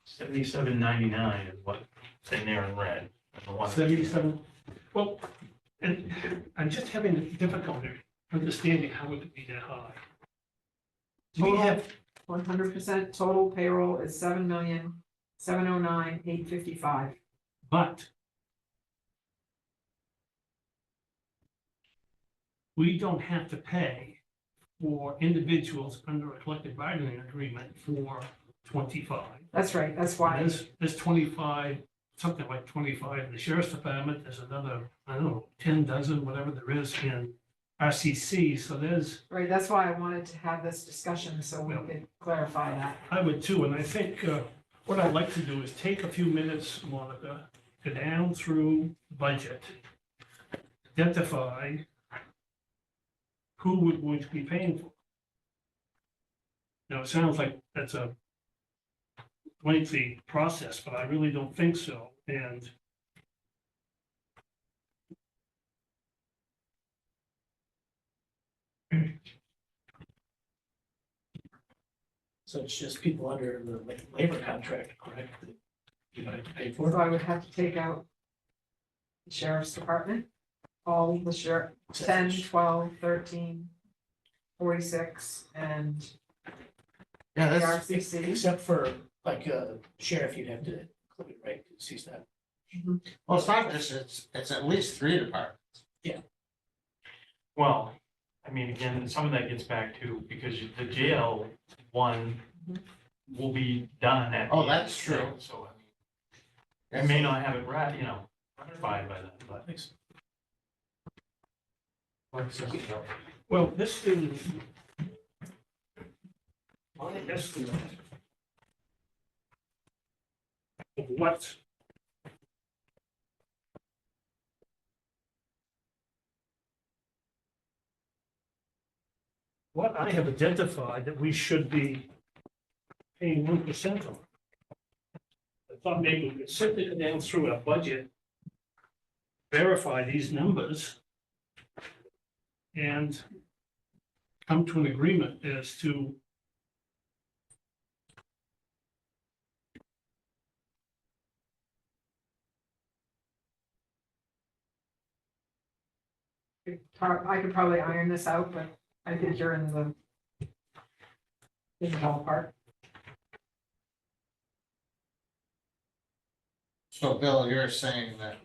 77.99 is what's in there in red. And the one- 77, well, and I'm just having difficulty understanding how it could be that high. Do we Total. have, 100% total payroll is 7,709,855. but we don't have to pay for individuals under a collective bargaining agreement for 25. That's right, that's why. There's 25, something like 25 in the sheriff's department, there's another, I don't know, 10 dozen, whatever there is in RCC, so there's, Right, that's why I wanted to have this discussion so we could clarify that. I would too, and I think what I'd like to do is take a few minutes, Monica, go down through the budget, identify who we're going to be paying for. Now, it sounds like that's a lengthy process, but I really don't think so, and So it's just people under the labor contract, correct? that You might pay So for. I would have to take out the sheriff's department, all the sheriff, 10, 12, 13, 46, and Yeah, the that's, RCC. Except for like sheriff, you'd have to include it, right? Because he's not. well, it's not just, it's at least 3 departments. Well, I mean, again, some of that gets back to, because the jail one will be done at. the Oh, end that's of the true. day, So, I mean, I may not have it right, ratified by then, but. well, this is my estimate of what what I have identified that we should be paying 1% on. I thought maybe we could simply go down through our budget, verify these numbers, and come to an agreement as to I could probably iron this out, but I think you're in the ballpark. So Bill, you're saying that,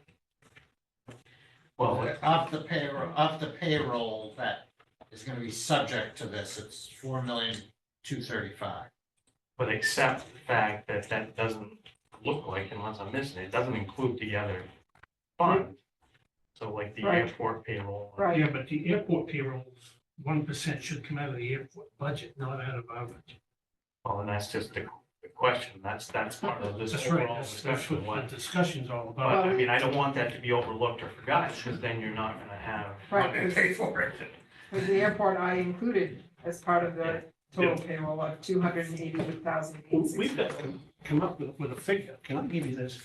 well, off the payroll that is gonna be subject to this, it's 4,235,000. But accept the fact that that doesn't look like, unless I'm missing it, doesn't include the other fund. So like the Right. airport payroll. Right. yeah, but the airport payrolls, 1% should come out of the airport budget, not out of our budget. Well, and that's just the question. That's part of this That's right, overall that's discussion. what the discussion's all But about. I mean, I don't want that to be overlooked or forgotten, because then you're not gonna have Right, money to pay for it. With the airport, I included as part of the total Yeah. payroll of 288,000. We've got to come up with a figure. Can I give you this?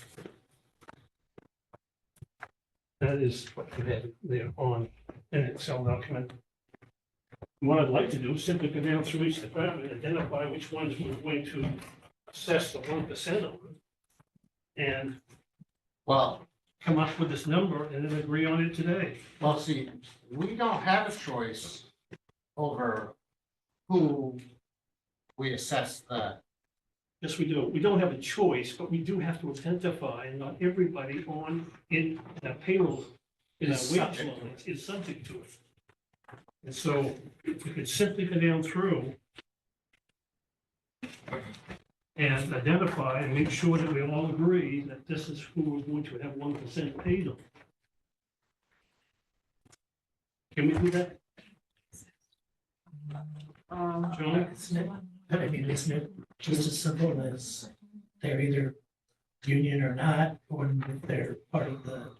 That is what we have there on an Excel document. What I'd like to do is simply go down through each department, identify which ones we're going to assess the 1% on. And Well, come up with this number and then agree on it today. well, see, we don't have a choice over who we assess the, Yes, we do. We don't have a choice, but we do have to identify, and not everybody in the payroll, in our Is wage subject to line is subject to it. And so if we could simply go down through and identify and make sure that we all agree that this is who we're going to have 1% paid on. Can we do that, John? I mean, isn't it just as simple as they're either union or not, or if they're part of the,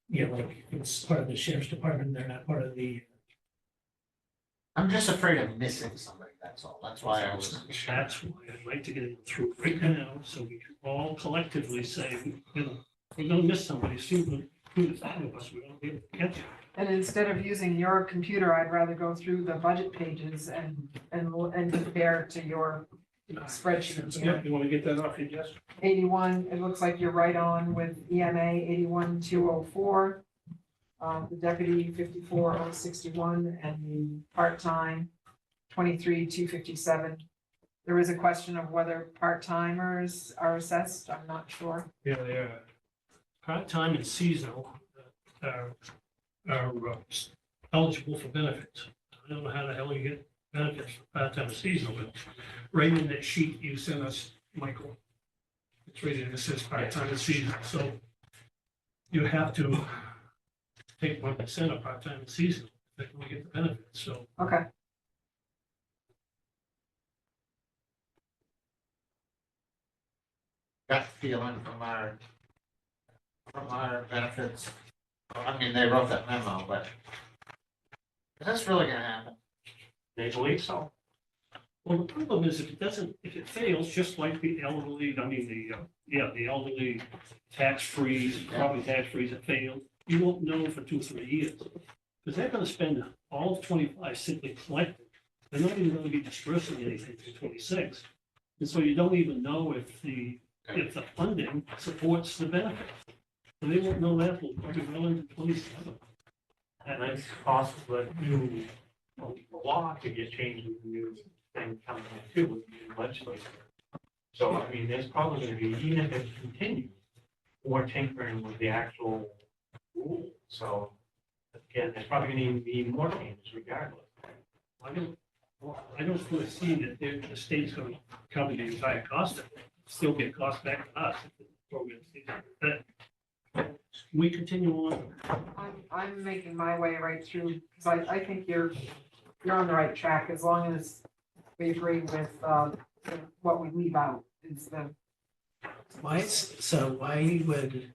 you know, like if it's part of the sheriff's department, they're not part of the. I'm just afraid of missing somebody, that's all. That's why I was. That's why I'd like to get it through right now, so we can all collectively say, you know, we're gonna miss somebody, soon, who's out of us, we're gonna be able to catch it. And instead of using your computer, I'd rather go through the budget pages and compare to your spreadsheet. Yeah, you wanna get that off your desk? 81, it looks like you're right on with EMA 81,204. The deputy 54,061 and the part-time 23,257. There is a question of whether part-timers are assessed. I'm not sure. Yeah, they are. Part-time and seasonal are eligible for benefits. I don't know how the hell you get benefits for part-time and seasonal, but right in that sheet you sent us, Michael, it's right in, it says part-time and seasonal, so you have to take 1% of part-time and seasonal, that we get the benefits, so. Okay. Gut feeling from our benefits. I mean, they wrote that memo, but is this really gonna happen? They believe so. Well, the problem is if it doesn't, if it fails, just like the elderly, I mean, the elderly tax-free, property tax-free that failed, you won't know for 2 or 3 years. Because they're gonna spend all of 25 simply collecting. They're not even gonna be dispersing anything for 26. And so you don't even know if the funding supports the benefit. And they won't know that till probably well into 27. And it's possible that new law could get changed with the new thing coming in too, with the legislature. So, I mean, there's probably gonna be, even if it continues, more tinkering with the actual rule. So, again, there's probably gonna even be more changes regardless. I don't foresee that the state's gonna cover the entire cost of it, still get cost back to us. If the program stays like that. We continue on. I'm making my way right through, because I think you're on the right track, as long as we agree with what we leave out is the. Why would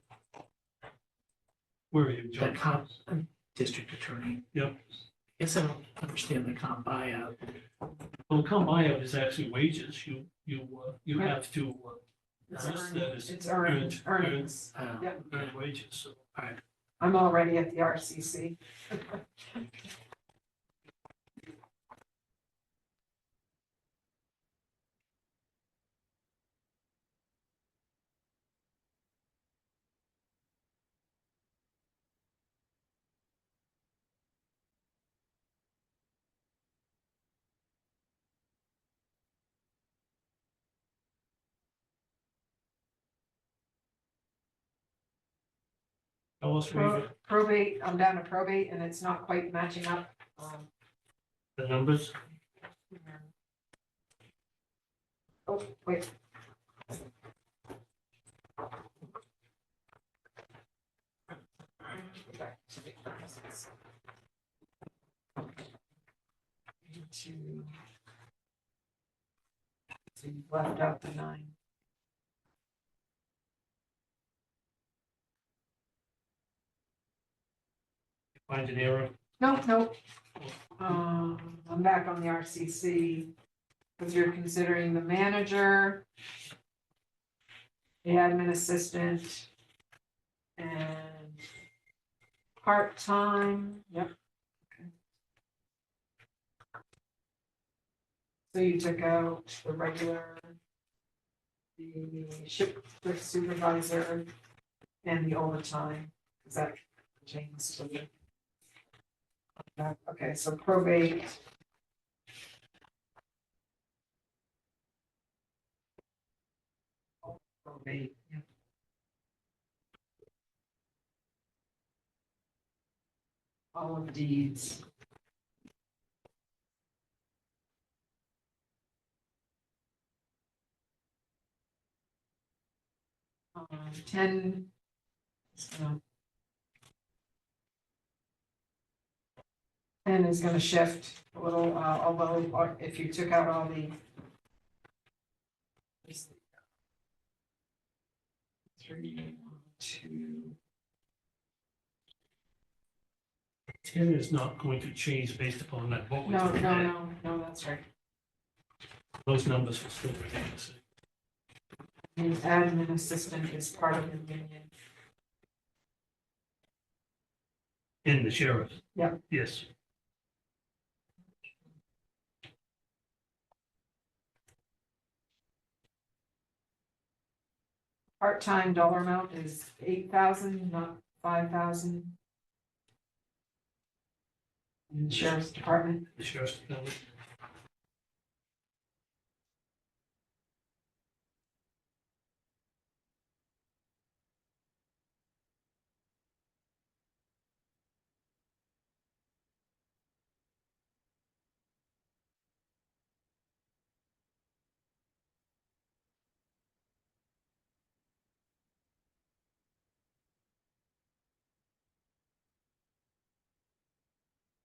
Where are you, the John? district attorney? Yep. guess I don't understand the comp buyout. Well, comp buyout is actually wages. You have to, It's list that as It's earnings. Yep. earned wages, so. I'm already at the RCC. Almost read Probate, I'm down to probate and it's not quite matching up. the numbers. Oh, wait. Back to the process. Into- So you left out the 9. Find an error. No. I'm back on the RCC, because you're considering the manager, the admin assistant, and part-time, yep. Okay. So you took out the regular, the ship supervisor, and the overtime, is that James? Okay, so probate. Probate, yeah. All of deeds. Um, 10. So 10 is gonna shift a little, although if you took out all the. 3, 2. 10 is not going to change based upon that vote. No, that's right. Those numbers will still remain the same. And admin assistant is part of the union. In the sheriff. Yep. Yes. Part-time dollar amount is 8,000, not 5,000. In the sheriff's department. The sheriff's department.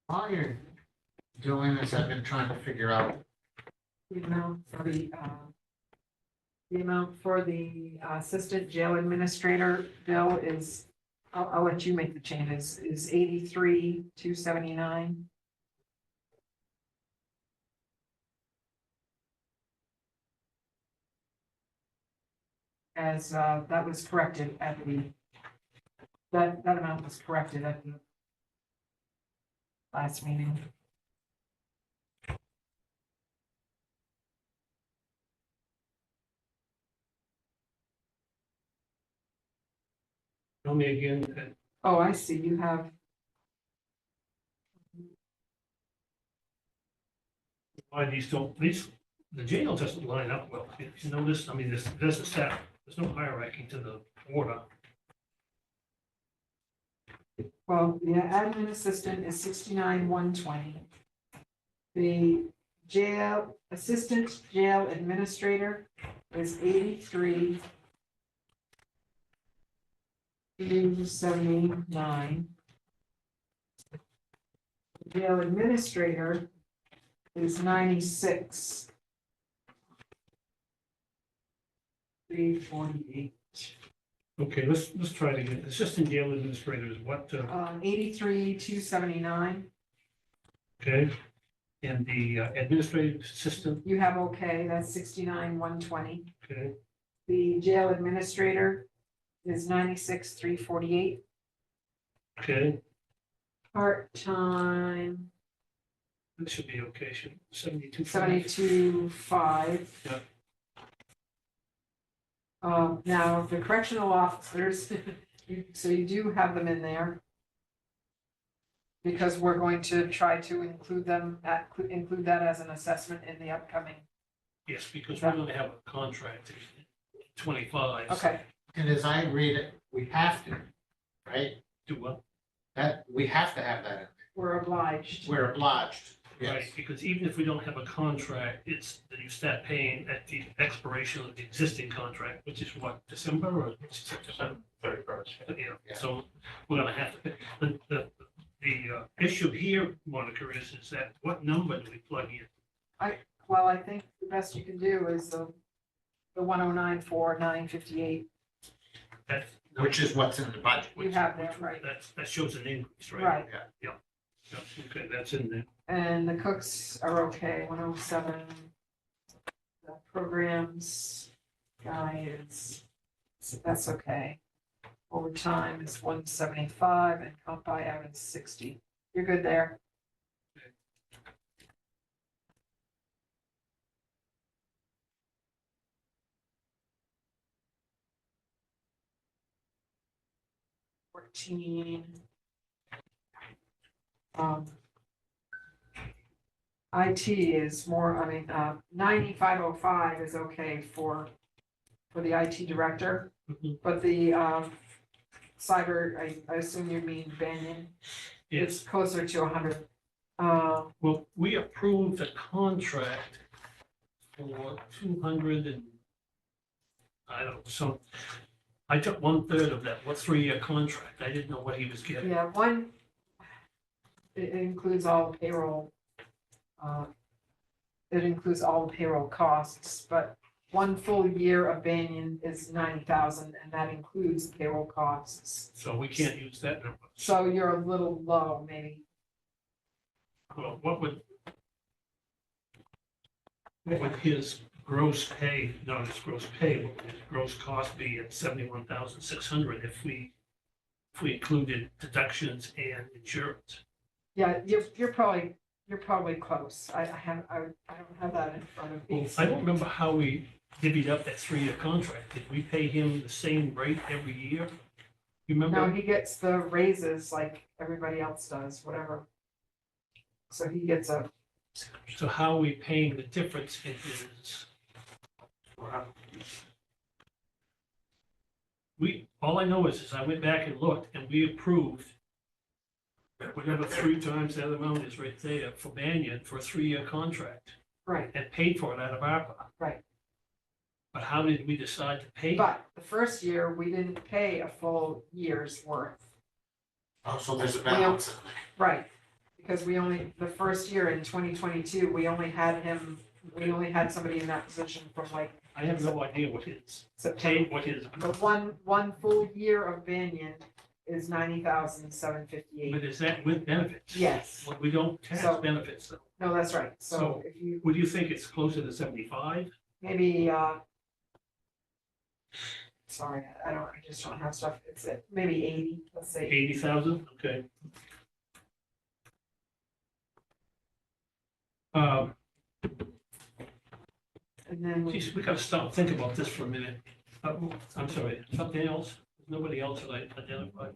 While you're doing this, I've been trying to figure out, The amount for the assistant jail administrator bill is, I'll let you make the changes, is 83,279. As that was corrected at that amount was corrected at the last meeting. Tell me again, Oh, I see, you have, why these don't, the jail doesn't line up well. If you notice, I mean, there's a staff, there's no hierarchy to the order. well, the admin assistant is 69,120. The assistant jail administrator is 83,279. Jail administrator is 96,348. Okay, let's try it again. Assistant jail administrator is what, 83,279. Okay, and the administrative assistant, You have okay, that's 69,120. okay, The jail administrator is 96,348. okay, Part-time, that should be okay, should 72. 72,500. Yeah. Now, the correctional officers, so you do have them in there. Because we're going to try to include include that as an assessment in the upcoming. Yes, because we're gonna have a contract in 25. so Okay, And as I read it, we have to, right? Do what? That, we have to have that. we're obliged. We're obliged. Yes. Right, because even if we don't have a contract, it's that you start paying at the expiration of the existing contract, which is what, December or September? 31st. Yeah, so we're gonna have to, the issue here, Monica, is that what number do we plug in? Well, I think the best you can do is the 109,4,958. That, Which is what's in the budget. You have that, right? that shows an increase, right? Right, Yeah, okay, that's in there. and the cooks are okay, 107. The programs guy is, that's okay. Overtime is 175 and comp buyout is 60. You're good there. $14. IT is more, 9505 is okay for the IT director, Mhm. but the cyber, I assume you mean Banyan, Yes, it's closer to 100. well, we approved a contract for 200 and, I don't know, so I took 1/3 of that, 3-year contract. I didn't know what he was getting. Yeah, one, it includes all payroll. It includes all the payroll costs, but one full year of Banyan is 90,000, and that includes payroll costs. So we can't use that number. So you're a little low, maybe. Well, what would his gross pay, not his gross pay, what would his gross cost be at 71,600 if we included deductions and insurance? Yeah, you're probably close. I don't have that in front of Well, me. I don't remember how we divvied up that 3-year contract. Did we pay him the same rate every year? You No, remember? he gets the raises like everybody else does, whatever. So he gets a, So how are we paying the difference in his? All I know is I went back and looked and we approved whatever 3 times that amount is right there for Banyan for a 3-year contract right, and paid for it out of ARPA. right. But how did we decide to pay? But the first year, we didn't pay a full year's worth. Oh, so there's a balance in there. Right, because the first year in 2022, we only had somebody in that position from like I have no idea what his, September. what his, The one full year of Banyan is 90,758. but is that with benefits? Yes, Well, we don't tax So- benefits though. no, that's right. So So- if you, Would you think it's closer to 75? maybe, sorry, I just don't have stuff. It's at maybe 80, let's say. 80,000? Okay. And then, Geez, we gotta stop and think about this for a minute. I'm sorry, something else? There's nobody else that I identified.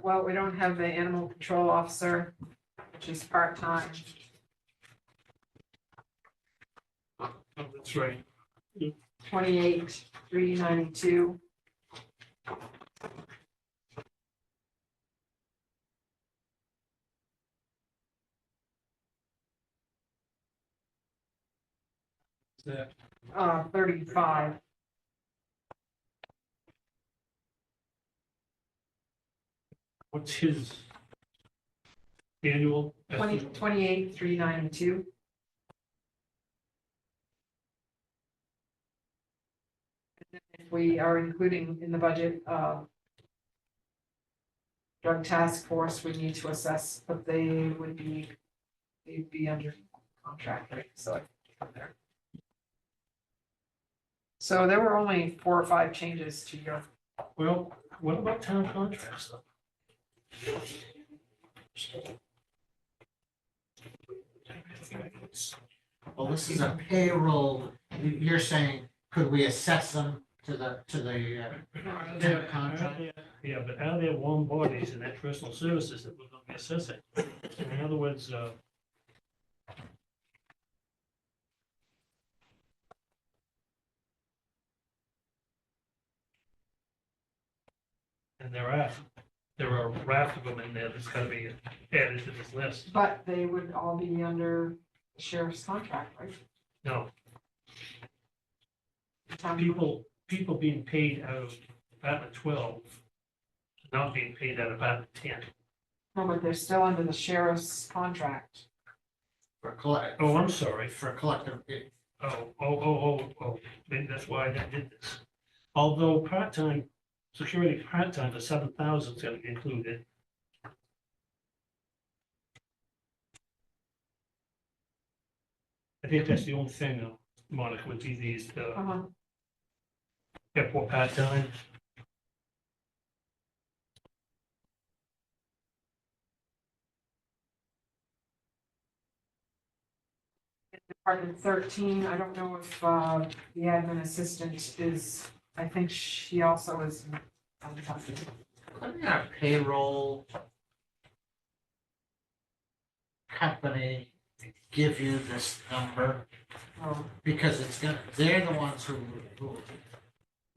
well, we don't have the animal control officer, which is part-time. Oh, that's right. 28,392. Is that 35. What's his annual? 28,392. If we are including in the budget, drug task force, we need to assess, but they would be they'd be under contract, right? So I put there. So there were only 4 or 5 changes to your, Well, what about town contracts though? Well, this is a payroll, you're saying, could we assess them to the temp contract? Yeah, but are there warm bodies in that personal services that we're gonna be assessing? In other words, and there are a raft of them in there that's gotta be added to this list. but they would all be under the sheriff's contract, right? No, Town- people being paid out of Department 12, not being paid out of Department 10. No, but they're still under the sheriff's contract. For collect, Oh, I'm sorry. for collective, Maybe that's why I did this. Although part-time, security part-time for 7,000 is gonna be included. I think that's the only thing, Monica, would be these, airport part-time. Department 13, I don't know if the admin assistant is, I think she also is. couldn't our payroll company give you this number? Because it's gonna, they're the ones who,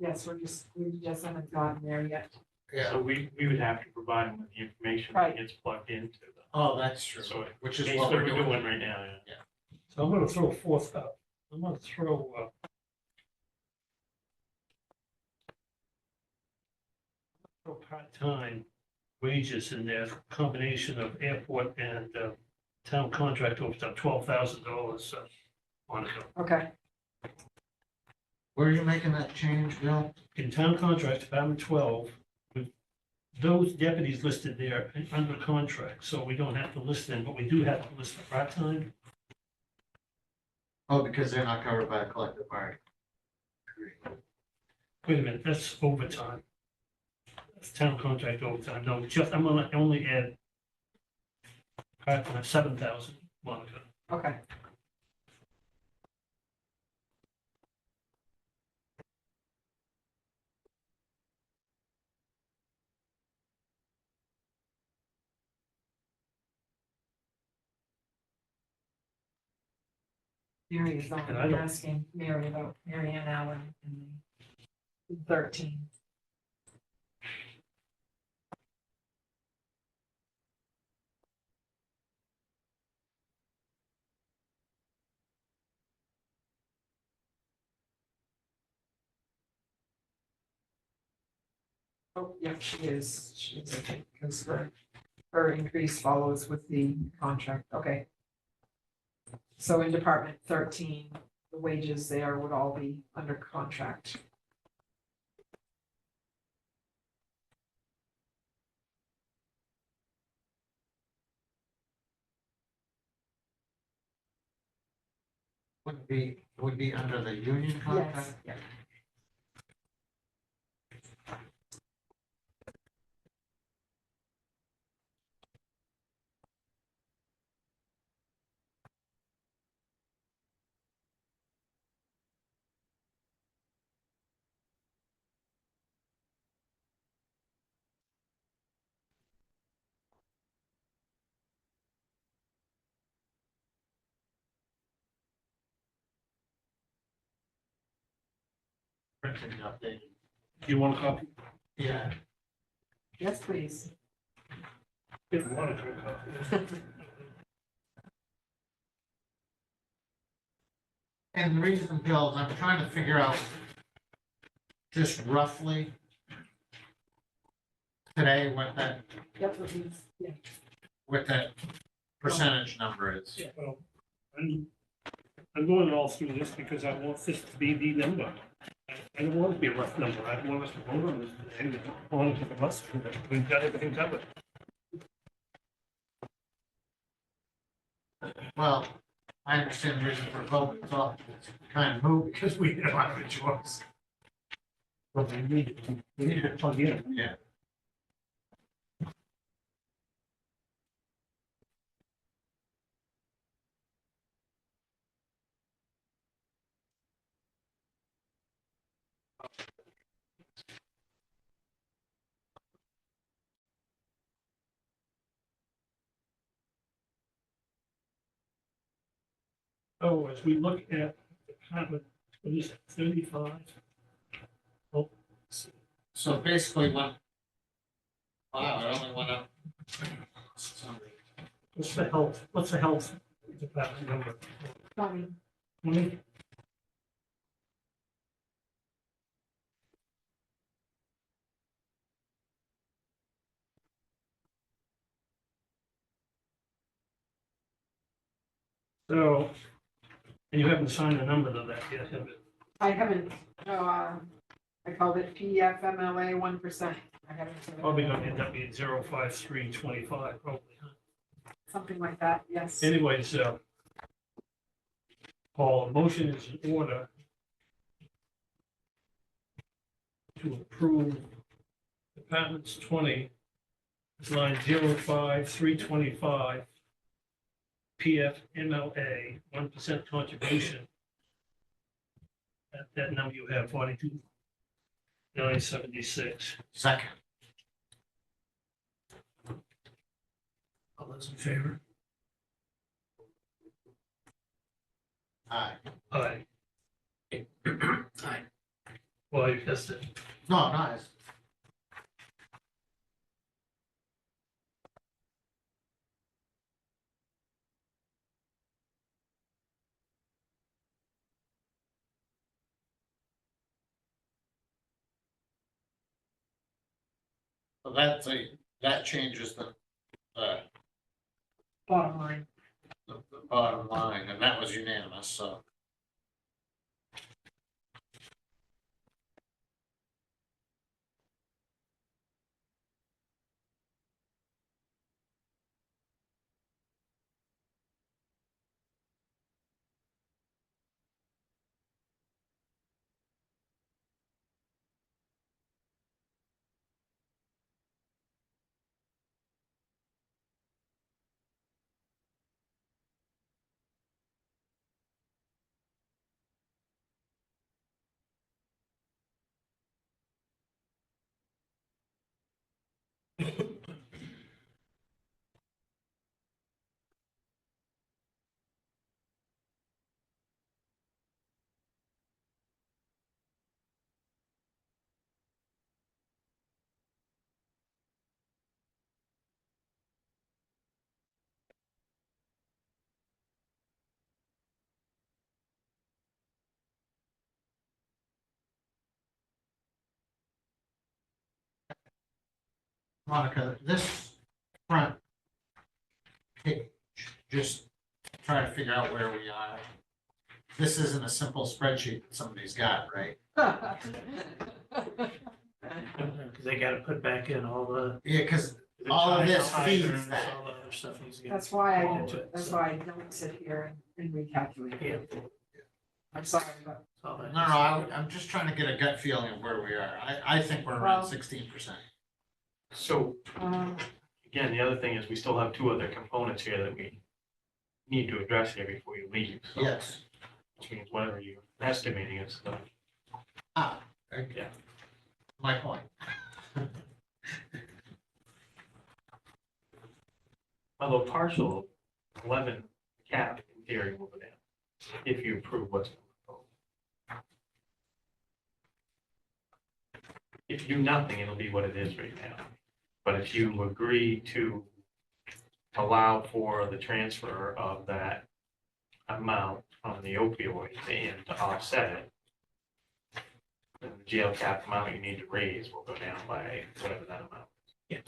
Yes, we just haven't gotten there yet. yeah, So we would have to provide them with the information Right. that gets plugged into them. oh, that's true, So which is basically what we're doing. right now, yeah. So I'm gonna throw forth, I'm gonna throw, part-time wages in there, combination of airport and, town contract over $12,000, Monica. Okay, Where are you making that change, Bill? In town contract, Department 12, with those deputies listed there under contract, so we don't have to list them, but we do have to list the part-time. Oh, because they're not covered by a collective bargaining. Wait a minute, that's overtime. That's town contract overtime, no, just, I'm gonna only add part-time, 7,000, Monica. okay. Mary is on, And I I'm don't- asking Mary about Mary Ann Allen in 13. Oh, yeah, she is, because her increase follows with the contract, okay. So in Department 13, the wages there would all be under contract. Would be under the union contract? Yes, yeah. Printed and updated. Do you want a copy? Yeah. Yes, please. If you want a copy. And the reason, Bill, is I'm trying to figure out just roughly today what that, Yep, please, yeah. what that percentage number is. Yeah, well, I'm going all through this because I want this to be the number. I don't want it to be a rough number. I want us to vote on this today. I want it to be us, we've got everything covered. Well, I understand the reason for voting, so it's kind of moot because we don't have a choice. But we need to plug in. Yeah. Oh, as we look at Department, what is it, 35? Oh, So basically, wow, it only went up. what's the health department number? 20. 20? So, and you haven't signed the number to that yet, have you? I haven't, I called it PFMLA 1%. I haven't. Probably gonna end up being 05325, probably, huh? Something like that, yes. Anyways, Paul, a motion is in order to approve Departments 20, line 05325, PFMLA, 1% contribution. That number you have, 42,976. Second. All those in favor? Aye. Aye. Aye. Well, you guessed it. No, nice. So that changes the Bottom line. the bottom line, and that was unanimous, so. Monica, this front page, just try to figure out where we are. This isn't a simple spreadsheet that somebody's got, right? Because they gotta put back in all the. Yeah, because the all of this hydrants, feeds that. all the other stuff needs to get. That's why put into it, so, I don't sit here and recalculate. Yeah. I'm sorry, but all that. No, I'm just trying to get a gut feeling of where we are. I think we're around Well- 16%. So um, again, the other thing is we still have two other components here that we need to address here before you leave. So, Yes. which means whatever you're estimating is the. Okay. My point. Although partial 11 cap in theory will go down if you approve what's proposed. If you do nothing, it'll be what it is right now. But if you agree to allow for the transfer of that amount from the opioid and to offset it, then the jail cap amount you need to raise will go down by whatever that amount is. Yeah.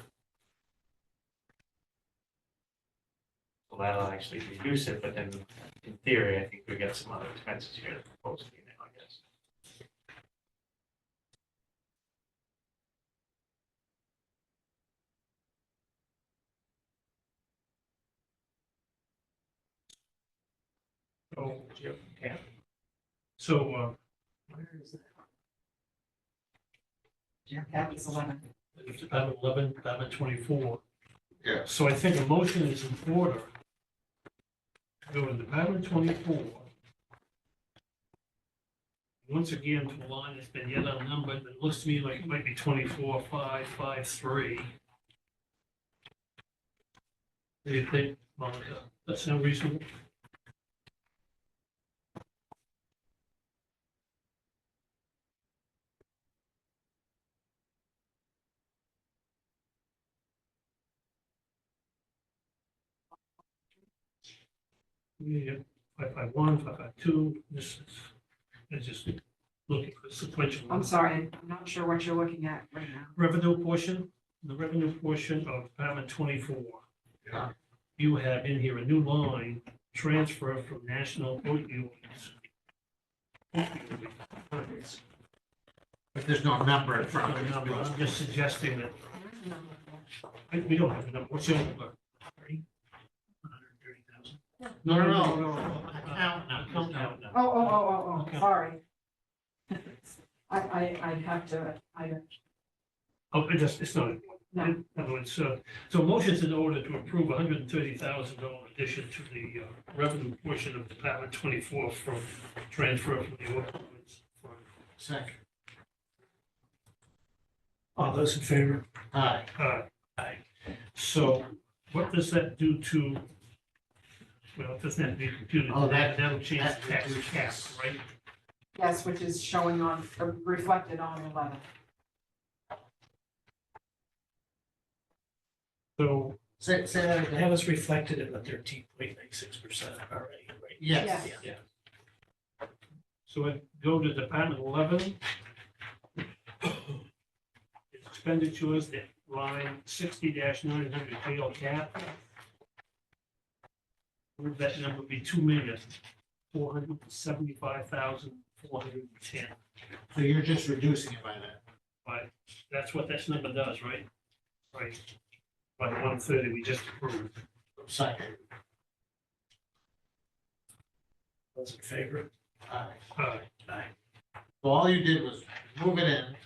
So that'll actually reduce it, but then in theory, I think we got some other expenses here that are supposed to be now, I guess. Oh, yeah. So, Where is it? Yeah, that was 11. it's about 11, 24. Yeah. So I think a motion is in order. Go to Department 24. Once again, to a line that's been yet unnumbered, but it looks to me like it might be 24,553. Do you think, Monica, that sound reasonable? Yeah, 551, 552, this is, it's just looking for sequential. I'm sorry, I'm not sure what you're looking at right now. Revenue portion, the revenue portion of Department 24. Yeah. You have in here a new line, transfer from national opioids. But there's no number in front of I'm it. just suggesting that, we don't have a number, what's your number? 130,000? No. Account number. Account number. Oh, Okay. sorry. I'd have to, Oh, it's not. No. In other words, so motion's in order to approve $130,000 addition to the revenue portion of Department 24 from transfer from the opioids fund. Second. All those in favor? Aye. Aye. So what does that do to, well, it doesn't have to be computed. Oh, That'll change that the tax reduces. cap, right? yes, which is showing on, reflected on 11. So, Say that again. That was reflected in the 13.96% already, right? Yes. Yeah. so I go to Department 11. Expenditures, that line 60-900 jail cap. Would that number be 2,475,410? So you're just reducing it by that. But that's what this number does, right? Right. By the 130 we just approved. Second. Those in favor? Aye. Aye. So all you did was move it in,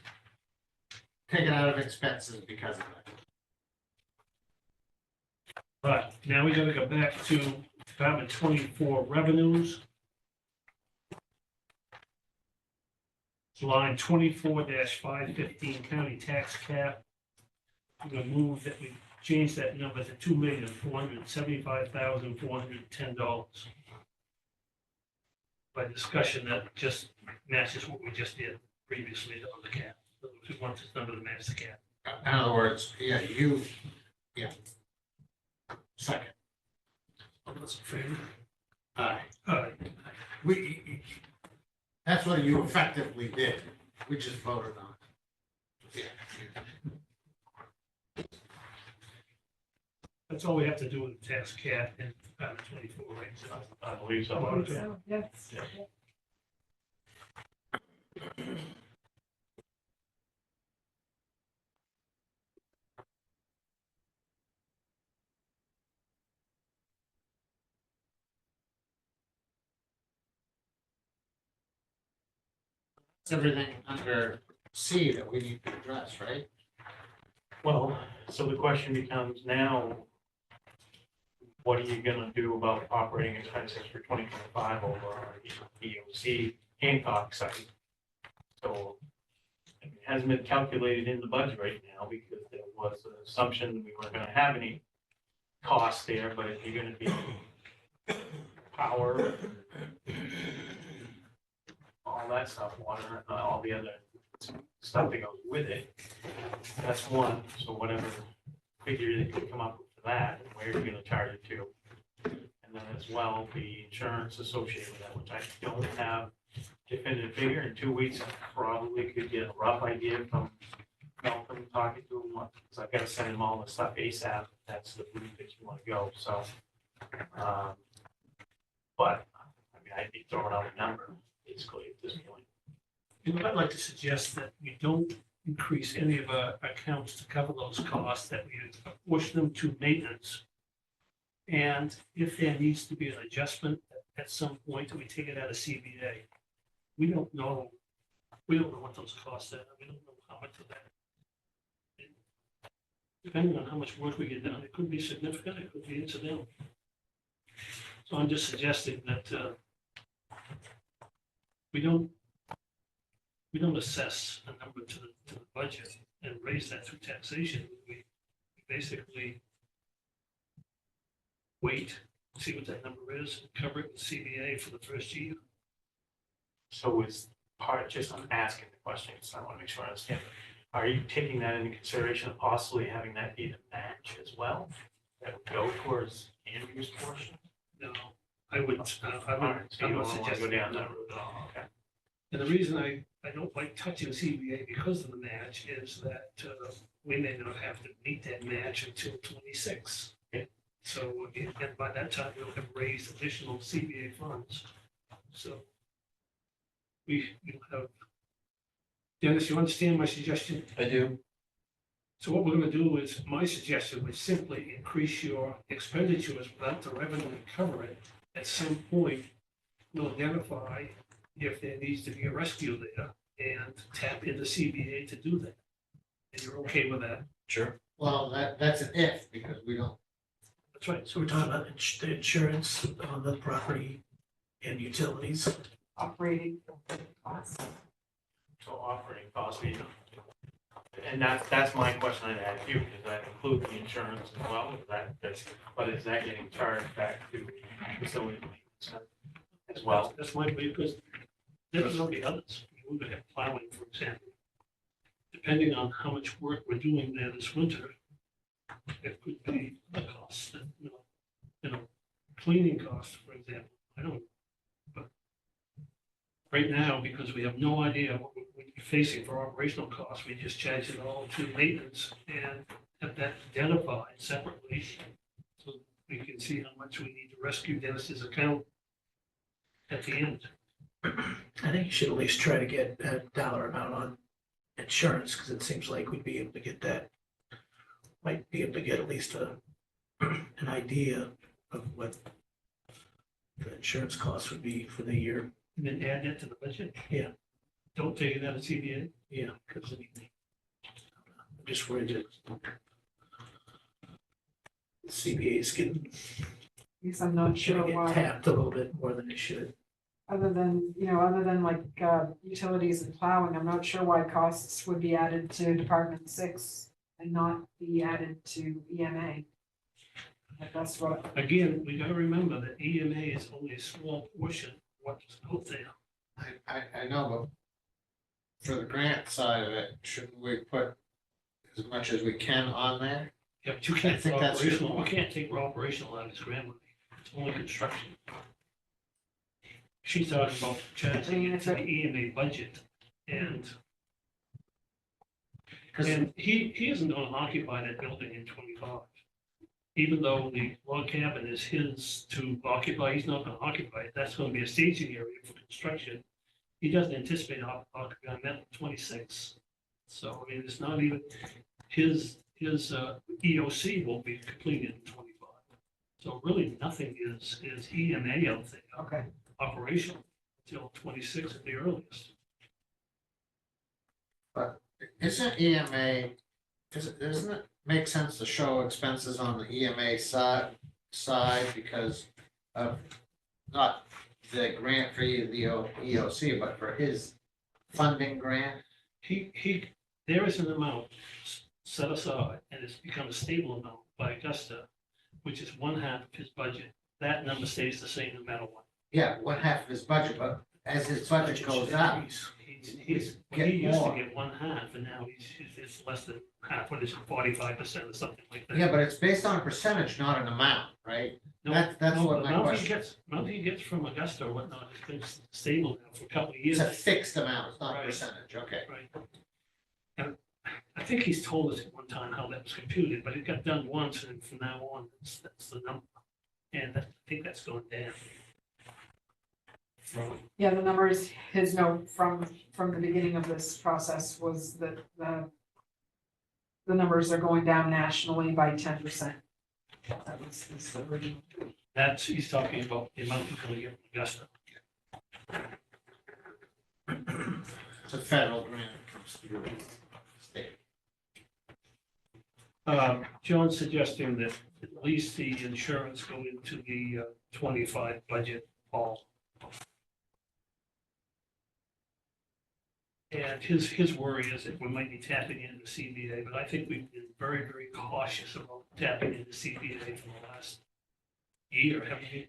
take it out of expenses because of that. But now we gotta go back to Department 24 revenues. Line 24-515 county tax cap. I'm gonna move that we change that number to $2,475,410. By discussion, that just matches what we just did previously on the cap. So we want this number to match the cap. In other words, yeah. Second. All those in favor? Aye. Aye. That's what you effectively did. We just voted on it. Yeah. That's all we have to do with the tax cap and Department 24, right? So, I believe so. So, yes. It's everything under C that we need to address, right? Well, so the question becomes now, what are you gonna do about operating expenses for 2025 over our EOC Hancock site? So it hasn't been calculated in the budget right now because there was an assumption we weren't gonna have any costs there, but if you're gonna be power, all that stuff, water, all the other stuff that goes with it, that's one. So whatever figure that you come up with for that, where you're gonna charge it to. And then as well, the insurance associated with that, which I don't have definitive figure. In 2 weeks, I probably could get a rough idea from Malcolm talking to him, because I've gotta send him all the stuff ASAP. That's the route that you wanna go, so. But, I mean, I'd be throwing out a number, basically, at this point. And I'd like to suggest that we don't increase any of our accounts to cover those costs, that we push them to maintenance. And if there needs to be an adjustment, at some point, do we take it out of CBA? We don't know what those costs are, we don't know how much of that. Depending on how much work we get done, it could be significant, it could be incidental. So I'm just suggesting that, we don't assess a number to the budget and raise that through taxation. We basically wait, see what that number is, and cover it with CBA for the first year. So is part, just I'm asking the question, so I want to make sure I understand. Are you taking that into consideration of possibly having that be the match as well? That would go towards Andrew's portion? No, I would, All right, so you don't want to go down that road at all, okay? And the reason I don't like touching CBA because of the match is that we may not have to meet that match until 26. Okay. So, and by that time, we'll have raised additional CBA funds. So we'll have, Dennis, you understand my suggestion? I do. So what we're gonna do is, my suggestion was simply increase your expenditures without the revenue to cover it. At some point, we'll identify if there needs to be a rescue there and tap into CBA to do that. And you're okay with that? Sure. Well, that's an if, because we don't. That's right. So we're talking about the insurance on the property and utilities. Operating costs. So operating costs, and that's my question I'd add too, does that include the insurance as well? But is that getting charged back to facility maintenance as well? That's my belief, because there's going to be others. We're going to have plowing, for example. Depending on how much work we're doing there this winter, it could be other costs, that, you know, cleaning costs, for example. I don't, but right now, because we have no idea what we're facing for operational costs, we just charge it all to maintenance and have that identified separately. So we can see how much we need to rescue Dennis's account at the end. I think you should at least try to get a dollar amount on insurance, because it seems like we'd be able to get that. Might be able to get at least an idea of what the insurance costs would be for the year. And then add that to the budget? Yeah. Don't take it out of CBA? Yeah, because I'm just worried that CBA is getting, Because I'm not sure should get why, tapped a little bit more than it should. other than like utilities and plowing, I'm not sure why costs would be added to Department 6 and not be added to EMA. But that's what, Again, we gotta remember that EMA is only a small portion of what's out there. I know, but for the grant side of it, shouldn't we put as much as we can on there? Yeah, but you can't, I think that's your operational, you point. can't take operational out of this grant money. It's only construction. She's talking about charging it to the EMA budget and he isn't gonna occupy that building in 25. Even though the log cabin is his to occupy, he's not gonna occupy it. That's gonna be a staging area for construction. He doesn't anticipate occupying that in 26. So, I mean, it's not even, his EOC will be completed in 25. So really, nothing is EMA out there okay. operational until 26 at the earliest. Isn't EMA, doesn't it make sense to show expenses on the EMA side because of not the grant for the EOC, but for his funding grant? There is an amount set aside, and it's become a stable amount by Augusta, which is 1/2 of his budget. That number stays the same no matter what. Yeah, 1/2 of his budget, but as his budget goes up, He used to get 1/2, and now it's less than half, what is it, 45% or something like that. yeah, but it's based on a percentage, not an amount, right? No, That's no, what the my amount question is. he gets from Augusta or whatnot, has been stable now for a couple of years. It's a fixed amount, it's not a Right. percentage, okay. Right. And I think he's told us at one time how that was computed, but it got done once, and from now on, that's the number. And I think that's going down. Yeah, the numbers, his note from the beginning of this process was that the numbers are going down nationally by 10%. That was his original. That's, he's talking about the amount he's gonna get from Augusta. It's a federal grant from the state. John's suggesting that at least the insurance go into the 25 budget, Paul. And his worry is that we might be tapping into CBA, but I think we've been very, very cautious about tapping into CBA for the last year, haven't we?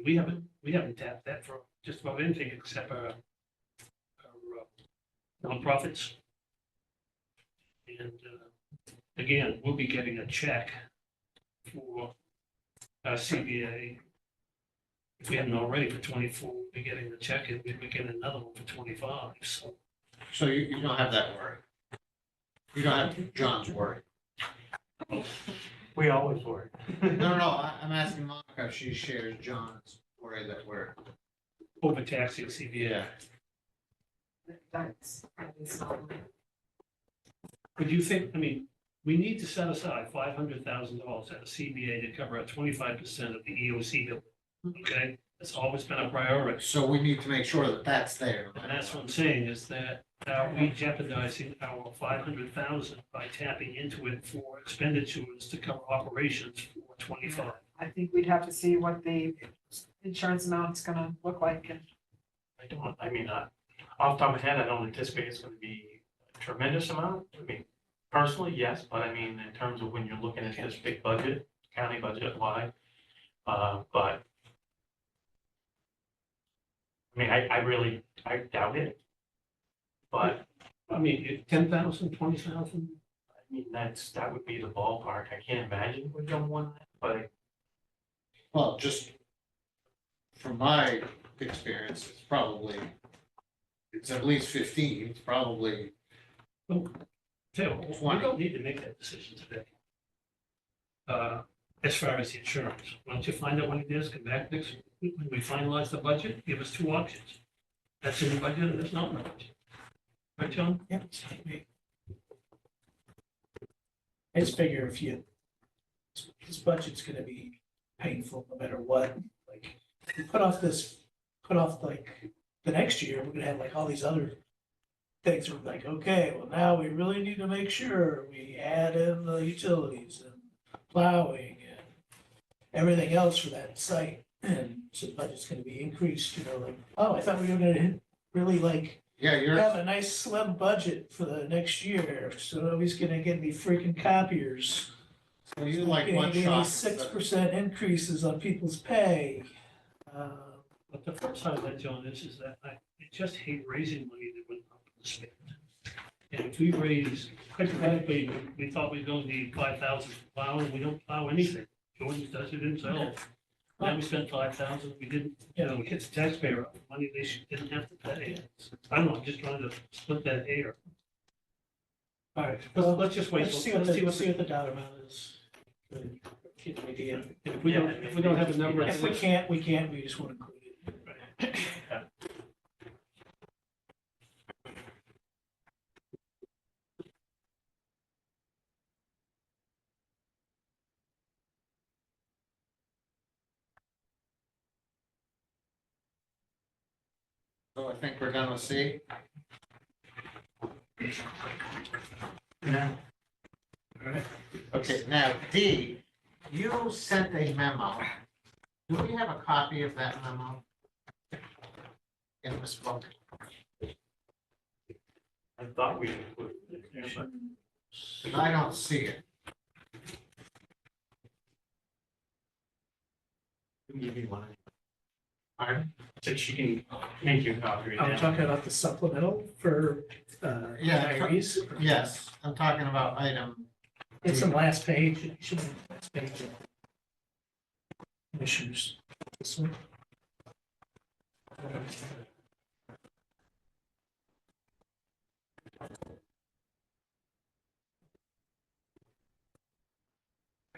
We haven't tapped that for just about anything except our nonprofits. And again, we'll be getting a check for CBA. If we haven't already for 24, we'll be getting the check and we'll be getting another one for 25, so. So you don't have that worry. You don't have John's worry. We always work. I'm asking Monica if she shares John's worry that we're. Overtaxing CBA. that is not. Would you think, I mean, we need to set aside $500,000 at a CBA to cover 25% of the EOC bill, okay? That's always been a priority. So we need to make sure that that's there. And that's what I'm saying is that are we jeopardizing our 500,000 by tapping into it for expenditures to cover operations for 25? I think we'd have to see what the insurance amount's gonna look like and. Off the top of my head, I don't anticipate it's gonna be a tremendous amount. I mean, personally, yes, but I mean, in terms of when you're looking at this big budget, county budget wide, but I mean, I doubt it. But I mean, 10,000, 20,000? I mean, that would be the ballpark. I can't imagine we'd go more than that, but Well, just from my experience, it's at least 15, it's probably. Phil, we don't need to make that decision today. As far as the insurance, why don't you find out when it is, come back next, when we finalize the budget, give us two options. That's in the budget and that's not in the budget. Right, John? Yep. I just figure if this budget's gonna be painful no matter what, like, we put off like the next year, we're gonna have like all these other things, we're like, okay, well, now we really need to make sure we add in the utilities and plowing and everything else for that site, and so the budget's gonna be increased, like, oh, I thought we were gonna really like have a nice slim budget for the next year, so nobody's gonna get any freaking copiers. So you like one shot. 6% increases on people's pay. But the flip side of that, John, is that I just hate raising money that went up in the spend. And if we raise, hypothetically, we thought we were going to need 5,000 for plowing, we don't plow anything. Jordan does it himself. Then we spent 5,000, we didn't, we hit the taxpayer up, money they didn't have to pay. I don't know, I'm just trying to split that hair. All right, let's just wait. Let's see what the dollar amount is. Get an idea. If we don't have a number. If we can't, we just want to include it. So I think we're gonna see. Yeah. All right. Okay, now D, you sent a memo. Do we have a copy of that memo? In this book? I thought we included it. But I don't see it. give me one. Pardon? So she can make you a copy. I'm talking about the supplemental for diaries. Yes, I'm talking about item. It's the last page. It should be the last page. Commissioners. This one.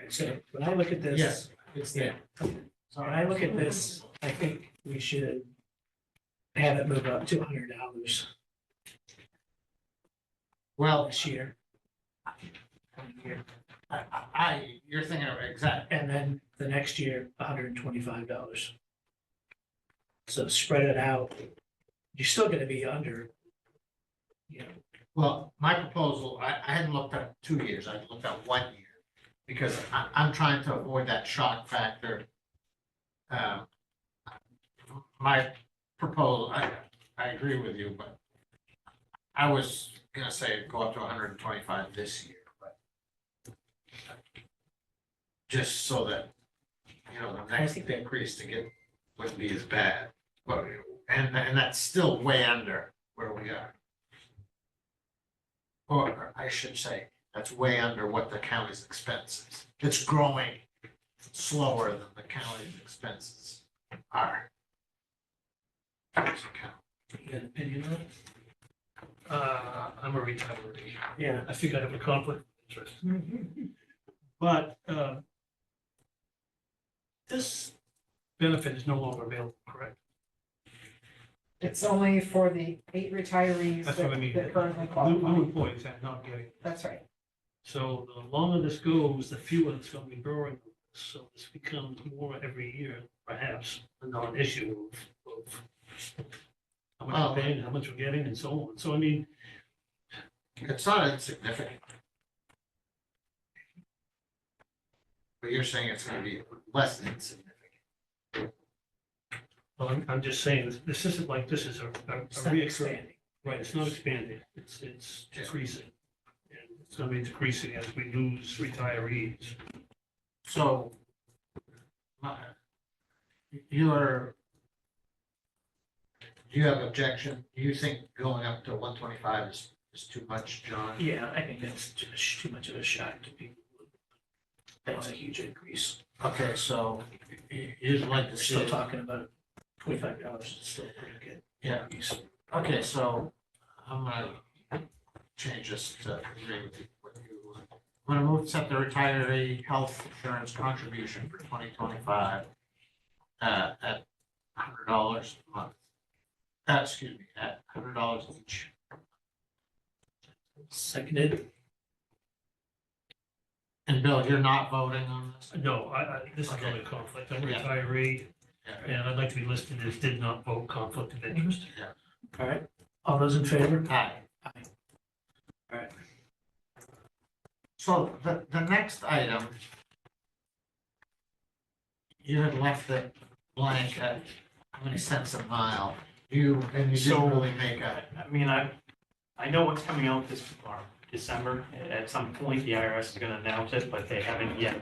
So when I look at this. Yes, it's there. So when I look at this, I think we should have it move up to $100 Well, this year. You're thinking of exact, and then the next year, $125. So spread it out, you're still gonna be under, you know, well, my proposal, I hadn't looked at 2 years, I looked at 1 year. Because I'm trying to avoid that shock factor. My proposal, I agree with you, but I was gonna say go up to 125 this year, but just so that, you know, the next increase to get wouldn't be as bad, but, and that's still way under where we are. Or I should say, that's way under what the county's expenses. It's growing slower than the county's expenses are. you got an opinion on it? I'm a retiree. Yeah. I think I have a conflict of interest. But, this benefit is no longer available, correct? It's only for the 8 retirees That's what I mean. that currently New qualify. employees are not getting it. That's right. So the longer this goes, the fewer that's gonna be growing. So this becomes more every year, perhaps, a non-issue of how much we're paying, how much we're getting, and so on. So I mean, It's not insignificant. But you're saying it's gonna be less than insignificant. well, I'm just saying, this isn't like this is a It's not reoccurring. expanding. Right, it's not expanding, it's decreasing. And it's gonna be decreasing as we lose retirees. So, you're, do you have objection? Do you think going up to 125 is too much, John? Yeah, I think that's too much of a shock to people. That's a huge increase. Okay, so you'd like to We're see still it. talking about $25, it's still pretty good. Yeah. increase. Okay, so I'm gonna change this to agree with you. I'm gonna move to set the retiree health insurance contribution for 2025 at $100 a month. Excuse me, at $100 each. Seconded, And Bill, you're not voting on this? No, this is Okay. really a conflict, I'm a Yeah. retiree, Yeah. and I'd like to be listed as did not vote conflict of interest. all right, all those in favor? Aye. Aye. All right, So the next item, you had left it blank at how many cents a mile? You didn't So- really make a, I mean, I know what's coming out this, or December, at some point, the IRS is gonna announce it, but they haven't yet.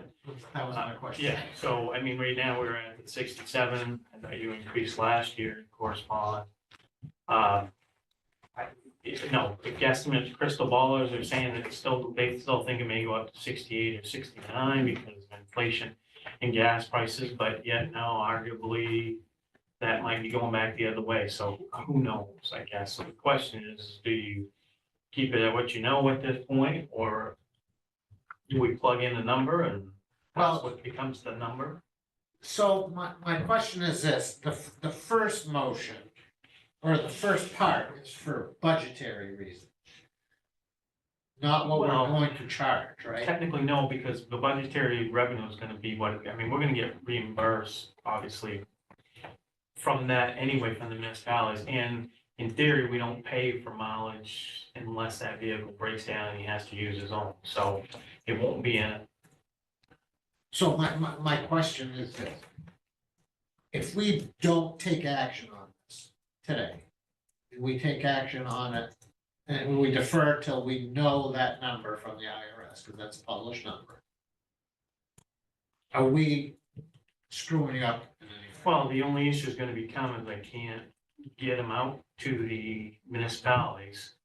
that was my question. Yeah, so, I mean, right now, we're at 67, I know you increased last year, correspond. No, the guesstimates, crystal ballers are saying that they still think it may go up to 68 or 69 because of inflation and gas prices, but yet now arguably that might be going back the other way, so who knows, I guess. So the question is, do you keep it at what you know at this point, or do we plug in a number and that's what becomes the number? So my question is this, the first motion, or the first part is for budgetary reasons. Not what we're Well- going to charge, right? Technically, no, because the budgetary revenue is gonna be what, I mean, we're gonna get reimbursed, obviously, from that anyway, from the municipalities, and in theory, we don't pay for mileage unless that vehicle breaks down and he has to use his own, so it won't be in it. So my question is this. If we don't take action on this today, we take action on it, and we defer till we know that number from the IRS, because that's a published number. Are we screwing up in any way? Well, the only issue is gonna become is I can't get them out to the municipalities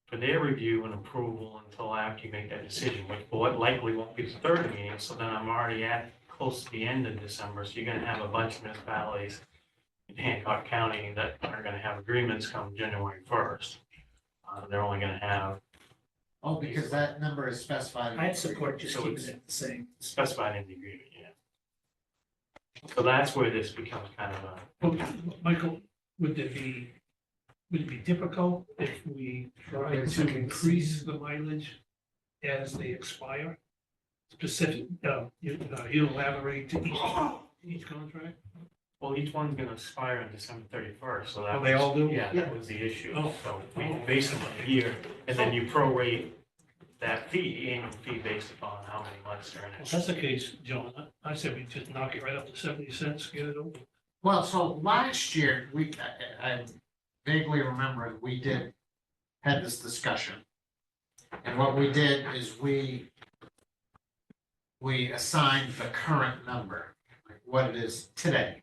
for their review and approval until after you make that decision, which likely won't be the third meeting, so then I'm already at close to the end of December, so you're gonna have a bunch of municipalities in Hancock County that are gonna have agreements come January 1st. They're only gonna have Oh, because that number is specified. in the I'd support just So keeping it's- it the same. specified in the agreement, yeah. So that's where this becomes kind of a, Well, Michael, would it be difficult if we try to increase the mileage as they expire? specific, you elaborate to each contract? Well, each one's gonna expire on December 31st, so that Oh, they was- all do? Yeah, that was the issue. Oh. So we base it on a year, and then you prorate that fee, annual fee based upon how many months they're in If it. that's the case, John, I said we just knock it right up to 70 cents, get it over. Well, so last year, I vaguely remember we had this discussion. And what we did is we assigned the current number, like what it is today.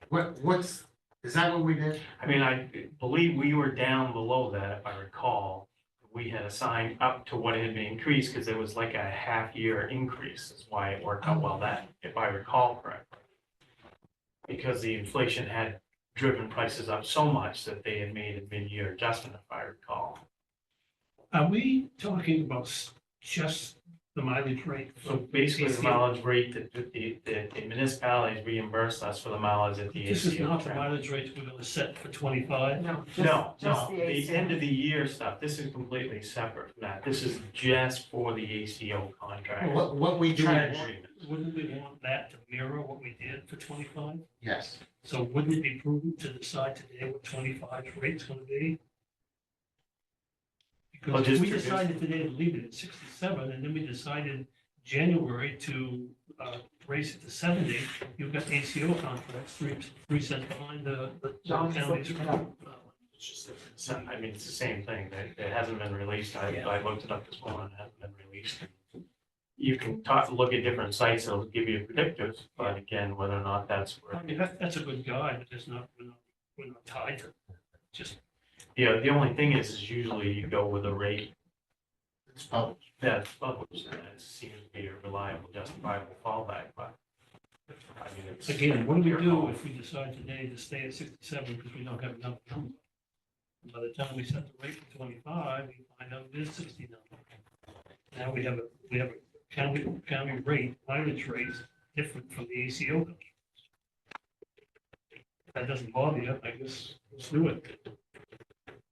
Is that what we did? I mean, I believe we were down below that, if I recall. We had assigned up to what had been increased, because there was like a half-year increase, that's why it worked out well that, if I recall correctly. Because the inflation had driven prices up so much that they had made a mid-year adjustment, if I recall. Are we talking about just the mileage rate? So basically, the mileage rate that the municipalities reimburse us for the mileage at the ACO. This is not the mileage rate we're gonna set for 25? No, No, just no, the the ACO. end of the year stuff, this is completely separate from that. This is just for the ACO contract. What we tried, Agreement. Wouldn't we want that to mirror what we did for 25? yes. So wouldn't it be prudent to decide today what 25's rate's gonna be? Well, Because if just we to- decided today to leave it at 67, and then we decided January to raise it to 70, you've got ACO contracts, 3 cents behind the John's counties. looking it up. It's just, I mean, it's the same thing, it hasn't been released, I looked it up this morning, it hasn't been released. You can look at different sites, it'll give you predictors, but again, whether or not that's I where. mean, that's a good guide, but we're not tied to it. Just, Yeah, the only thing is usually you go with a rate It's published. that's published, and it seems to be a reliable, justifiable fallback, but. I mean, it's. again, what do your we do call. if we decide today to stay at 67 because we don't have enough number? By the time we set the rate for 25, we find out it is 69. Now we have a county rate, mileage rate different from the ACO. If that doesn't bother you, I guess let's do it.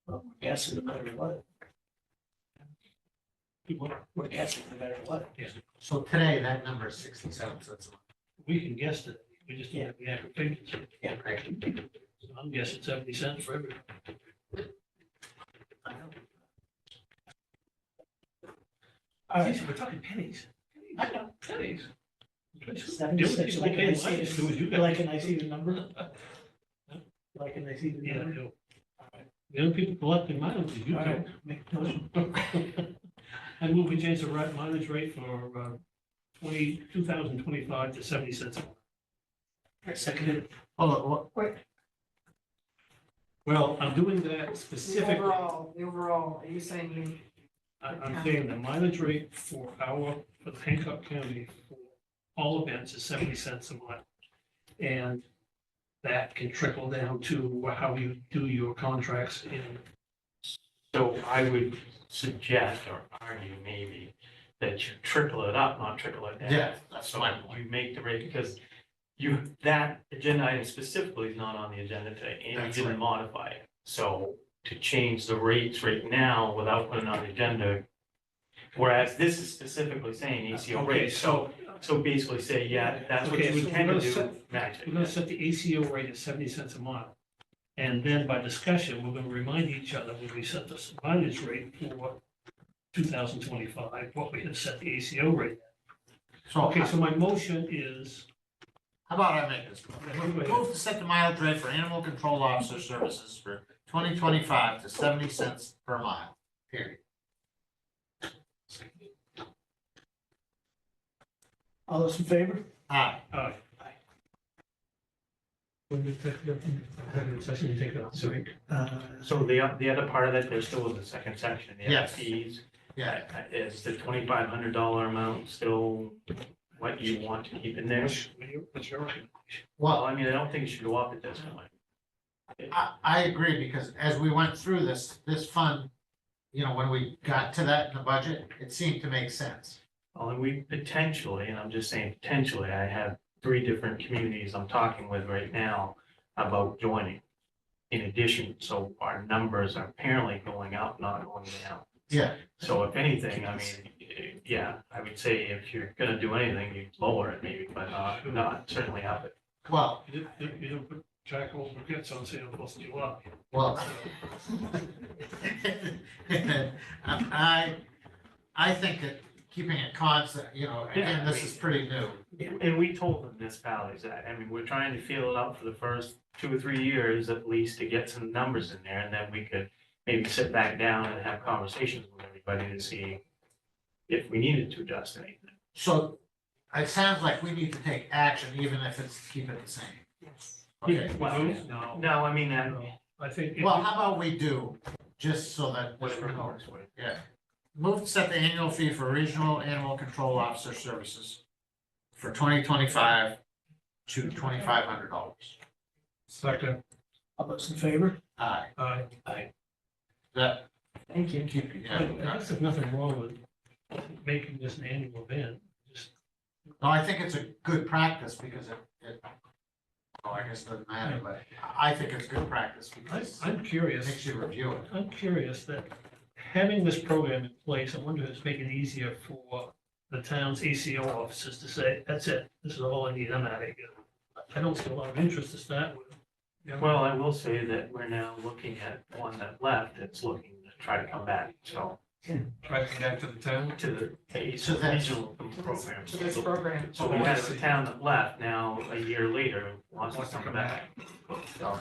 Well, we're guessing no matter what. We're guessing no matter what. Yeah, So today, that number is 67 cents a month. we can guess it. We just don't have the accurate figures. Yeah, right. So I'm guessing 70 cents for everyone. All right. Geez, we're talking pennies. I know. Pennies. The only 76, people like paying I see mileage to is you it, guys. like, and I see the number. Like, and I see the Yeah, I number. do. The only people collecting mileage is you All two. right, make a motion. I move we change the mileage rate for 2025 to 70 cents a mile. Seconded. Hold on, Well, I'm doing that The specifically. overall, are you saying you, I'm saying the mileage rate for the Hancock County for all events is 70 cents a mile. And that can trickle down to how you do your contracts in. So I would suggest or argue maybe that you trickle it up, not trickle it down. Yeah, that's So my point. you make the rate, because that agenda item specifically is not on the agenda today, and you That's didn't right. modify it. So to change the rates right now without putting it on the agenda, whereas this is specifically saying ACO Okay, rate, so basically say, yeah, that's what Okay, you so intend we're to gonna do, set- match We're gonna it. set the ACO rate at 70 cents a mile. And then by discussion, we're gonna remind each other when we set the mileage rate for 2025, what we had set the ACO rate at. So, Okay, so my motion is, how about I make this? Wait, wait. Move to set the mileage rate for animal control officer services for 2025 to 70 cents per mile, period. All those in favor? Aye. when we take the session, you take it off. Sorry. So the other part of it, there still was a second section, the Yes. fees. Yeah, Is the $2,500 amount still what you want to keep in there? What's your recommendation? Well, I mean, I don't think it should go up at this point. I agree, because as we went through this fund, you know, when we got to that in the budget, it seemed to make sense. Well, and we potentially, and I'm just saying potentially, I have 3 different communities I'm talking with right now about joining. In addition, so our numbers are apparently going up, not going down. Yeah. So if anything, I mean, yeah, I would say if you're gonna do anything, you lower it maybe, but not certainly up it. Well, You don't put charcoal briquettes on, so you don't bust you up. well. I think that keeping it constant, again, this is pretty new. And we told the municipalities that, I mean, we're trying to feel it out for the first 2 or 3 years at least to get some numbers in there, and then we could maybe sit back down and have conversations with everybody to see if we needed to adjust anything. So it sounds like we need to take action, even if it's to keep it the same. Okay, Well, no, I mean, I think. well, how about we do, just so that. whatever works for you. Yeah. Move to set the annual fee for regional animal control officer services for 2025 to $2,500. Second. All those in favor? Aye. Aye. That, Thank you. keep, I guess there's nothing wrong with making this an annual event, just. No, I think it's a good practice because I guess it doesn't matter, but I think it's good practice because I'm it curious. makes you review it. I'm curious that having this program in place, I wonder if it's making it easier for the town's ACO officers to say, that's it, this is all I need, I'm out of here. I don't see a lot of interest to start with. Well, I will say that we're now looking at one that left, that's looking to try to come back, so Try to connect to the town. to the To that- regional program. To this program. So we had a town that left, now a year later wants to come back. So,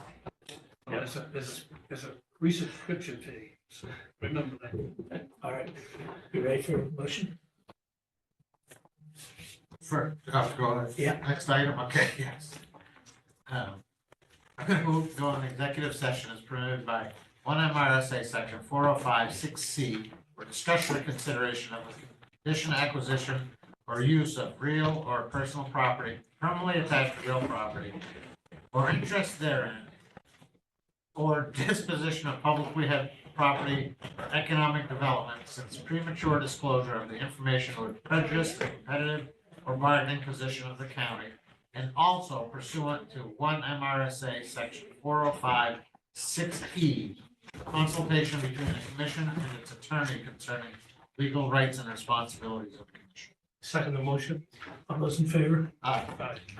Well, there's a resubscription fee, so remember that. All right, you ready for a motion? Go ahead. Yeah. Next item, okay, yes. I'm gonna move to go in executive session as permitted by 1 MRSA section 405(6)(c) for discussion or consideration of a condition, acquisition, or use of real or personal property, permanently attached to real property, or interest therein, or disposition of publicly held property or economic development, since premature disclosure of the information would prejudice the competitive or bargaining position of the county, and also pursuant to 1 MRSA section 405(6)(e), consultation between the commission and its attorney concerning legal rights and responsibilities of the commission. Second the motion. All those in favor? Aye.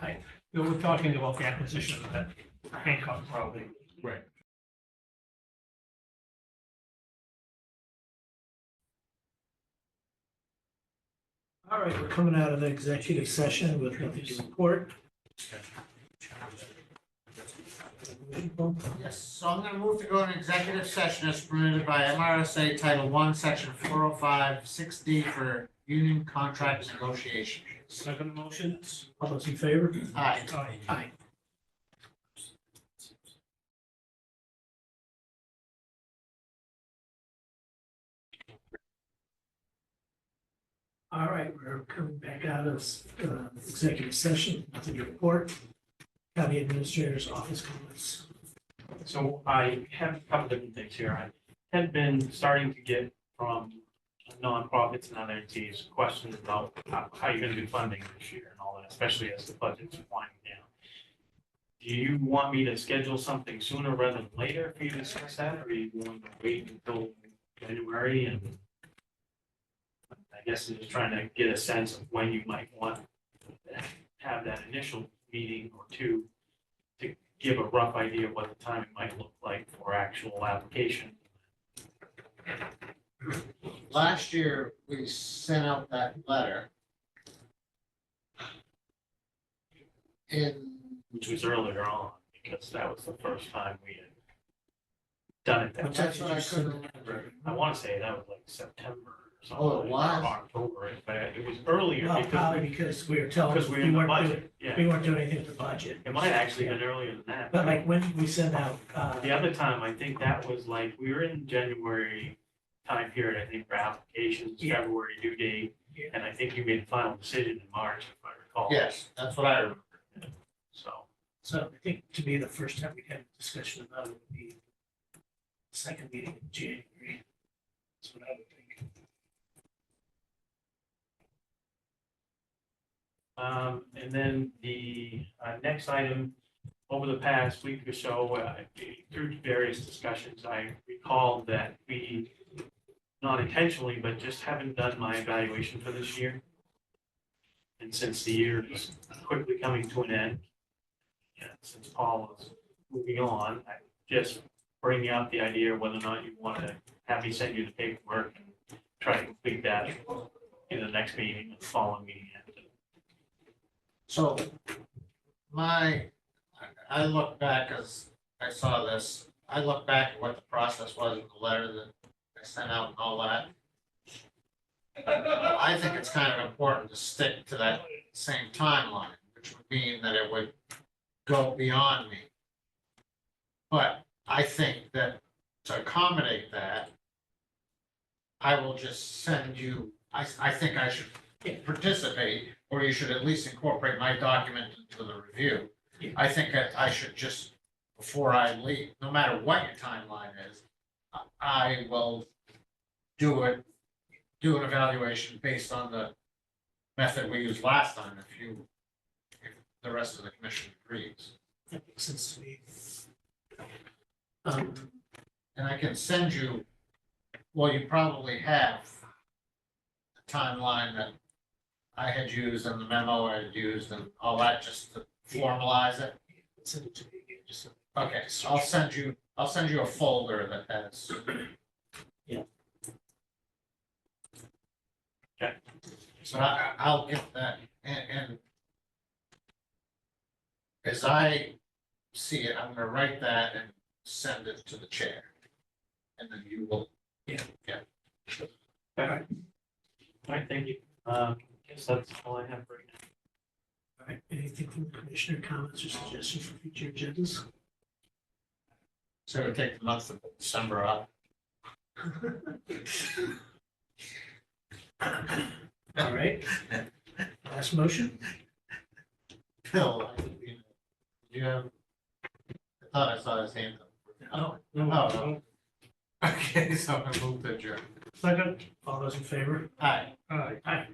Aye. We're talking about the acquisition of that Hancock property. Right. All right, we're coming out of the executive session with nothing to report. Yes, so I'm gonna move to go in executive session as permitted by MRSA Title I, Section 405(6)(d) for union contract negotiation. Second motion. All those in favor? Aye. Aye. All right, we're coming back out of executive session, nothing to report. County Administrator's Office comments. So I have a couple different things here. I had been starting to get from nonprofits and other entities questions about how you're gonna do funding this year and all that, especially as the budget's winding down. Do you want me to schedule something sooner rather than later for you to discuss that, or are you going to wait until January? And I guess I'm just trying to get a sense of when you might want to have that initial meeting or two to give a rough idea of what the timing might look like for actual application. Last year, we sent out that letter. Which was earlier on, because that was the first time we had done it. that That's way. what I couldn't remember. I want to say that was like September or something. Oh, it was? or October, but it was earlier. Well, because probably we- because we were telling, Because we're we in the weren't doing, budget, yeah. we weren't doing anything with the budget. It might have actually been earlier than that. But like when we sent out, The other time, I think that was like, we were in January time period, I think, for applications, Yeah. February due date. Yeah. And I think you made the final decision in March, if I recall. Yes, that's what I remember. so I think to me, the first time we had a discussion about it would be the second meeting in January. That's what I would think. And then the next item, over the past week or so, through various discussions, I recalled that we not intentionally, but just haven't done my evaluation for this year. And since the year is quickly coming to an end, and since Paul is moving on, I just bring out the idea of whether or not you want to have me send you the paperwork and try to complete that in the next meeting, the following meeting after. So I look back as I saw this, I look back at what the process was with the letter that I sent out and all that. I think it's kind of important to stick to that same timeline, which would mean that it would go beyond me. But I think that to accommodate that, I will just send you, I think I should participate, or you should at least incorporate my document into the review. I think that I should just, before I leave, no matter what your timeline is, I will do an evaluation based on the method we used last time, if the rest of the commission agrees. That makes sense to me. And I can send you, well, you probably have the timeline that I had used and the memo I had used and all that, just to formalize it. Send it to me again, just so. Okay, so I'll send you a folder that has. Yeah. Okay. So I'll get that, and as I see it, I'm gonna write that and send it to the chair. And then you will. Yeah. All right, thank you. Guess that's all I have right now. All right, anything from the commissioner, comments or suggestions for future agendas? So it'll take the month of December off. All right. Last motion? Phil, you have, I thought I saw his hand up. Oh, no. Okay, so I moved to adjourn. Second, all those in favor? Aye. Aye.